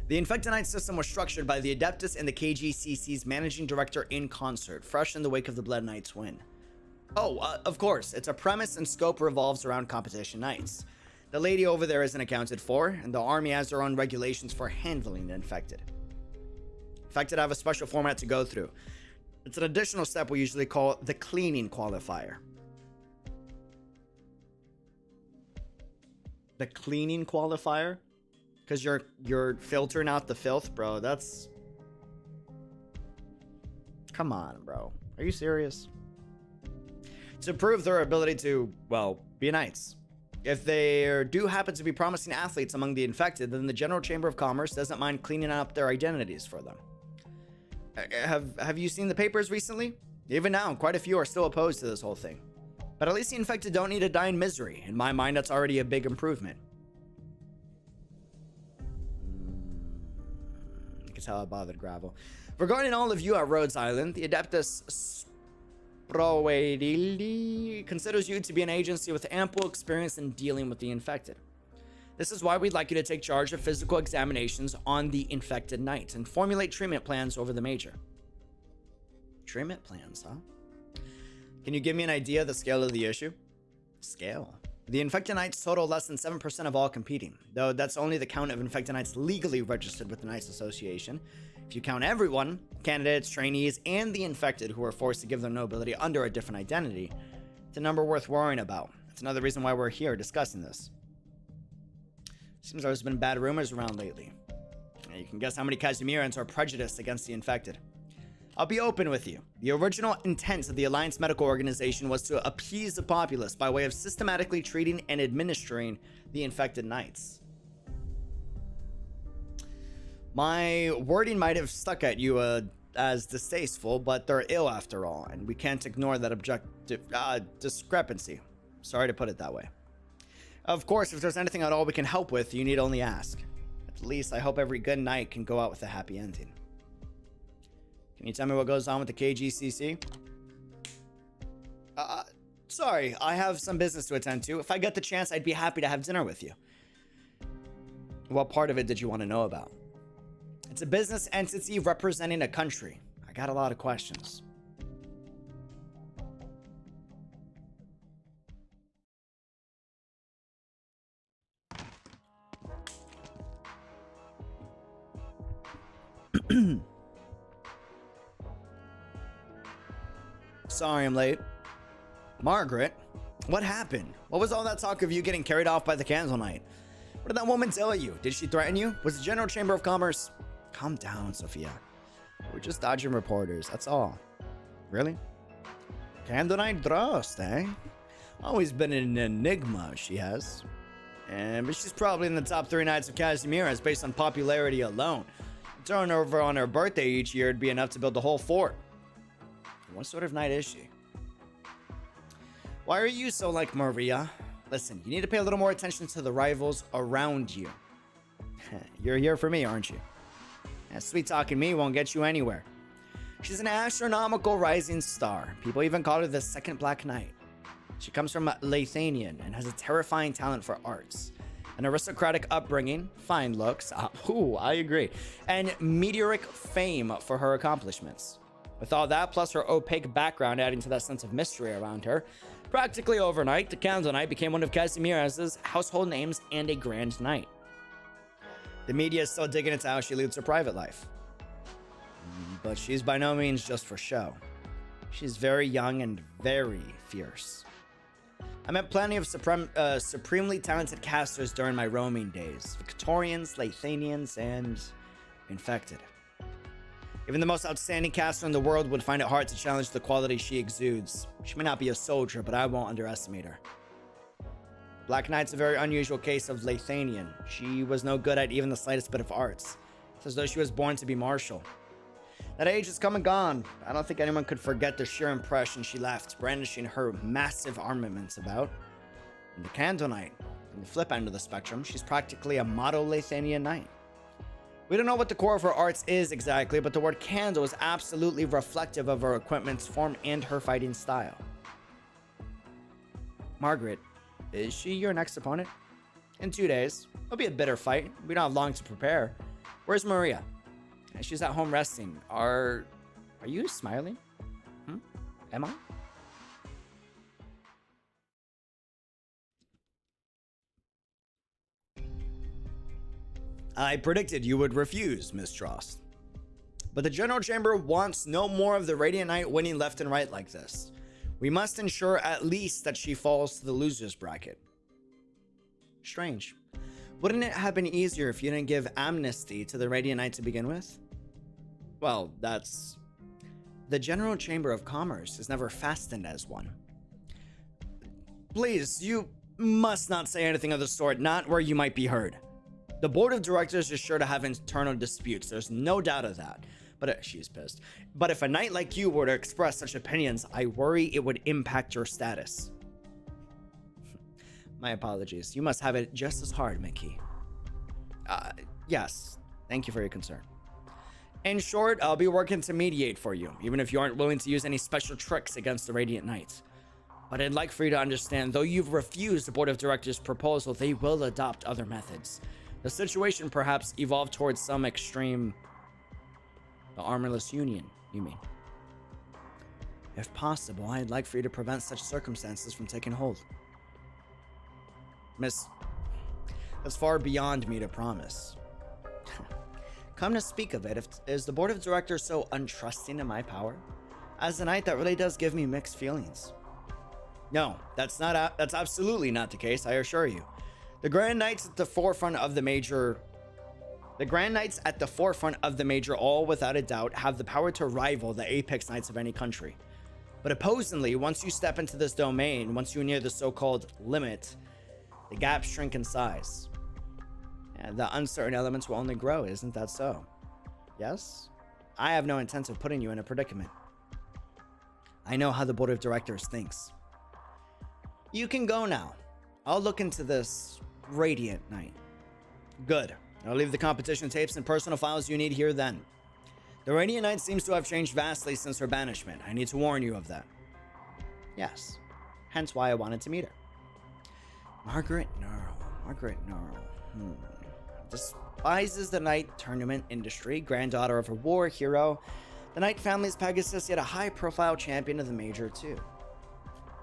Infected Knight system was structured by the Adeptus and the KGCC's managing director in concert, fresh in the wake of the Blood Knights win. Oh, of course, its a premise and scope revolves around competition knights. The lady over there isn't accounted for, and the army has their own regulations for handling the infected. Infected have a special format to go through. It's an additional step we usually call the cleaning qualifier. The cleaning qualifier? Because you're filtering out the filth, bro. That's... Come on, bro. Are you serious? To prove their ability to, well, be knights. If they do happen to be promising athletes among the infected, then the General Chamber of Commerce doesn't mind cleaning up their identities for them. Have you seen the papers recently? Even now, quite a few are still opposed to this whole thing. But at least the infected don't need to die in misery. In my mind, that's already a big improvement. You can tell I bothered Gravel. Regarding all of you at Rhodes Island, the Adeptus considers you to be an agency with ample experience in dealing with the infected. This is why we'd like you to take charge of physical examinations on the infected knights and formulate treatment plans over the major. Treatment plans, huh? Can you give me an idea of the scale of the issue? Scale. The infected knights total less than 7% of all competing, though that's only the count of infected knights legally registered with the Knights Association. If you count everyone, candidates, trainees, and the infected who are forced to give their nobility under a different identity, it's a number worth worrying about. It's another reason why we're here discussing this. Seems there's been bad rumors around lately. You can guess how many Casemirans are prejudiced against the infected. I'll be open with you. The original intent of the Alliance Medical Organization was to appease the populace by way of systematically treating and administering the infected knights. My wording might have stuck at you as distasteful, but they're ill after all, and we can't ignore that objective discrepancy. Sorry to put it that way. Of course, if there's anything at all we can help with, you need only ask. At least I hope every good knight can go out with a happy ending. Can you tell me what goes on with the KGCC? Sorry, I have some business to attend to. If I get the chance, I'd be happy to have dinner with you. What part of it did you want to know about? It's a business entity representing a country. I got a lot of questions. Sorry I'm late. Margaret, what happened? What was all that talk of you getting carried off by the Candle Knight? What did that woman tell you? Did she threaten you? Was the General Chamber of Commerce? Calm down, Sophia. We're just dodging reporters, that's all. Really? Candle Knight Drost, eh? Always been an enigma, she has. But she's probably in the top 3 Knights of Casimir based on popularity alone. Turnover on her birthday each year would be enough to build the whole fort. What sort of knight is she? Why are you so like Maria? Listen, you need to pay a little more attention to the rivals around you. You're here for me, aren't you? Sweet talking me won't get you anywhere. She's an astronomical rising star. People even call her the second Black Knight. She comes from Latanian and has a terrifying talent for arts. An aristocratic upbringing, fine looks, I agree, and meteoric fame for her accomplishments. With all that, plus her opaque background adding to that sense of mystery around her, practically overnight, the Candle Knight became one of Casimir's household names and a grand knight. The media is still digging into how she leads her private life. But she's by no means just for show. She's very young and very fierce. I met plenty of supremely talented casters during my roaming days. Victorians, Lathanians, and infected. Even the most outstanding caster in the world would find it hard to challenge the quality she exudes. She may not be a soldier, but I won't underestimate her. Black Knight's a very unusual case of Lathanian. She was no good at even the slightest bit of arts. It's as though she was born to be martial. That age is come and gone. I don't think anyone could forget the sheer impression she left, brandishing her massive armaments about. And the Candle Knight, from the flip end of the spectrum, she's practically a model Lathanian knight. We don't know what the core of her arts is exactly, but the word candle is absolutely reflective of her equipment's form and her fighting style. Margaret, is she your next opponent? In 2 days. It'll be a bitter fight. We don't have long to prepare. Where's Maria? She's at home resting. Are you smiling? Am I? I predicted you would refuse, Miss Drost. But the General Chamber wants no more of the Radiant Knight winning left and right like this. We must ensure at least that she falls to the loser's bracket. Strange. Wouldn't it have been easier if you didn't give amnesty to the Radiant Knight to begin with? Well, that's... The General Chamber of Commerce is never fastened as one. Please, you must not say anything of the sort, not where you might be heard. The board of directors is sure to have internal disputes, there's no doubt of that. But she's pissed. But if a knight like you were to express such opinions, I worry it would impact your status. My apologies. You must have it just as hard, Mickey. Yes. Thank you for your concern. In short, I'll be working to mediate for you, even if you aren't willing to use any special tricks against the Radiant Knights. But I'd like for you to understand, though you've refused the board of directors' proposal, they will adopt other methods. The situation perhaps evolved towards some extreme... The armorless union, you mean? If possible, I'd like for you to prevent such circumstances from taking hold. Miss, that's far beyond me to promise. Come to speak of it, is the board of directors so untrusting in my power? As a knight, that really does give me mixed feelings. No, that's absolutely not the case, I assure you. The Grand Knights at the forefront of the major... all without a doubt have the power to rival the apex knights of any country. But opposingly, once you step into this domain, once you near the so-called limit, the gaps shrink in size. And the uncertain elements will only grow, isn't that so? Yes? I have no intent of putting you in a predicament. I know how the board of directors thinks. You can go now. I'll look into this Radiant Knight. Good. I'll leave the competition tapes and personal files you need here then. The Radiant Knight seems to have changed vastly since her banishment. I need to warn you of that. Yes. Hence why I wanted to meet her. Margaret NEARL. Despises the knight tournament industry, granddaughter of a war hero. The knight family's Pegasus, yet a high-profile champion of the major too.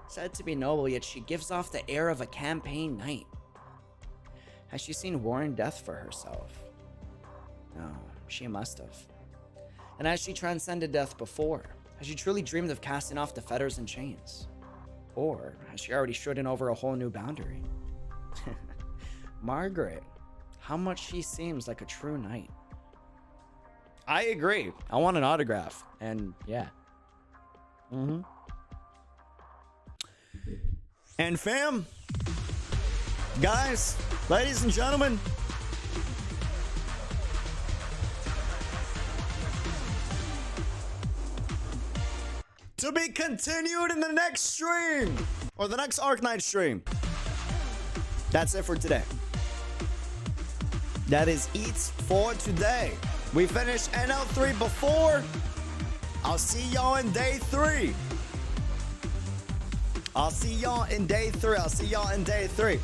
Said to be noble, yet she gives off the air of a campaign knight. Has she seen war and death for herself? No, she must have. And has she transcended death before? Has she truly dreamed of casting off the fetters and chains? Or has she already shooten over a whole new boundary? Margaret, how much she seems like a true knight. I agree. I want an autograph. And yeah. And fam, guys, ladies and gentlemen, to be continued in the next stream, or the next Arknight stream. That's it for today. That is it for today. We finished NL3 before. I'll see y'all in day 3. I'll see y'all in day 3. I'll see y'all in day 3.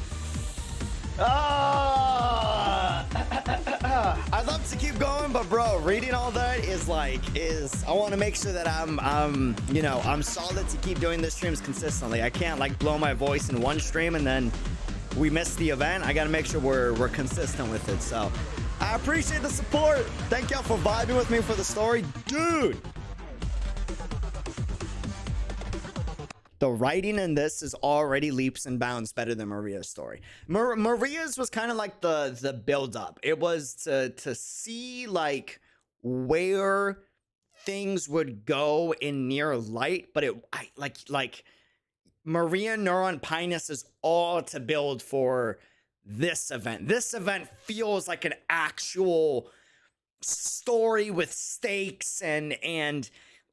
I'd love to keep going, but bro, reading all that is like, I want to make sure that I'm you know, I'm solid to keep doing the streams consistently. I can't like blow my voice in one stream and then we miss the event. I got to make sure we're consistent with it. So I appreciate the support. Thank y'all for vibing with me for the story. Dude, the writing in this is already leaps and bounds better than Maria's story. Maria's was kind of like the build up. It was to see like where things would go in Near Light, but like Maria, Neuron, Pinus is all to build for this event. This event feels like an actual story with stakes and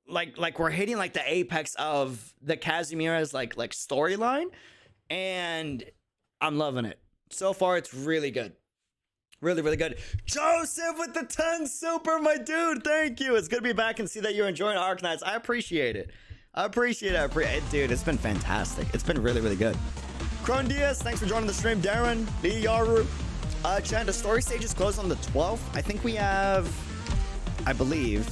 like we're hitting like the apex of the Casimira's like storyline, and I'm loving it. So far it's really good. Really good. Joseph with the 10 super, my dude, thank you. It's good to be back and see that you're enjoying Arknights. I appreciate it. Dude, it's been fantastic. It's been really good. Kron Diaz, thanks for joining the stream. Darren, Lee Yaru, Chan, the story stage is closed on the 12th. I think we have, I believe,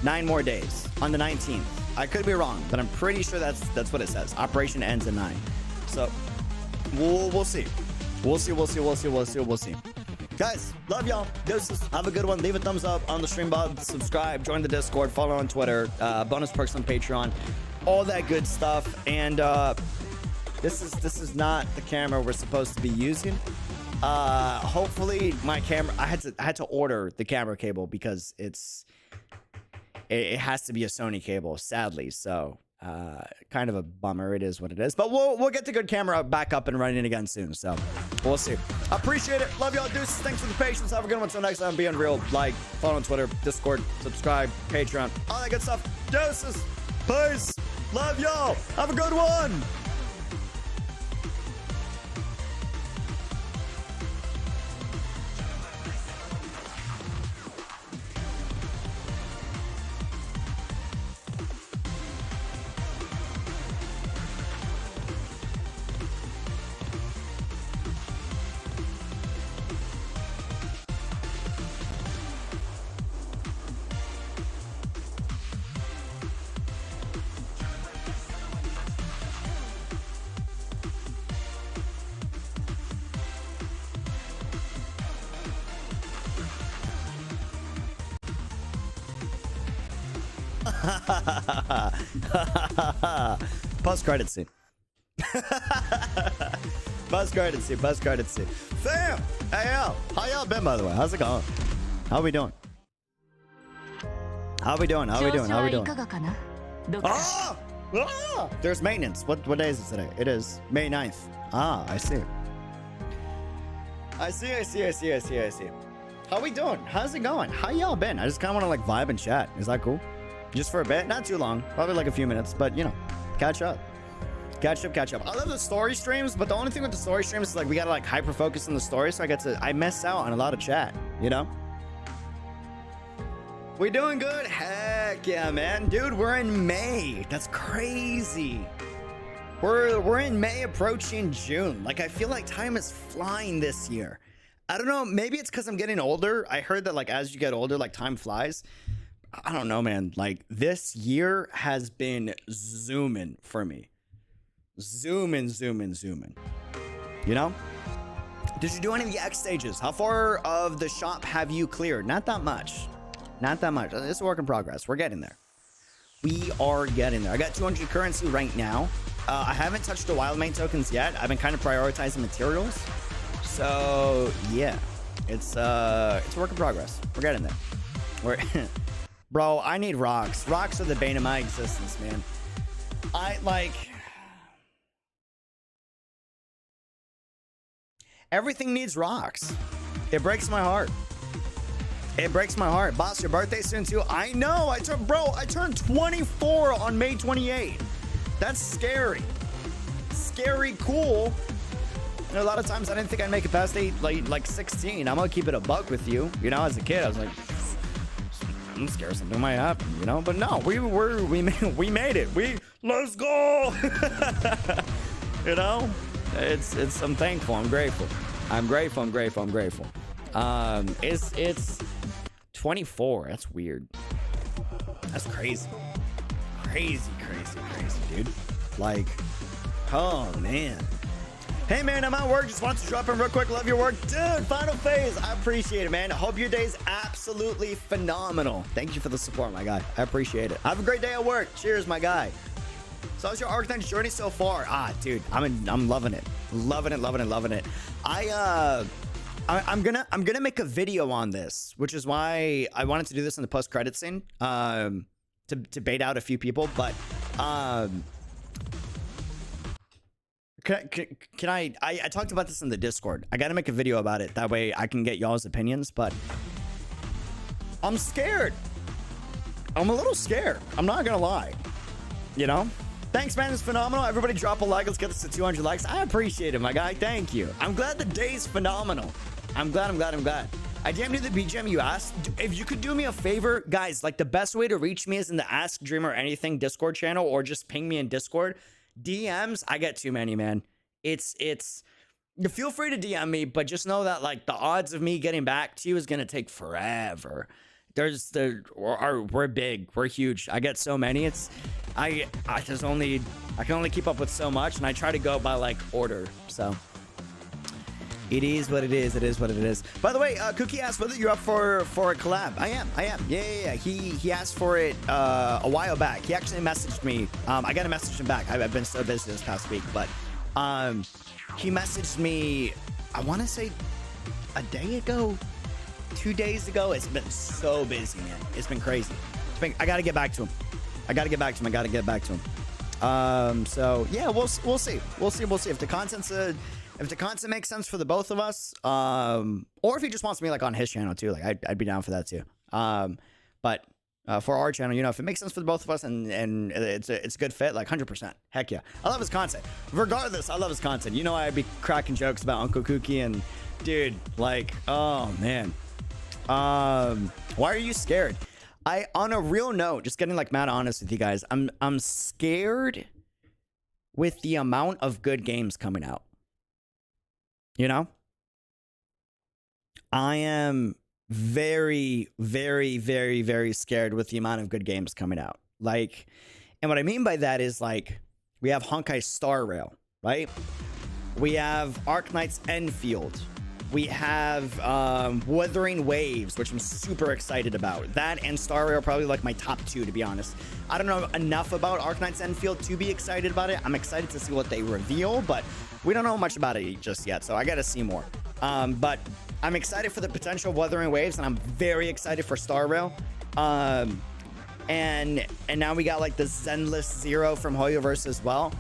9 more days on the 19th. I could be wrong, but I'm pretty sure that's what it says. Operation ends at 9. So we'll see. We'll see. Guys, love y'all. Deuces. Have a good one. Leave a thumbs up on the stream bot. Subscribe. Join the Discord. Follow on Twitter. Bonus perks on Patreon. All that good stuff. And this is not the camera we're supposed to be using. Hopefully my camera. I had to order the camera cable because it has to be a Sony cable, sadly. So kind of a bummer. It is what it is, but we'll get the good camera back up and running again soon. So we'll see. Appreciate it. Love y'all. Deuces. Thanks for the patience. Have a good one. Until next time, be unreal. Like, follow on Twitter, Discord, subscribe, Patreon, all that good stuff. Deuces. Peace. Love y'all. Have a good one. Post credit scene. Post credit scene. Fam! Hey, yo. How y'all been, by the way? How's it going? How we doing? Ah! Ah! There's maintenance. What day is it today? It is May 9th. Ah, I see. I see. How we doing? How's it going? How y'all been? I just kind of want to like vibe and chat. Is that cool? Just for a bit, not too long, probably like a few minutes, but you know, catch up. I love the story streams, but the only thing with the story streams is like we gotta like hyper focus on the story, so I miss out on a lot of chat, you know. We doing good? Heck yeah, man. Dude, we're in May. That's crazy. We're in May approaching June. Like I feel like time is flying this year. I don't know, maybe it's because I'm getting older. I heard that like as you get older, like time flies. I don't know, man. Like this year has been zooming for me. Zooming. You know? Did you do any of the X stages? How far of the shop have you cleared? Not that much. Not that much. It's a work in progress. We're getting there. We are getting there. I got 200 currency right now. I haven't touched the wild main tokens yet. I've been kind of prioritizing materials. So yeah, it's a work in progress. We're getting there. We're bro, I need rocks. Rocks are the bane of my existence, man. I like everything needs rocks. It breaks my heart. It breaks my heart. Boss, your birthday soon too. I know. I turned 24 on May 28th. That's scary. Scary cool. And a lot of times I didn't think I'd make it past like 16. I'm gonna keep it a buck with you. You know, as a kid, I was like, I'm scared something might happen, you know. But no, we made it. Let's go. You know, it's I'm thankful. I'm grateful. I'm grateful. It's 24. That's weird. That's crazy, dude. Like, oh man. Hey man, I'm at work. Just wanted to drop in real quick. Love your work, dude. Final phase. I appreciate it, man. I hope your day's absolutely phenomenal. Thank you for the support, my guy. I appreciate it. Have a great day at work. Cheers, my guy. So how's your Arknights journey so far? Dude, I'm loving it. Loving it. I'm gonna make a video on this, which is why I wanted to do this in the post-credit scene. To bait out a few people, but can I talked about this in the Discord. I gotta make a video about it. That way I can get y'all's opinions, but I'm scared. I'm a little scared. I'm not gonna lie. You know? Thanks, man. It's phenomenal. Everybody drop a like. Let's get this to 200 likes. I appreciate it, my guy. Thank you. I'm glad the day's phenomenal. I'm glad. I DM'd you the BGM you asked. If you could do me a favor, guys, like the best way to reach me is in the Ask Dreamer Anything Discord channel, or just ping me in Discord. DMs, I get too many, man. It's you feel free to DM me, but just know that like the odds of me getting back to you is gonna take forever. We're big, we're huge. I get so many. I can only keep up with so much, and I try to go by like order. So it is what it is. By the way, Cookie asked whether you're up for a collab. I am. Yeah. He asked for it a while back. He actually messaged me. I got to message him back. I've been so busy this past week, but he messaged me, I want to say a day ago, 2 days ago. It's been so busy, man. It's been crazy. I got to get back to him. So yeah, we'll see if the content's if the content makes sense for the both of us, or if he just wants me like on his channel too, like I'd be down for that too. But for our channel, you know, if it makes sense for the both of us and it's a good fit, like 100%. Heck yeah, I love his content. Regardless, I love his content. You know, I'd be cracking jokes about Uncle Cookie, and dude, like, oh man, why are you scared? On a real note, just getting like mad honest with you guys, I'm scared with the amount of good games coming out. You know, I am very scared with the amount of good games coming out. Like, and what I mean by that is like, we have Honkai Star Rail, right? We have Arknights Enfield. We have Wuthering Waves, which I'm super excited about. That and Star Rail are probably like my top two, to be honest. I don't know enough about Arknights Enfield to be excited about it. I'm excited to see what they reveal, but we don't know much about it just yet, so I gotta see more. But I'm excited for the potential of Wuthering Waves, and I'm very excited for Star Rail. And now we got like the Zenless Zero from Hoyoverse as well.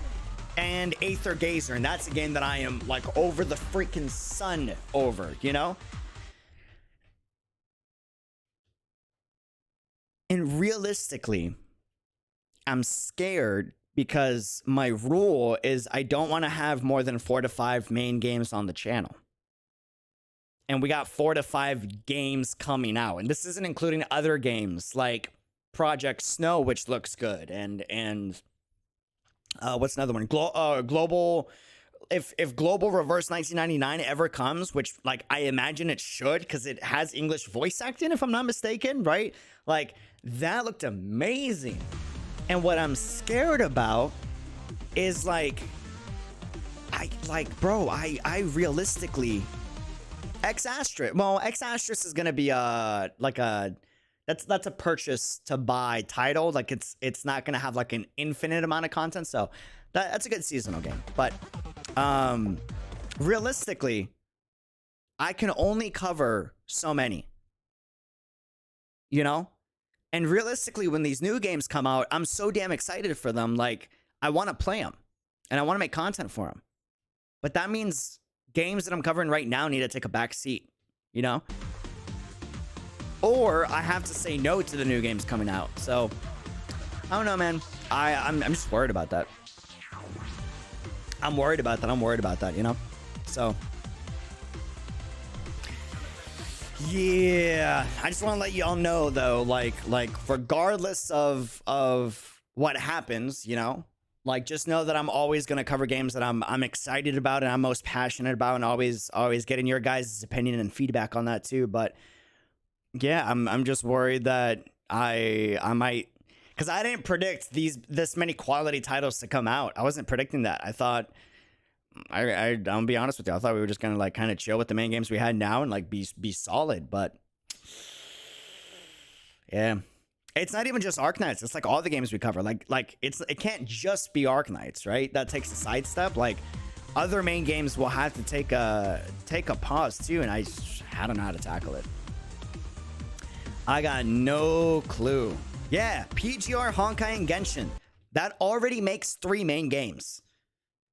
And Aether Gazer, and that's a game that I am like over the freaking sun over, you know? And realistically, I'm scared because my rule is I don't want to have more than 4 to 5 main games on the channel. And we got 4 to 5 games coming out, and this isn't including other games like Project Snow, which looks good, and what's another one? Global. If Global Reverse 1999 ever comes, which like I imagine it should, because it has English voice acting, if I'm not mistaken, right? Like that looked amazing. And what I'm scared about is like, I realistically, X Asterisk. Well, X Asterisk is gonna be like a that's a purchase to buy title. Like it's not gonna have like an infinite amount of content. So that's a good seasonal game. But realistically, I can only cover so many. You know? And realistically, when these new games come out, I'm so damn excited for them. Like, I want to play them. And I want to make content for them. But that means games that I'm covering right now need to take a back seat. You know? Or I have to say no to the new games coming out. So, I don't know, man. I'm just worried about that. I'm worried about that, you know? So... yeah, I just want to let y'all know though, like regardless of what happens, you know, like just know that I'm always gonna cover games that I'm excited about and I'm most passionate about, and always getting your guys' opinion and feedback on that too. But yeah, I'm just worried that I might, because I didn't predict this many quality titles to come out. I wasn't predicting that. I thought. I'll be honest with you. I thought we were just gonna like kind of chill with the main games we had now and like be solid, but yeah, it's not even just Arknights. It's like all the games we cover. Like it can't just be Arknights, right? That takes a sidestep. Like other main games will have to take a pause too, and I don't know how to tackle it. I got no clue. Yeah, PGR, Honkai, and Genshin. That already makes 3 main games.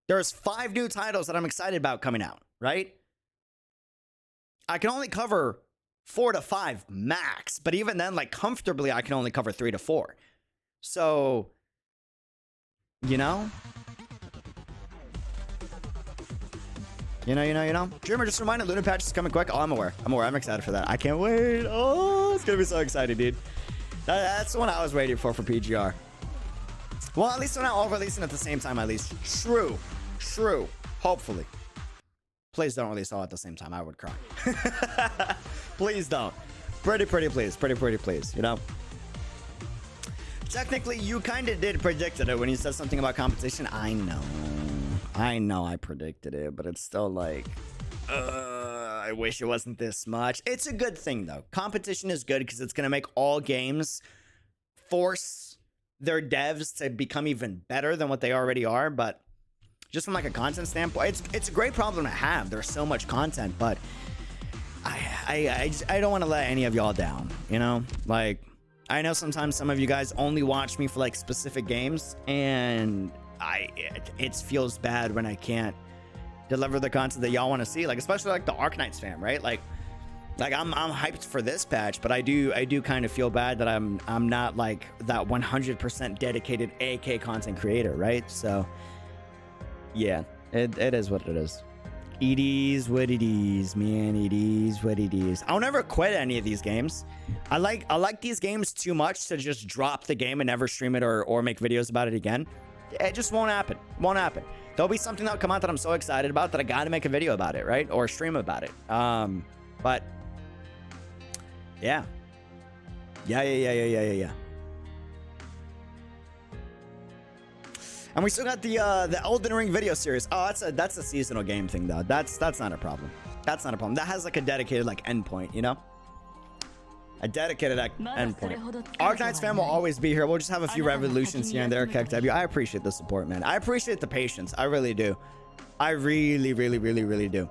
There's 5 new titles that I'm excited about coming out, right? I can only cover 4 to 5 max, but even then, like comfortably, I can only cover 3 to 4. So, you know? You know. Dreamer, just a reminder, Luna patch is coming quick. Oh, I'm aware. I'm excited for that. I can't wait. Oh, it's gonna be so exciting, dude. That's the one I was waiting for PGR. Well, at least they're not all releasing at the same time, at least. True. Hopefully. Please don't release all at the same time. I would cry. Please don't. Pretty please, you know? Technically, you kind of did predict it when you said something about competition. I know I predicted it, but it's still like, I wish it wasn't this much. It's a good thing, though. Competition is good because it's going to make all games force their devs to become even better than what they already are. But just from like a content standpoint, it's a great problem to have. There's so much content, but I don't want to let any of y'all down, you know? Like, I know sometimes some of you guys only watch me for like specific games, and it feels bad when I can't deliver the content that y'all want to see, like especially like the Arknights fan, right? Like I'm hyped for this patch, but I do kind of feel bad that I'm not like that 100% dedicated AK content creator, right? So yeah, it is what it is. It is what it is, man. It is what it is. I'll never quit any of these games. I like these games too much to just drop the game and never stream it or make videos about it again. It just won't happen. There'll be something that'll come out that I'm so excited about that I gotta make a video about it, right? Or stream about it. But yeah. And we still got the Elden Ring video series. Oh, that's a seasonal game thing though. That's not a problem. That's not a problem. That has like a dedicated like endpoint, you know? A dedicated endpoint. Arknights fan will always be here. We'll just have a few revolutions here and there. KEKW. I appreciate the support, man. I appreciate the patience. I really do. I really do.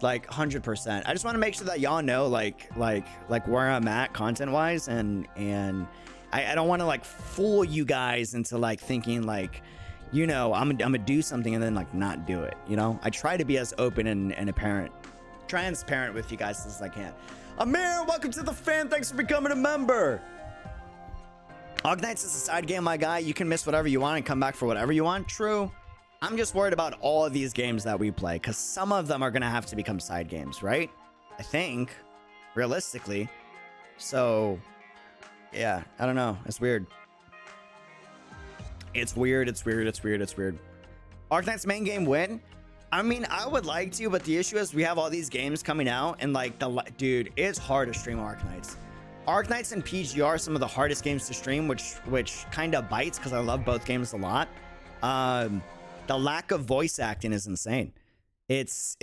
Like 100%. I just want to make sure that y'all know like where I'm at content wise, and I don't want to like fool you guys into like thinking like, you know, I'm gonna do something and then like not do it, you know? I try to be as open and transparent with you guys as I can. Amir, welcome to the fan. Thanks for becoming a member. Arknights is a side game, my guy. You can miss whatever you want and come back for whatever you want. True. I'm just worried about all of these games that we play, because some of them are going to have to become side games, right? I think, realistically. So, yeah, I don't know. It's weird. It's weird. Arknights main game win? I mean, I would like to, but the issue is we have all these games coming out, and like, dude, it's hard to stream Arknights. Arknights and PGR are some of the hardest games to stream, which kind of bites, because I love both games a lot. The lack of voice acting is insane. It's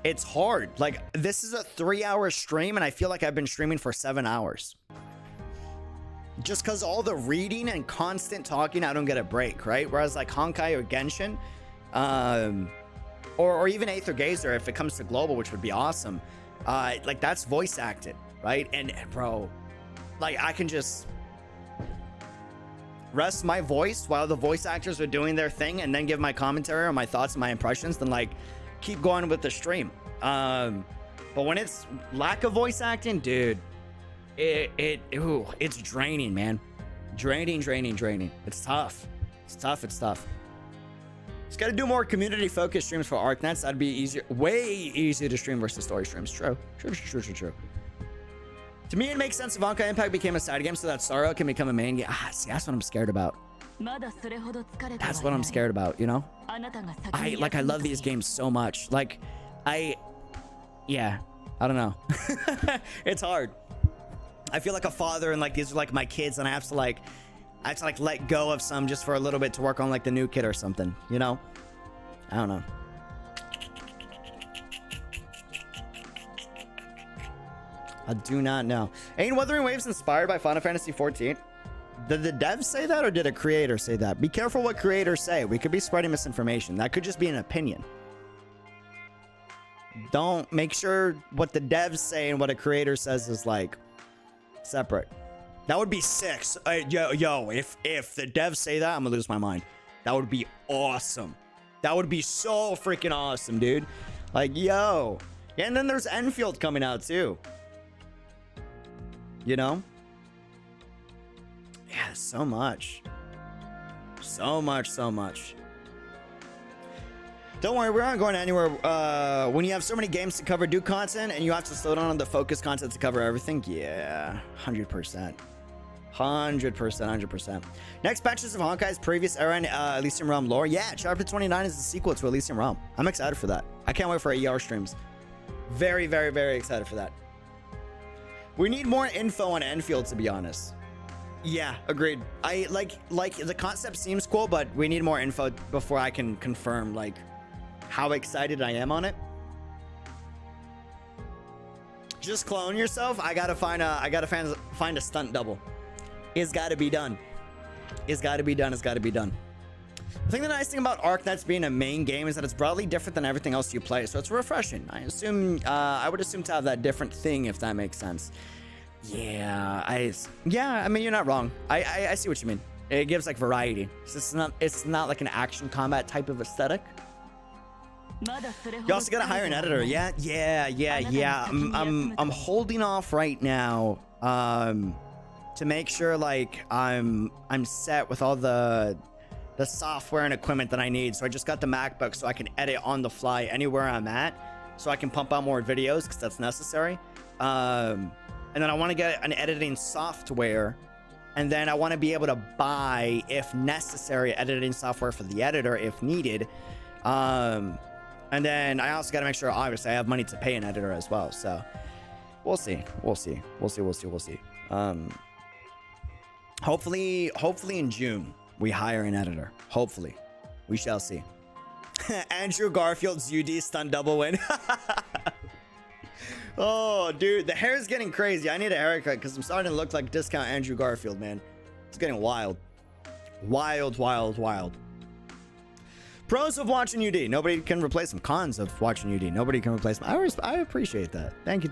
it's hard. Like, this is a 3-hour stream, and I feel like I've been streaming for 7 hours. Just because all the reading and constant talking, I don't get a break, right? Whereas like Honkai or Genshin, or even Aether Gazer, if it comes to global, which would be awesome, like that's voice acted, right? And bro, like I can just rest my voice while the voice actors are doing their thing, and then give my commentary or my thoughts and my impressions, then like keep going with the stream. But when it's lack of voice acting, dude, it's draining, man. Draining. It's tough. It's tough. Just gotta do more community focused streams for Arknights. That'd be easier, way easier to stream versus story streams. True. To me, it makes sense if Honkai Impact became a side game so that Sorrow can become a main game. See, that's what I'm scared about. That's what I'm scared about, you know? I love these games so much. Like, yeah, I don't know. It's hard. I feel like a father, and like these are like my kids, and I have to let go of some just for a little bit to work on like the new kid or something, you know? I don't know. I do not know. Ain't Wuthering Waves inspired by Final Fantasy 14? Did the devs say that, or did a creator say that? Be careful what creators say. We could be spreading misinformation. That could just be an opinion. Don't make sure what the devs say and what a creator says is like separate. That would be sick. Yo, if the devs say that, I'm gonna lose my mind. That would be awesome. That would be so freaking awesome, dude. Like, yo. And then there's Enfield coming out too. You know? Yeah, so much. So much. Don't worry, we're not going anywhere. When you have so many games to cover, do content, and you have to slow down on the focus content to cover everything. Yeah, 100%. 100%. Next patches of Honkai's previous era in Elysium Realm lore. Yeah, Chapter 29 is the sequel to Elysium Realm. I'm excited for that. I can't wait for ER streams. Very excited for that. We need more info on Enfield, to be honest. Yeah, agreed. I like the concept seems cool, but we need more info before I can confirm like how excited I am on it. Just clone yourself. I gotta find a stunt double. It's gotta be done. I think the nice thing about Arknights being a main game is that it's broadly different than everything else you play, so it's refreshing. I would assume to have that different thing, if that makes sense. Yeah, I mean, you're not wrong. I see what you mean. It gives like variety. So it's not like an action combat type of aesthetic. You also gotta hire an editor. Yeah. I'm holding off right now to make sure like I'm set with all the software and equipment that I need. So I just got the MacBook so I can edit on the fly anywhere I'm at, so I can pump out more videos because that's necessary. And then I want to get an editing software, and then I want to be able to buy, if necessary, editing software for the editor if needed. And then I also got to make sure, obviously, I have money to pay an editor as well. So we'll see. Hopefully in June we hire an editor. Hopefully, we shall see. Andrew Garfield's UD stunt double win. Oh, dude, the hair is getting crazy. I need a haircut because I'm starting to look like discount Andrew Garfield, man. It's getting wild. Wild. Pros of watching UD. Nobody can replace them. Cons of watching UD. Nobody can replace them. I appreciate that. Thank you.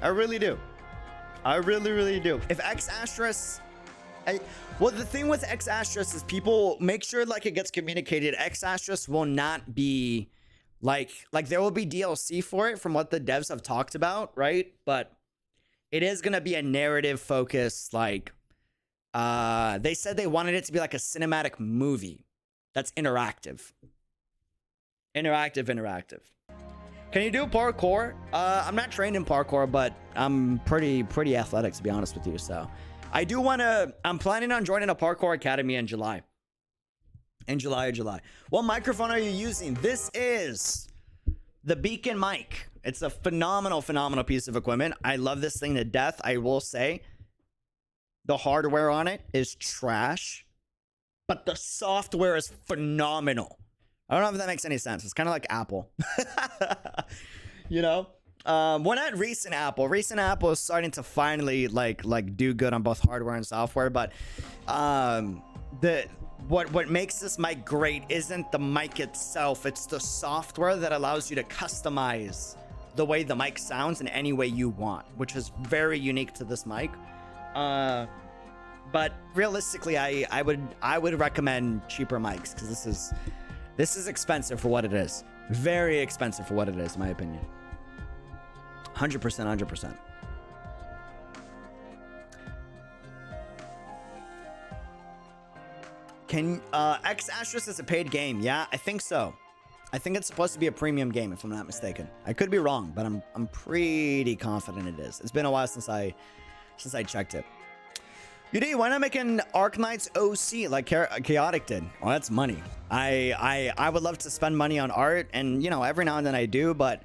I really do. If X asterisk... well, the thing with X asterisk is people make sure like it gets communicated. X asterisk will not be... Like there will be DLC for it from what the devs have talked about, right? But it is going to be a narrative focused, like, they said they wanted it to be like a cinematic movie that's interactive. Interactive. Can you do parkour? I'm not trained in parkour, but I'm pretty athletic, to be honest with you. So I'm planning on joining a parkour academy in July. What microphone are you using? This is the Beacon mic. It's a phenomenal piece of equipment. I love this thing to death. I will say the hardware on it is trash, but the software is phenomenal, I don't know if that makes any sense. It's kind of like Apple. You know? Well, not recent Apple. Recent Apple is starting to finally like do good on both hardware and software, but what makes this mic great isn't the mic itself, it's the software that allows you to customize the way the mic sounds in any way you want, which is very unique to this mic. But realistically, I would recommend cheaper mics, because this is expensive for what it is. Very expensive for what it is, in my opinion. 100%, 100%. Can 𝙃𝙖𝙩𝙬𝙧 is a paid game? Yeah, I think so. I think it's supposed to be a premium game, if I'm not mistaken. I could be wrong, but I'm pretty confident it is. It's been a while since I checked it. UD, why not make an Arknights OC like Chaotic did? Well, that's money. I would love to spend money on art, and you know, every now and then I do, but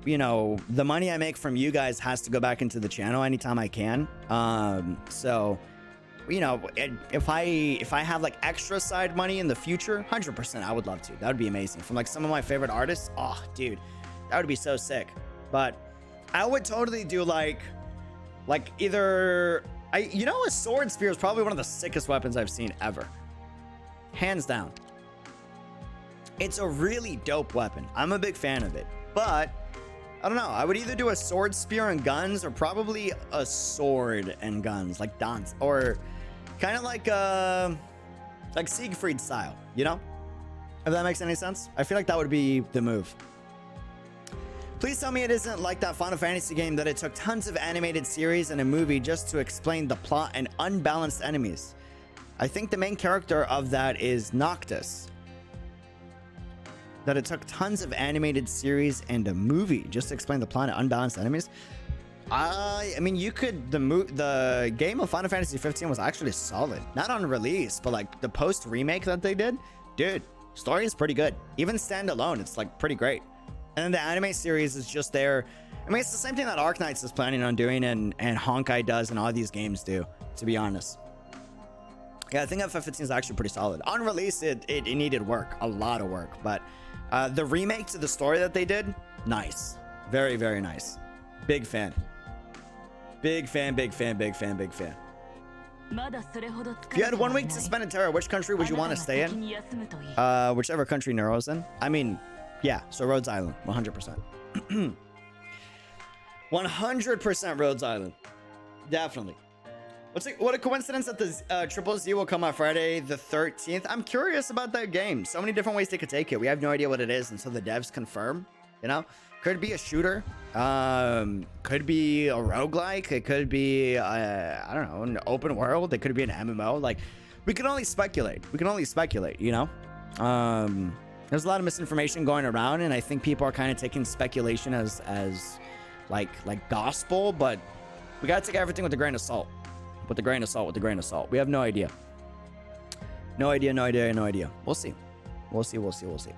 you know, the money I make from you guys has to go back into the channel anytime I can. So you know, if I have like extra side money in the future, 100% I would love to. That would be amazing. From like some of my favorite artists. Oh, dude, that would be so sick. But I would totally do like either you know, a sword spear is probably one of the sickest weapons I've seen ever. Hands down. It's a really dope weapon. I'm a big fan of it. But I don't know. I would either do a sword spear and guns, or probably a sword and guns, like dance, or kind of like Siegfried style, you know? If that makes any sense. I feel like that would be the move. Please tell me it isn't like that Final Fantasy game that it took tons of animated series and a movie just to explain the plot and unbalanced enemies. I think the main character of that is Noctis. That it took tons of animated series and a movie just to explain the plot and unbalanced enemies. I mean, you could, the game of Final Fantasy 15 was actually solid. Not on release, but like the post remake that they did, dude, story is pretty good. Even standalone, it's like pretty great. And then the anime series is just there. I mean, it's the same thing that Arknights is planning on doing, and Honkai does, and all these games do, to be honest. Yeah, I think FF15 is actually pretty solid. On release, it needed work, a lot of work, but the remake to the story that they did, nice. Very, very nice. Big fan. Big fan, big fan, big fan, big fan. If you had 1 week to spend in Terra, which country would you want to stay in? Whichever country Nero's in. I mean, yeah, so Rhodes Island, 100%. 100% Rhodes Island. Definitely. What a coincidence that the Triple Z will come out Friday the 13th. I'm curious about that game. So many different ways they could take it. We have no idea what it is until the devs confirm, you know? Could be a shooter. Could be a roguelike. It could be, I don't know, an open world. It could be an MMO. Like, we can only speculate. We can only speculate, you know? There's a lot of misinformation going around, and I think people are kind of taking speculation as like gospel, but we gotta take everything with a grain of salt. With a grain of salt, with a grain of salt. We have no idea. No idea, no idea, no idea. We'll see. We'll see, we'll see, we'll see.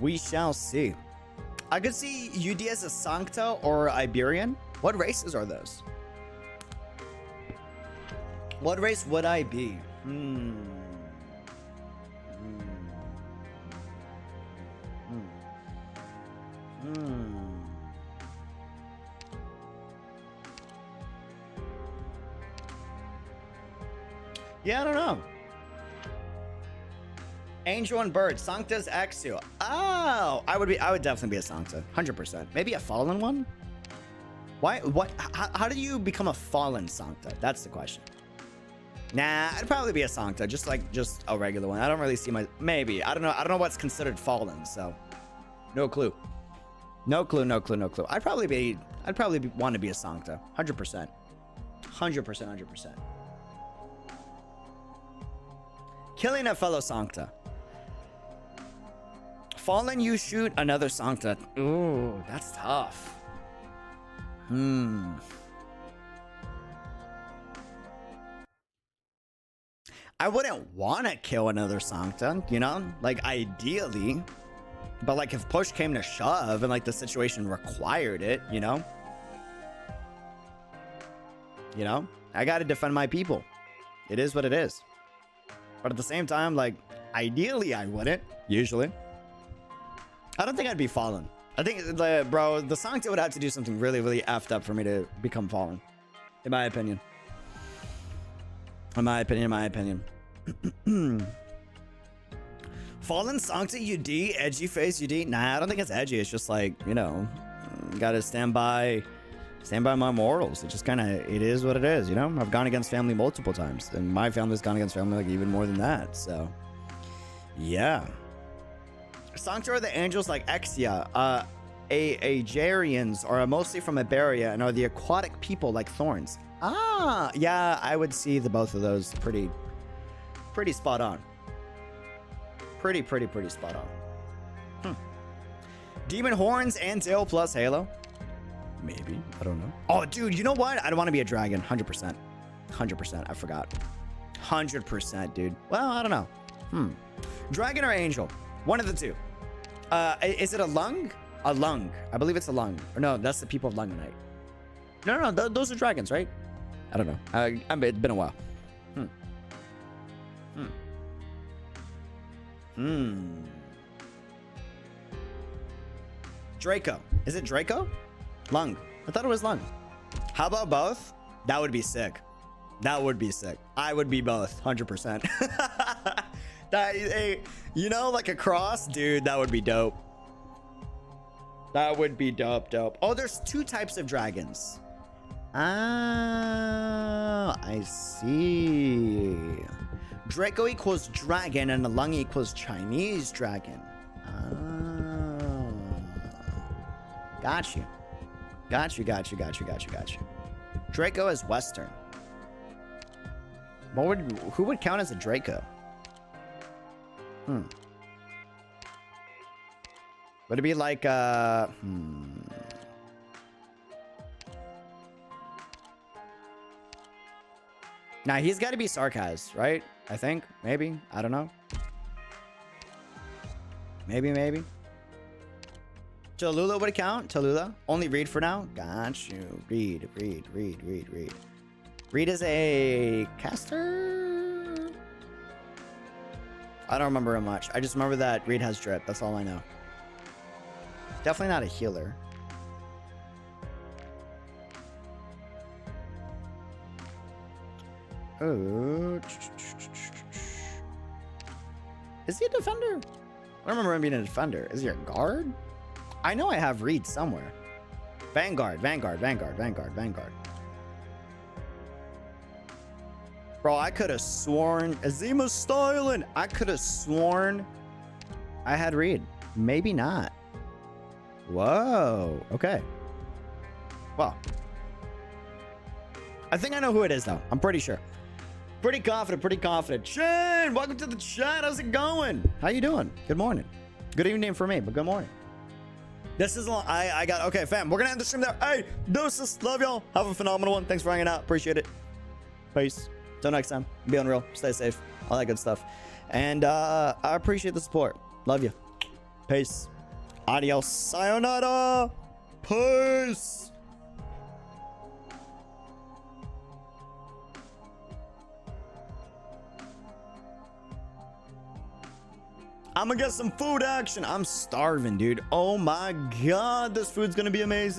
We shall see. I could see UD as a Sancta or Iberian. What races are those? What race would I be? Yeah, I don't know. Angel and Bird, Sancta's Exu. Oh, I would definitely be a Sancta, 100%. Maybe a fallen one. Why? What? How do you become a fallen Sancta? That's the question. Nah, I'd probably be a Sancta, just a regular one. I don't really see maybe. I don't know what's considered fallen, so no clue. No clue, no clue, no clue. I'd probably want to be a Sancta, 100%. 100%, 100%. Killing a fellow Sancta. Fallen, you shoot another Sancta. Ooh, that's tough. I wouldn't want to kill another Sancta, you know? Like, ideally. But, like, if push came to shove and, like, the situation required it, you know? You know? I gotta defend my people. It is what it is. But at the same time, like, Ideally, I wouldn't. Usually. I don't think I'd be Fallen. I think, bro, the Sancta would have to do something really, really effed up for me to become Fallen. In my opinion. In my opinion. Fallen Sancta UD, edgy face UD. Nah, I don't think it's edgy. It's just like, you know, gotta stand by my morals. It just kind of, it is what it is, you know? I've gone against family multiple times, and my family's gone against family like even more than that. So, yeah. Sancta are the angels like Exia. Aegarians are mostly from Iberia and are the aquatic people like thorns. Ah, yeah, I would see the both of those pretty spot on. Pretty spot on. Demon horns and tail plus Halo. Maybe, I don't know. Oh, dude, you know what? I don't want to be a dragon. 100%. 100%. I forgot. 100%, dude. Well, I don't know. Dragon or angel? One of the two. Is it a lung? A lung. I believe it's a lung. Or no, that's the people of Lunganite. No, those are dragons, right? I don't know. It's been a while. Draco. Is it Draco? Lung. I thought it was lung. How about both? That would be sick. That would be sick. I would be both. 100%. You know, like a cross? Dude, that would be dope. That would be dope. Oh, there's two types of dragons. Ah, I see. Draco equals dragon and a lung equals Chinese dragon. Ah. Got you. Draco is Western. Who would count as a Draco? Would it be like Nah, he's got to be Sarkaz, right? I think. Maybe. I don't know. Maybe. Tallulah would count? Tallulah? Only read for now? Got you. Read. Read is a caster? I don't remember him much. I just remember that Reed has drip. That's all I know. Definitely not a healer. Oh. Is he a defender? I don't remember him being a defender. Is he a guard? I know I have Reed somewhere. Vanguard. Bro, I could have sworn Azima's styling. I could have sworn I had Reed. Maybe not. Whoa. Okay. Well, I think I know who it is, though. I'm pretty sure. Pretty confident. Shane, welcome to the chat. How's it going? How you doing? Good morning. Good evening for me, but good morning. This is long. I got, okay, fam. We're going to end the stream there. Hey, deuces. Love y'all. Have a phenomenal one. Thanks for hanging out. Appreciate it. Peace. Till next time. Be unreal. Stay safe. All that good stuff. And I appreciate the support. Love you. Peace. Adios. Sayonara. Peace. I'm gonna get some food action. I'm starving, dude. Oh my god, this food's gonna be amazing.